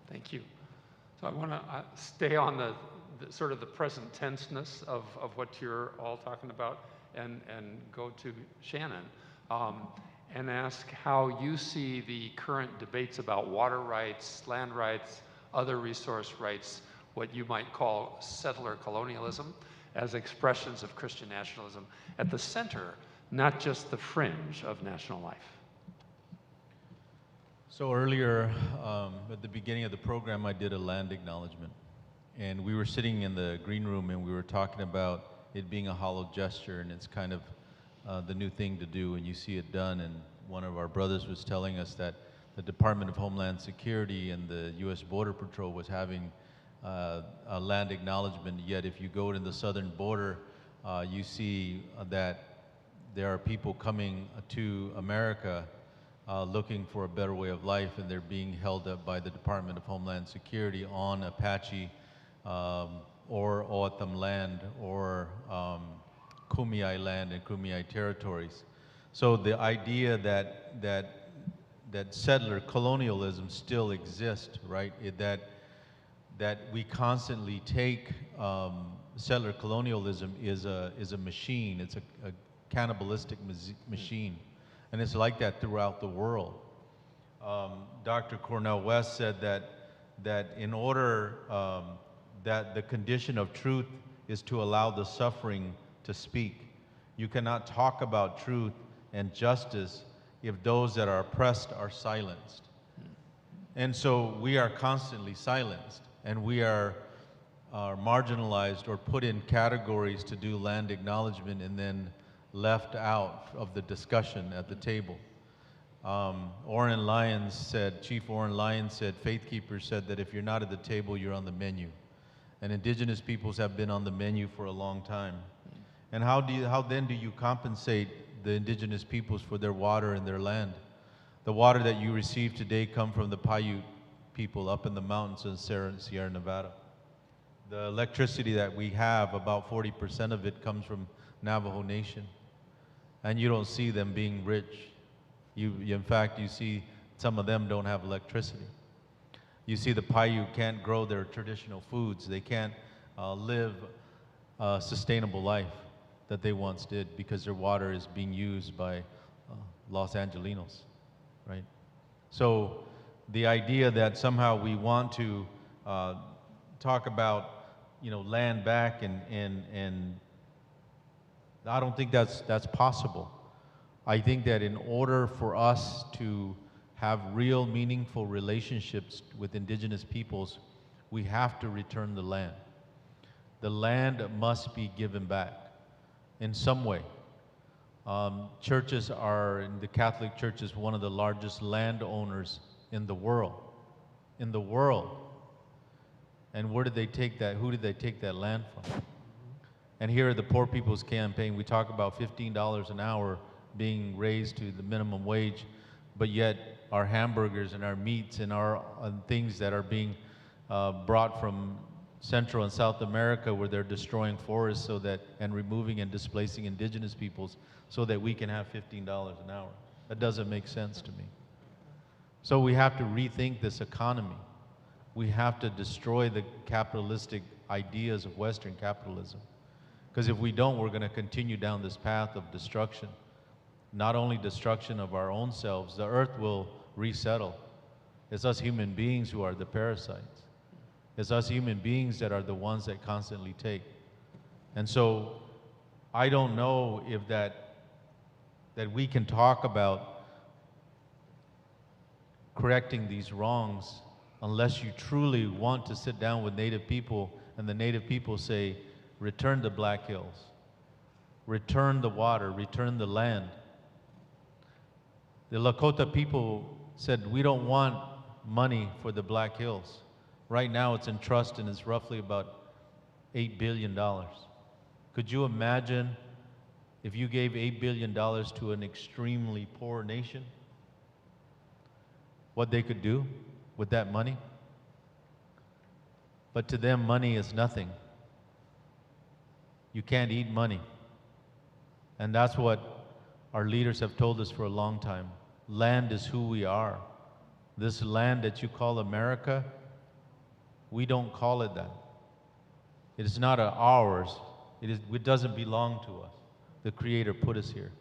Thank you. So I want to stay on the sort of the present tenseness of what you're all talking about, and go to Shannon and ask how you see the current debates about water rights, land rights, other resource rights, what you might call settler colonialism, as expressions of Christian nationalism at the center, not just the fringe of national life. So earlier, at the beginning of the program, I did a land acknowledgement. And we were sitting in the green room and we were talking about it being a hollow gesture, and it's kind of the new thing to do, and you see it done. And one of our brothers was telling us that the Department of Homeland Security and the U.S. Border Patrol was having a land acknowledgement, yet if you go to the southern border, you see that there are people coming to America looking for a better way of life, and they're being held up by the Department of Homeland Security on Apache or O'odham land or Kumeyaay land and Kumeyaay territories. So the idea that settler colonialism still exists, right? That we constantly take settler colonialism is a machine. It's a cannibalistic machine. And it's like that throughout the world. Dr. Cornel West said that in order that the condition of truth is to allow the suffering to speak. You cannot talk about truth and justice if those that are oppressed are silenced. And so we are constantly silenced, and we are marginalized or put in categories to do land acknowledgement and then left out of the discussion at the table. Orrin Lyons said, Chief Orrin Lyons said, Faith Keepers said that if you're not at the table, you're on the menu. And Indigenous peoples have been on the menu for a long time. And how then do you compensate the indigenous peoples for their water and their land? The water that you receive today come from the Paiute people up in the mountains in Sierra Nevada. The electricity that we have, about 40% of it comes from Navajo Nation. And you don't see them being rich. In fact, you see some of them don't have electricity. You see the Paiute can't grow their traditional foods. They can't live a sustainable life that they once did because their water is being used by Los Angelinos, right? So the idea that somehow we want to talk about, land back and I don't think that's possible. I think that in order for us to have real meaningful relationships with indigenous peoples, we have to return the land. The land must be given back in some way. Churches are, the Catholic Church is one of the largest landowners in the world. In the world. And where did they take that? Who did they take that land from? And here at the Poor People's Campaign, we talk about $15 an hour being raised to the minimum wage, but yet our hamburgers and our meats and our things that are being brought from Central and South America, where they're destroying forests and removing and displacing indigenous peoples so that we can have $15 an hour. That doesn't make sense to me. So we have to rethink this economy. We have to destroy the capitalistic ideas of Western capitalism. Because if we don't, we're going to continue down this path of destruction. Not only destruction of our own selves, the earth will resettle. It's us human beings who are the parasites. It's us human beings that are the ones that constantly take. And so I don't know if that we can talk about correcting these wrongs unless you truly want to sit down with Native people and the Native people say, return the Black Hills, return the water, return the land. The Lakota people said, we don't want money for the Black Hills. Right now it's in trust and it's roughly about $8 billion. Could you imagine if you gave $8 billion to an extremely poor nation? What they could do with that money? But to them, money is nothing. You can't eat money. And that's what our leaders have told us for a long time. Land is who we are. This land that you call America, we don't call it that. It is not ours. It doesn't belong to us. The Creator put us here.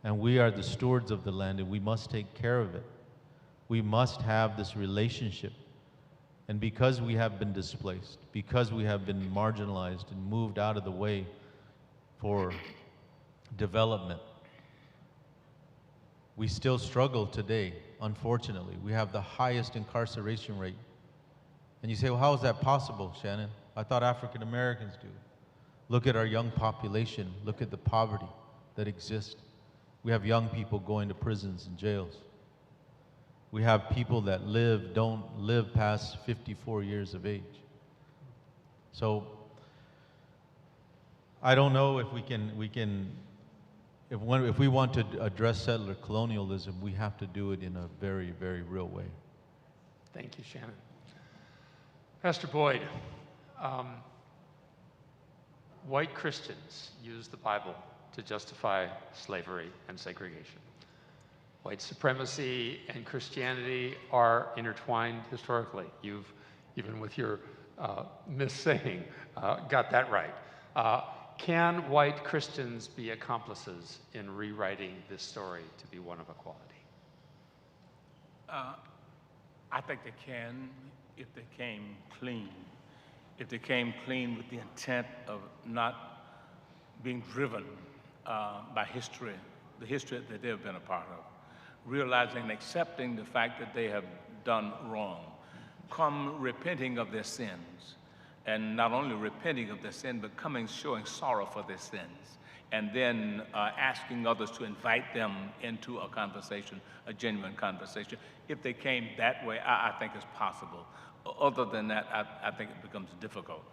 And we are the stewards of the land, and we must take care of it. We must have this relationship. And because we have been displaced, because we have been marginalized and moved out of the way for development, we still struggle today, unfortunately. We have the highest incarceration rate. And you say, well, how is that possible, Shannon? I thought African Americans do. Look at our young population. Look at the poverty that exists. We have young people going to prisons and jails. We have people that don't live past 54 years of age. So I don't know if if we want to address settler colonialism, we have to do it in a very, very real way. Thank you, Shannon. Pastor Boyd, white Christians use the Bible to justify slavery and segregation. White supremacy and Christianity are intertwined historically. You've, even with your missaying, got that right. Can white Christians be accomplices in rewriting this story to be one of equality? I think they can if they came clean. If they came clean with the intent of not being driven by history, the history that they've been a part of, realizing and accepting the fact that they have done wrong, come repenting of their sins, and not only repenting of their sin, but showing sorrow for their sins, and then asking others to invite them into a conversation, a genuine conversation. If they came that way, I think it's possible. other than that, I think it becomes difficult.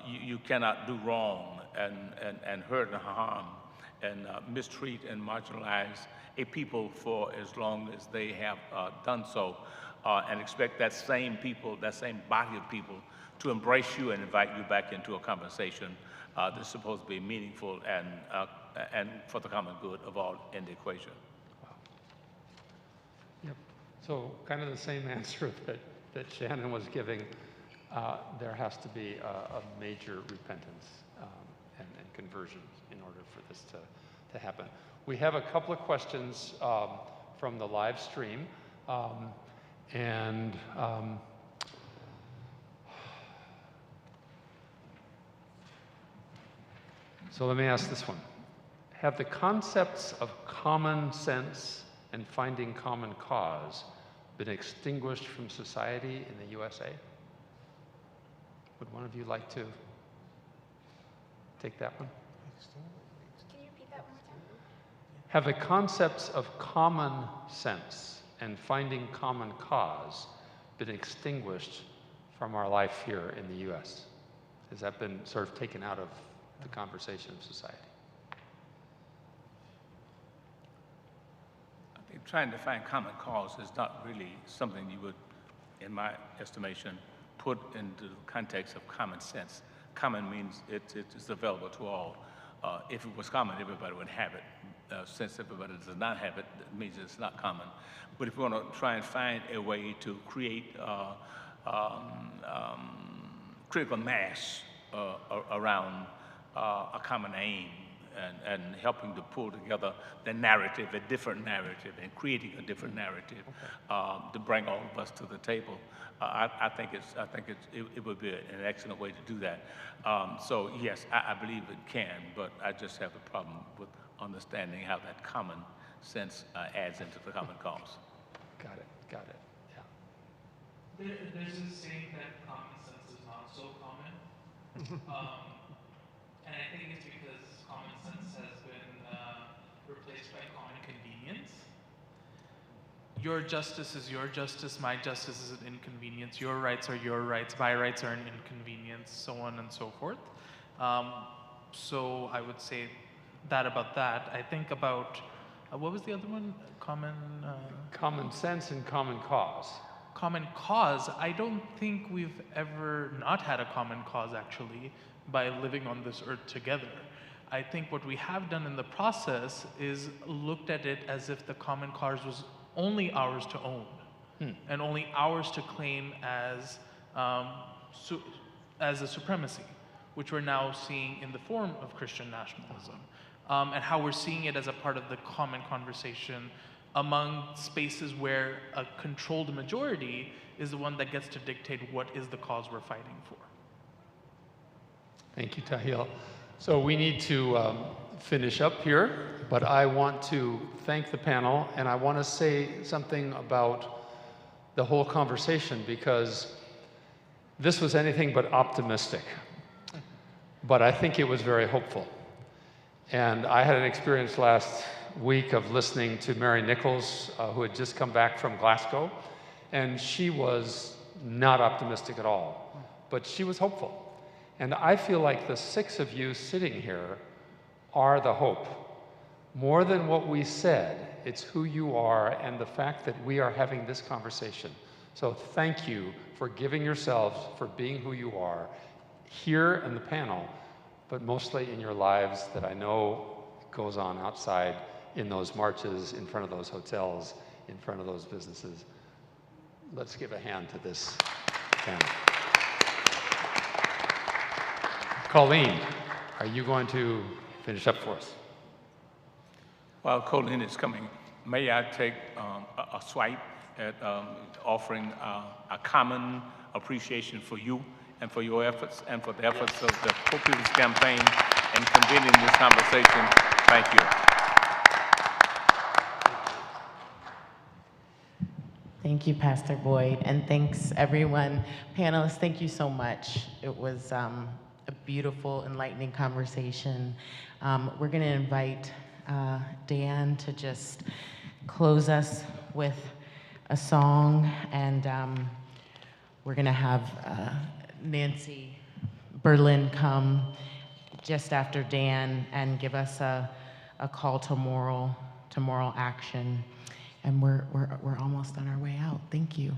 You cannot do wrong and hurt and harm and mistreat and marginalize a people for as long as they have done so, and expect that same people, that same body of people, to embrace you and invite you back into a conversation that's supposed to be meaningful and for the common good of all in the equation. Yep. So kind of the same answer that Shannon was giving. There has to be a major repentance and conversion in order for this to happen. We have a couple of questions from the live stream. So let me ask this one. Have the concepts of common sense and finding common cause been extinguished from society in the USA? Would one of you like to take that one? Can you repeat that one more time? Have the concepts of common sense and finding common cause been extinguished from our life here in the US? Has that been sort of taken out of the conversation of society? I think trying to find common cause is not really something you would, in my estimation, put into the context of common sense. Common means it's available to all. If it was common, everybody would have it. Since everybody does not have it, it means it's not common. But if you want to try and find a way to create critical mass around a common aim and helping to pull together the narrative, a different narrative, and creating a different narrative to bring all of us to the table. I think it would be an excellent way to do that. So yes, I believe it can, but I just have a problem with understanding how that common sense adds into the common cause. Got it. Yeah. There's this saying that common sense is not so common. And I think it's because common sense has been replaced by common convenience. Your justice is your justice, my justice is an inconvenience, your rights are your rights, my rights are an inconvenience, so on and so forth. So I would say that about that. I think about, what was the other one? Common sense and common cause. Common cause, I don't think we've ever not had a common cause actually by living on this earth together. I think what we have done in the process is looked at it as if the common cause was only ours to own and only ours to claim as a supremacy, which we're now seeing in the form of Christian nationalism, and how we're seeing it as a part of the common conversation among spaces where a controlled majority is the one that gets to dictate what is the cause we're fighting for. Thank you, Tahil. So we need to finish up here, but I want to thank the panel, and I want to say something about the whole conversation, because this was anything but optimistic, but I think it was very hopeful. And I had an experience last week of listening to Mary Nichols, who had just come back from Glasgow, and she was not optimistic at all, but she was hopeful. And I feel like the 6 of you sitting here are the hope. More than what we said, it's who you are and the fact that we are having this conversation. So thank you for giving yourselves, for being who you are here in the panel, but mostly in your lives that I know goes on outside in those marches, in front of those hotels, in front of those businesses. Let's give a hand to this panel. Colleen, are you going to finish up for us? While Colleen is coming, may I take a swipe at offering a common appreciation for you and for your efforts and for the efforts of the Poor People's Campaign in convening this conversation. Thank you. Thank you, Pastor Boyd, and thanks everyone. Panelists, thank you so much. It was a beautiful, enlightening conversation. We're going to invite Dan to just close us with a song, and we're going to have Nancy Berlin come just after Dan and give us a call to moral action. And we're almost on our way out. Thank you.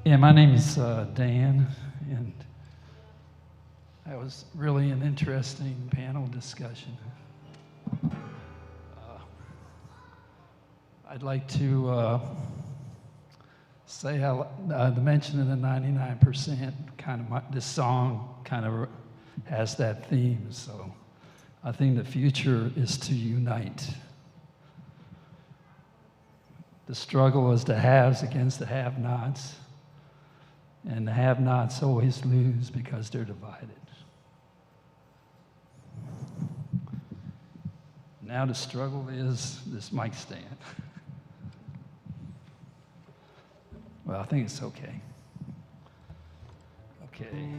Yeah, my name is Dan, and that was really an interesting panel discussion. I'd like to say how the mention of the 99% kind of, this song kind of has that theme, so I think the future is to unite. The struggle is the haves against the have-nots. And the have-nots always lose because they're divided. Now the struggle is this mic stand. Well, I think it's okay. Okay.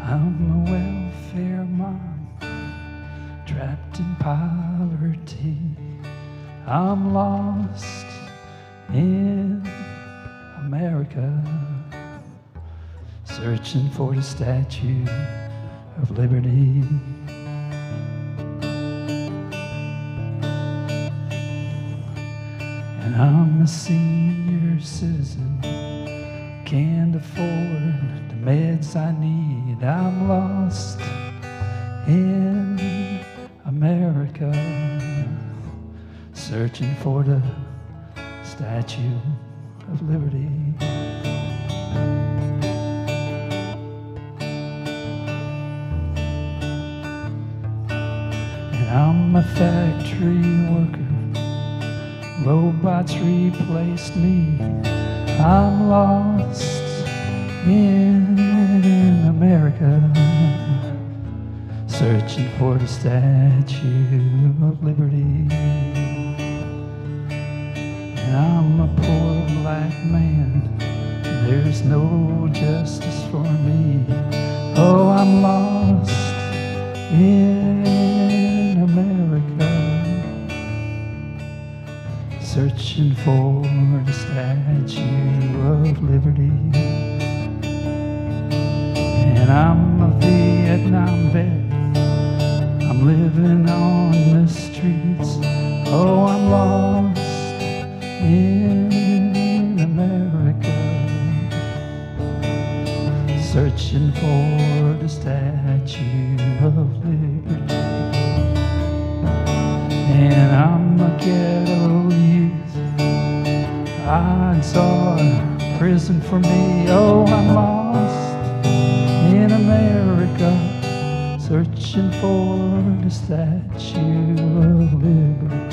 I'm a welfare mom, trapped in poverty. I'm lost in America, searching for the Statue of Liberty. And I'm a senior citizen, can't afford the meds I need. I'm lost in America, searching for the Statue of Liberty. And I'm a factory worker, robots replaced me. I'm lost in America, searching for the Statue of Liberty. I'm a poor black man, there's no justice for me. Oh, I'm lost in America, searching for the Statue of Liberty. And I'm a Vietnam vet, I'm living on the streets. Oh, I'm lost in America, searching for the Statue of Liberty. And I'm a ghetto youth, odds are prison for me. Oh, I'm lost in America, searching for the Statue of Liberty.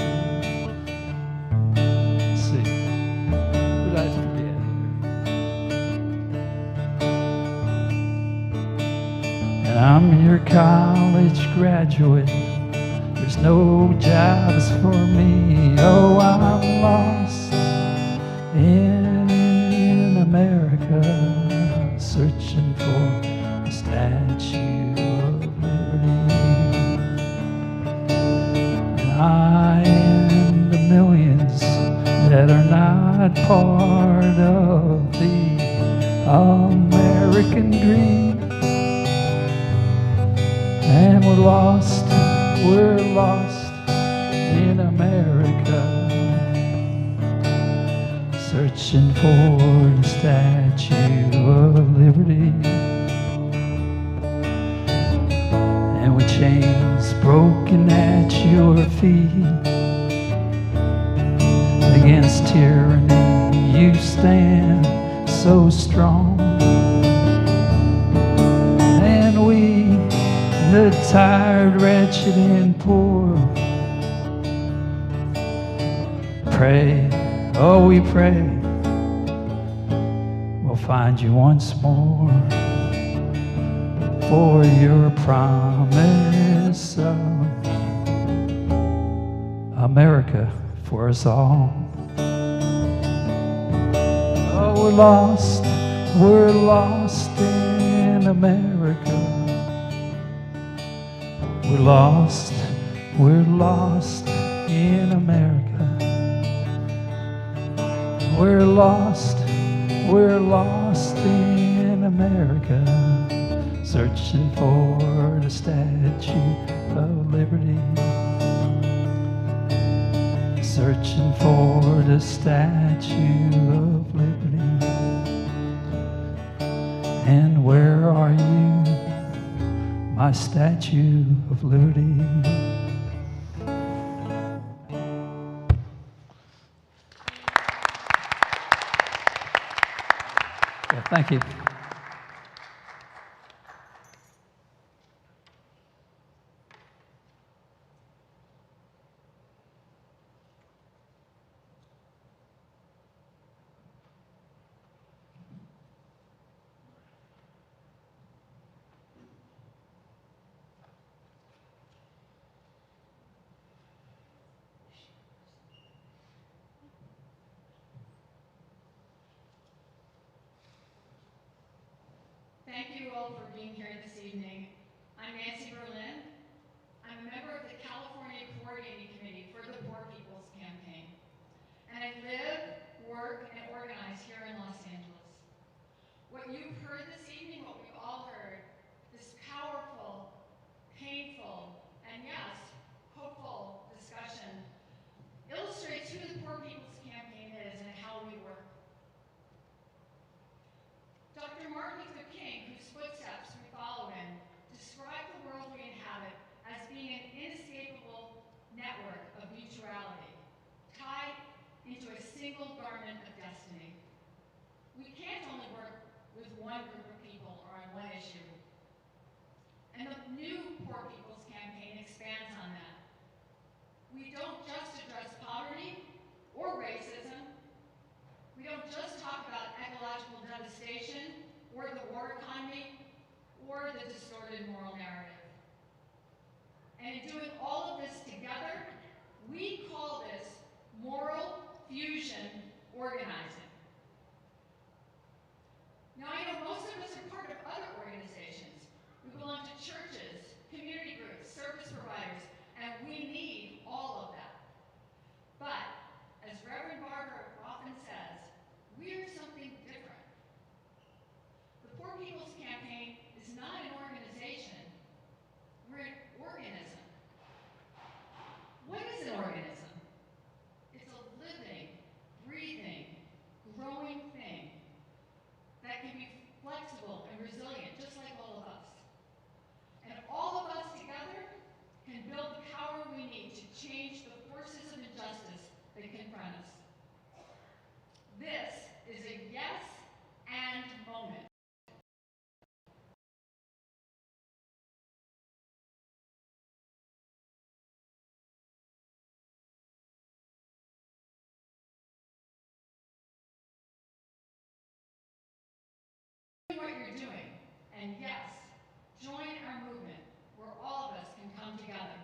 I'm your college graduate, there's no jobs for me. Oh, I'm lost in America, searching for the Statue of Liberty. And I am the millions that are not part of the American dream. And we're lost in America, searching for the Statue of Liberty. And with chains broken at your feet against tyranny, so strong. And we, the tired, wretched, and poor, pray, oh we pray, we'll find you once more, for your promise of America for us all. Oh, we're lost in America. We're lost in America. We're lost in America, searching for the Statue of Liberty, searching for the Statue of Liberty. And where are you, my Statue of Liberty? Thank you. Thank you all for being here this evening. I'm Nancy Berlin. I'm a member of the California Coordinating Committee for the Poor People's Campaign. And I live, work, and organize here in Los Angeles. What you've heard this evening, what we've all heard, this powerful, painful, and yes, hopeful discussion illustrates who the Poor People's Campaign is and how we work. Dr. Martin Luther King, whose footsteps we follow in, described the world we inhabit as being an inescapable network of mutuality, tied into a single garment of destiny. We can't only work with one group of people or on one issue. And the new Poor People's Campaign expands on that. We don't just address poverty or racism. We don't just talk about ecological devastation or the war economy or the distorted moral narrative. And in doing all of this together, we call this moral fusion organizing. Now, I know most of us are part of other organizations. We belong to churches, community groups, service providers, and we need all of that. But, as Reverend Barber often says, we are something different. The Poor People's Campaign is not an organization. We're an organism. What is an organism? It's a living, breathing, growing thing that can be flexible and resilient, just like all of us. And all of us together can build the power we need to change the forces of injustice that confront us. This is a yes and moment. What you're doing, and yes, join our movement where all of us can come together.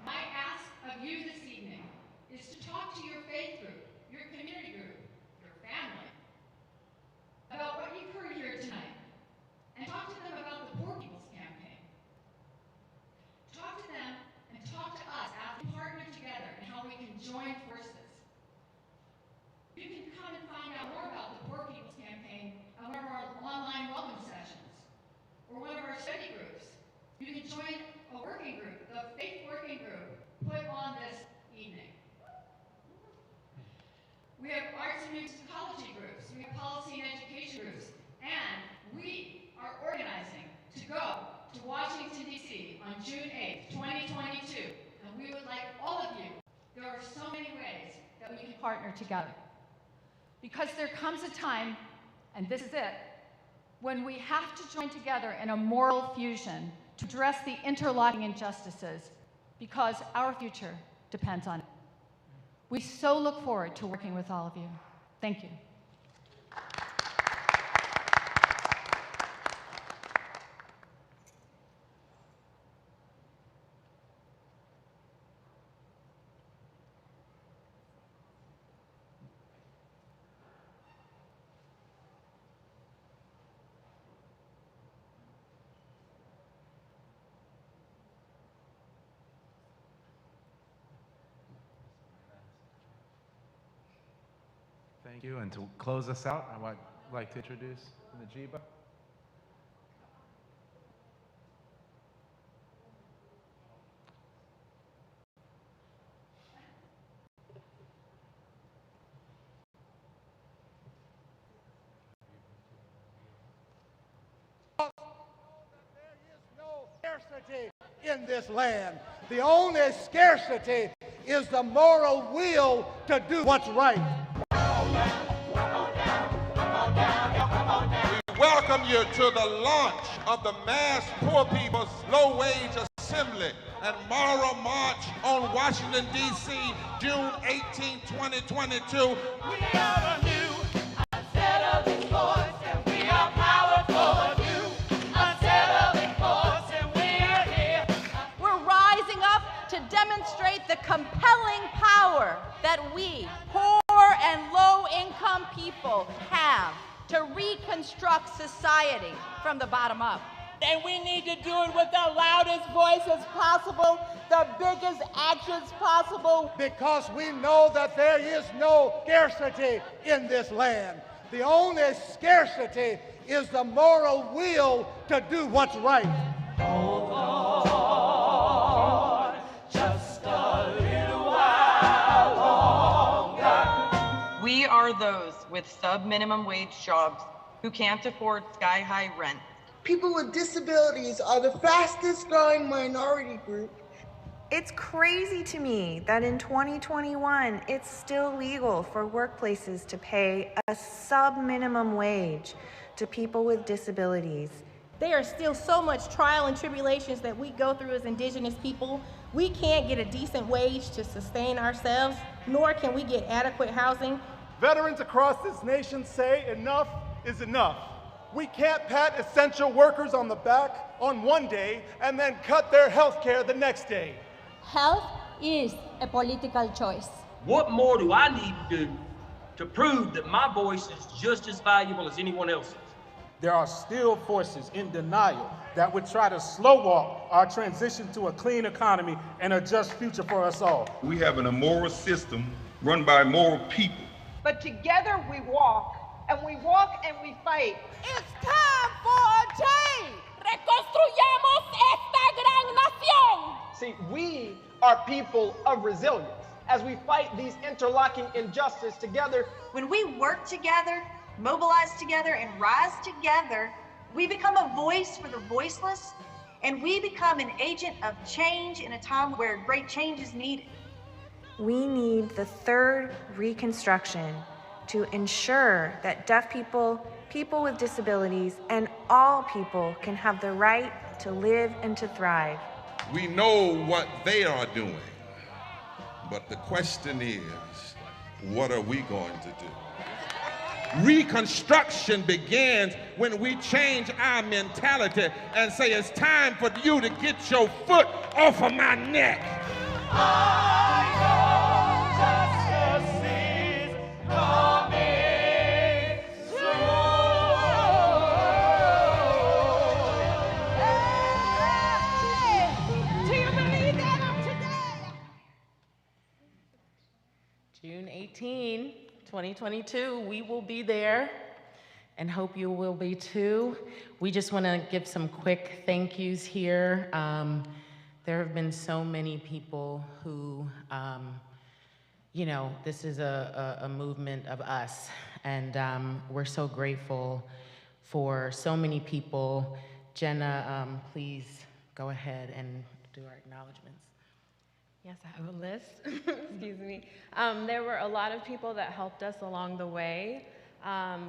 My ask of you this evening is to talk to your faith group, your community group, your family, about what you've heard here tonight, and talk to them about the Poor People's Campaign. Talk to them and talk to us as we partner together and how we can join forces. You can come and find out more about the Poor People's Campaign at one of our online welcome sessions or one of our study groups. You can join a working group, the Faith Working Group, put on this evening. We have arts and musicology groups, we have policy and education groups, and we are organizing to go to Washington, D.C. on June 8th, 2022, and we would like all of you. There are so many ways that we can partner together. Because there comes a time, and this is it, when we have to join together in a moral fusion to address the interlocking injustices, because our future depends on it. We so look forward to working with all of you. Thank you. Thank you. And to close us out, I would like to introduce Najiba. Scarcity in this land. The only scarcity is the moral will to do what's right. We welcome you to the launch of the Mass Poor People's Low Wage Assembly and Moral March on Washington, D.C., June 18, 2022. We are a new, unsettling force, and we are powerful. New, unsettling force, and we are here. We're rising up to demonstrate the compelling power that we, poor and low-income people, have to reconstruct society from the bottom up. And we need to do it with the loudest voices possible, the biggest actions possible. Because we know that there is no scarcity in this land. The only scarcity is the moral will to do what's right. Hold on, just a little while longer. We are those with sub-minimum wage jobs who can't afford sky-high rent. People with disabilities are the fastest growing minority group. It's crazy to me that in 2021, it's still legal for workplaces to pay a sub-minimum wage to people with disabilities. There are still so much trial and tribulations that we go through as Indigenous people. We can't get a decent wage to sustain ourselves, nor can we get adequate housing. Veterans across this nation say enough is enough. We can't pat essential workers on the back on one day and then cut their health care the next day. Health is a political choice. What more do I need to do to prove that my voice is just as valuable as anyone else's? There are still forces in denial that would try to slow walk our transition to a clean economy and a just future for us all. We have an immoral system run by immoral people. But together we walk, and we walk and we fight. It's time for a change! Reconstruyamos esta gran nación! See, we are people of resilience. As we fight these interlocking injustices together, when we work together, mobilize together, and rise together, we become a voice for the voiceless, and we become an agent of change in a time where great change is needed. We need the third reconstruction to ensure that deaf people, people with disabilities, and all people can have the right to live and to thrive. We know what they are doing, but the question is, what are we going to do? Reconstruction begins when we change our mentality and say it's time for you to get your foot off of my neck. Justice is coming through. Hey! Do you believe that on today? June 18, 2022, we will be there and hope you will be too. We just want to give some quick thank yous here. There have been so many people who, this is a movement of us, and we're so grateful for so many people. Jenna, please go ahead and do our acknowledgments. Yes, I have a list. Excuse me. There were a lot of people that helped us along the way.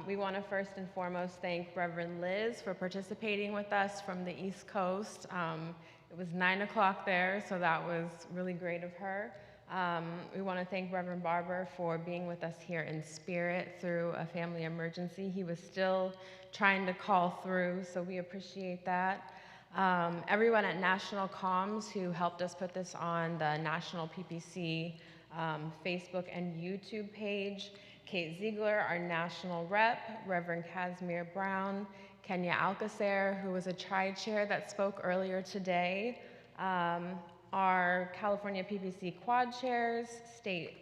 We want to first and foremost thank Reverend Liz for participating with us from the East Coast. It was 9 o'clock there, so that was really great of her. We want to thank Reverend Barber for being with us here in spirit through a family emergency. He was still trying to call through, so we appreciate that. Everyone at National Comms who helped us put this on the National PPC Facebook and YouTube page. Kate Ziegler, our national rep, Reverend Casimir Brown, Kenya Alcacer, who was a tri-chair that spoke earlier today, our California PPC quad chairs, State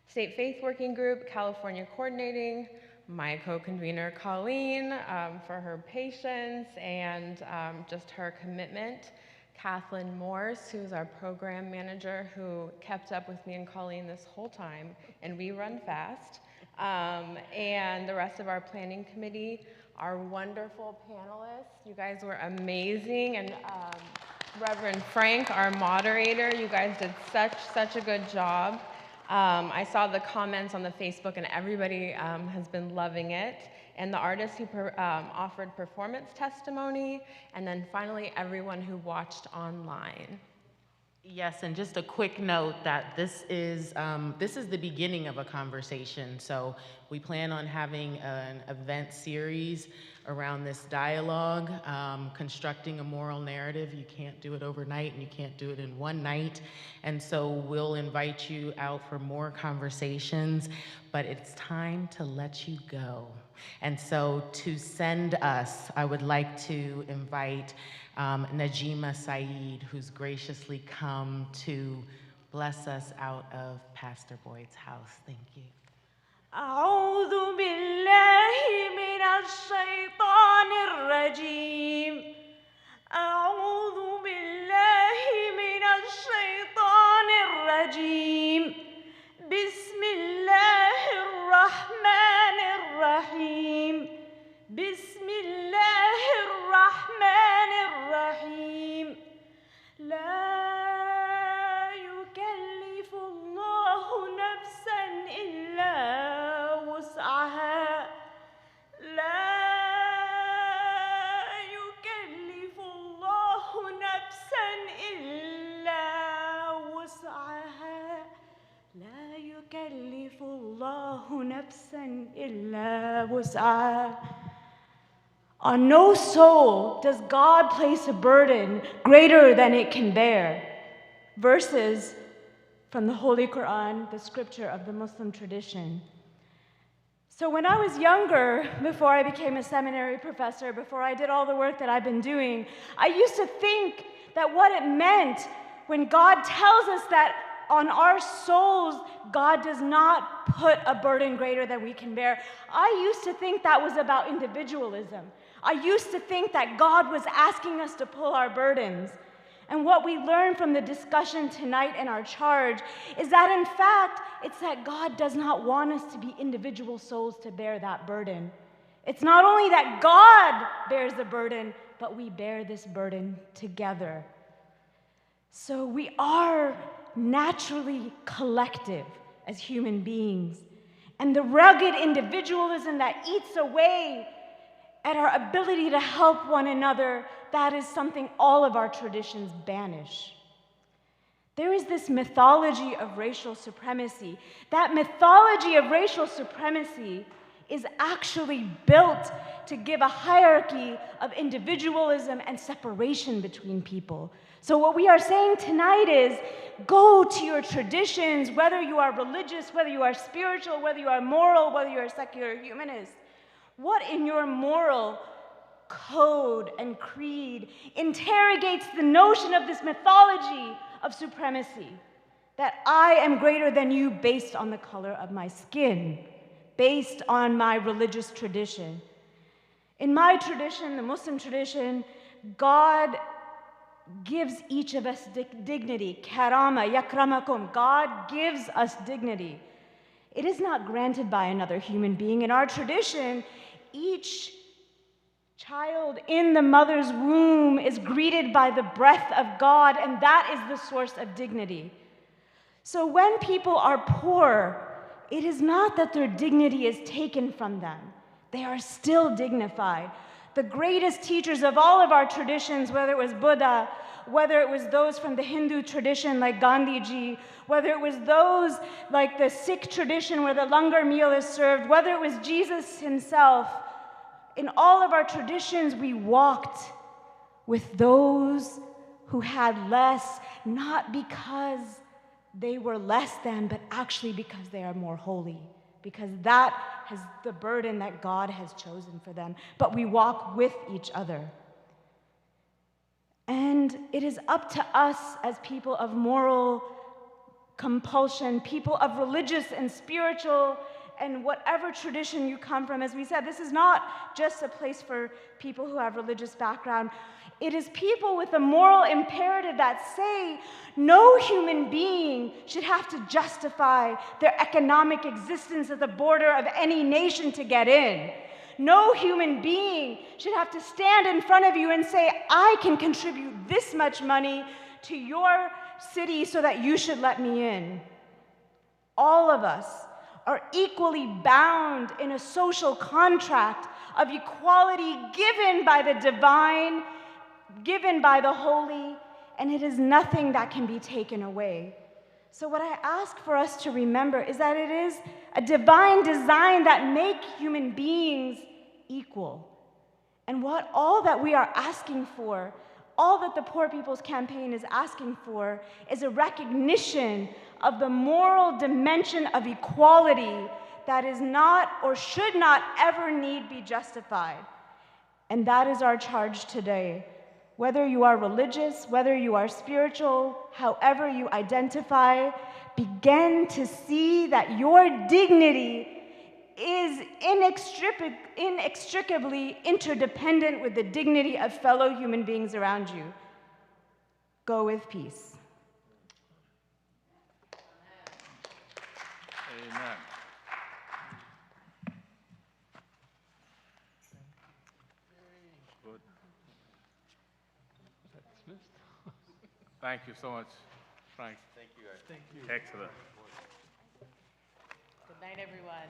Faith Working Group, California Coordinating, my co-convener Colleen for her patience and just her commitment, Kathleen Morse, who's our program manager, who kept up with me and Colleen this whole time, and we run fast, and the rest of our planning committee, our wonderful panelists. You guys were amazing, and Reverend Frank, our moderator, you guys did such a good job. I saw the comments on the Facebook, and everybody has been loving it. And the artists who offered performance testimony, and then finally everyone who watched online. Yes, and just a quick note that this is the beginning of a conversation. So we plan on having an event series around this dialogue, constructing a moral narrative. You can't do it overnight, and you can't do it in one night. And so we'll invite you out for more conversations, but it's time to let you go. And so to send us, I would like to invite Najima Saeed, who's graciously come to bless us out of Pastor Boyd's house. Thank you. أعوذ بالله من الشيطان الرجيم أعوذ بالله من الشيطان الرجيم بسم الله الرحمن الرحيم بسم الله الرحمن الرحيم لا يكلف الله نفسا إلا وسعها لا يكلف الله نفسا إلا وسعها لا يكلف الله نفسا إلا وسعها. On no soul does God place a burden greater than it can bear. Verses from the Holy Quran, the scripture of the Muslim tradition. So when I was younger, before I became a seminary professor, before I did all the work that I've been doing, I used to think that what it meant when God tells us that on our souls, God does not put a burden greater than we can bear. I used to think that was about individualism. I used to think that God was asking us to pull our burdens. And what we learn from the discussion tonight in our charge is that, in fact, it's that God does not want us to be individual souls to bear that burden. It's not only that God bears the burden, but we bear this burden together. So we are naturally collective as human beings. And the rugged individualism that eats away at our ability to help one another, that is something all of our traditions banish. There is this mythology of racial supremacy. That mythology of racial supremacy is actually built to give a hierarchy of individualism and separation between people. So what we are saying tonight is, go to your traditions, whether you are religious, whether you are spiritual, whether you are moral, whether you are secular humanist. What in your moral code and creed interrogates the notion of this mythology of supremacy, that I am greater than you based on the color of my skin, based on my religious tradition? In my tradition, the Muslim tradition, God gives each of us dignity. Karama, yakramakum. God gives us dignity. It is not granted by another human being. In our tradition, each Child in the mother's womb is greeted by the breath of God, and that is the source of dignity. So when people are poor, it is not that their dignity is taken from them. They are still dignified. The greatest teachers of all of our traditions, whether it was Buddha, whether it was those from the Hindu tradition like Gandhiji, whether it was those like the Sikh tradition where the langar meal is served, whether it was Jesus himself, in all of our traditions, we walked with those who had less, not because they were less than, but actually because they are more holy, because that is the burden that God has chosen for them. But we walk with each other. And it is up to us as people of moral compulsion, people of religious and spiritual and whatever tradition you come from. As we said, this is not just a place for people who have religious background. It is people with a moral imperative that say no human being should have to justify their economic existence at the border of any nation to get in. No human being should have to stand in front of you and say, I can contribute this much money to your city so that you should let me in. All of us are equally bound in a social contract of equality given by the divine, given by the holy, and it is nothing that can be taken away. So what I ask for us to remember is that it is a divine design that makes human beings equal. And what all that we are asking for, all that the Poor People's Campaign is asking for, is a recognition of the moral dimension of equality that is not or should not ever need be justified. And that is our charge today. Whether you are religious, whether you are spiritual, however you identify, begin to see that your dignity is inextricably interdependent with the dignity of fellow human beings around you. Go with peace. Amen. Good. Thank you so much, Frank. Thank you, guys. Excellent. Good night, everyone.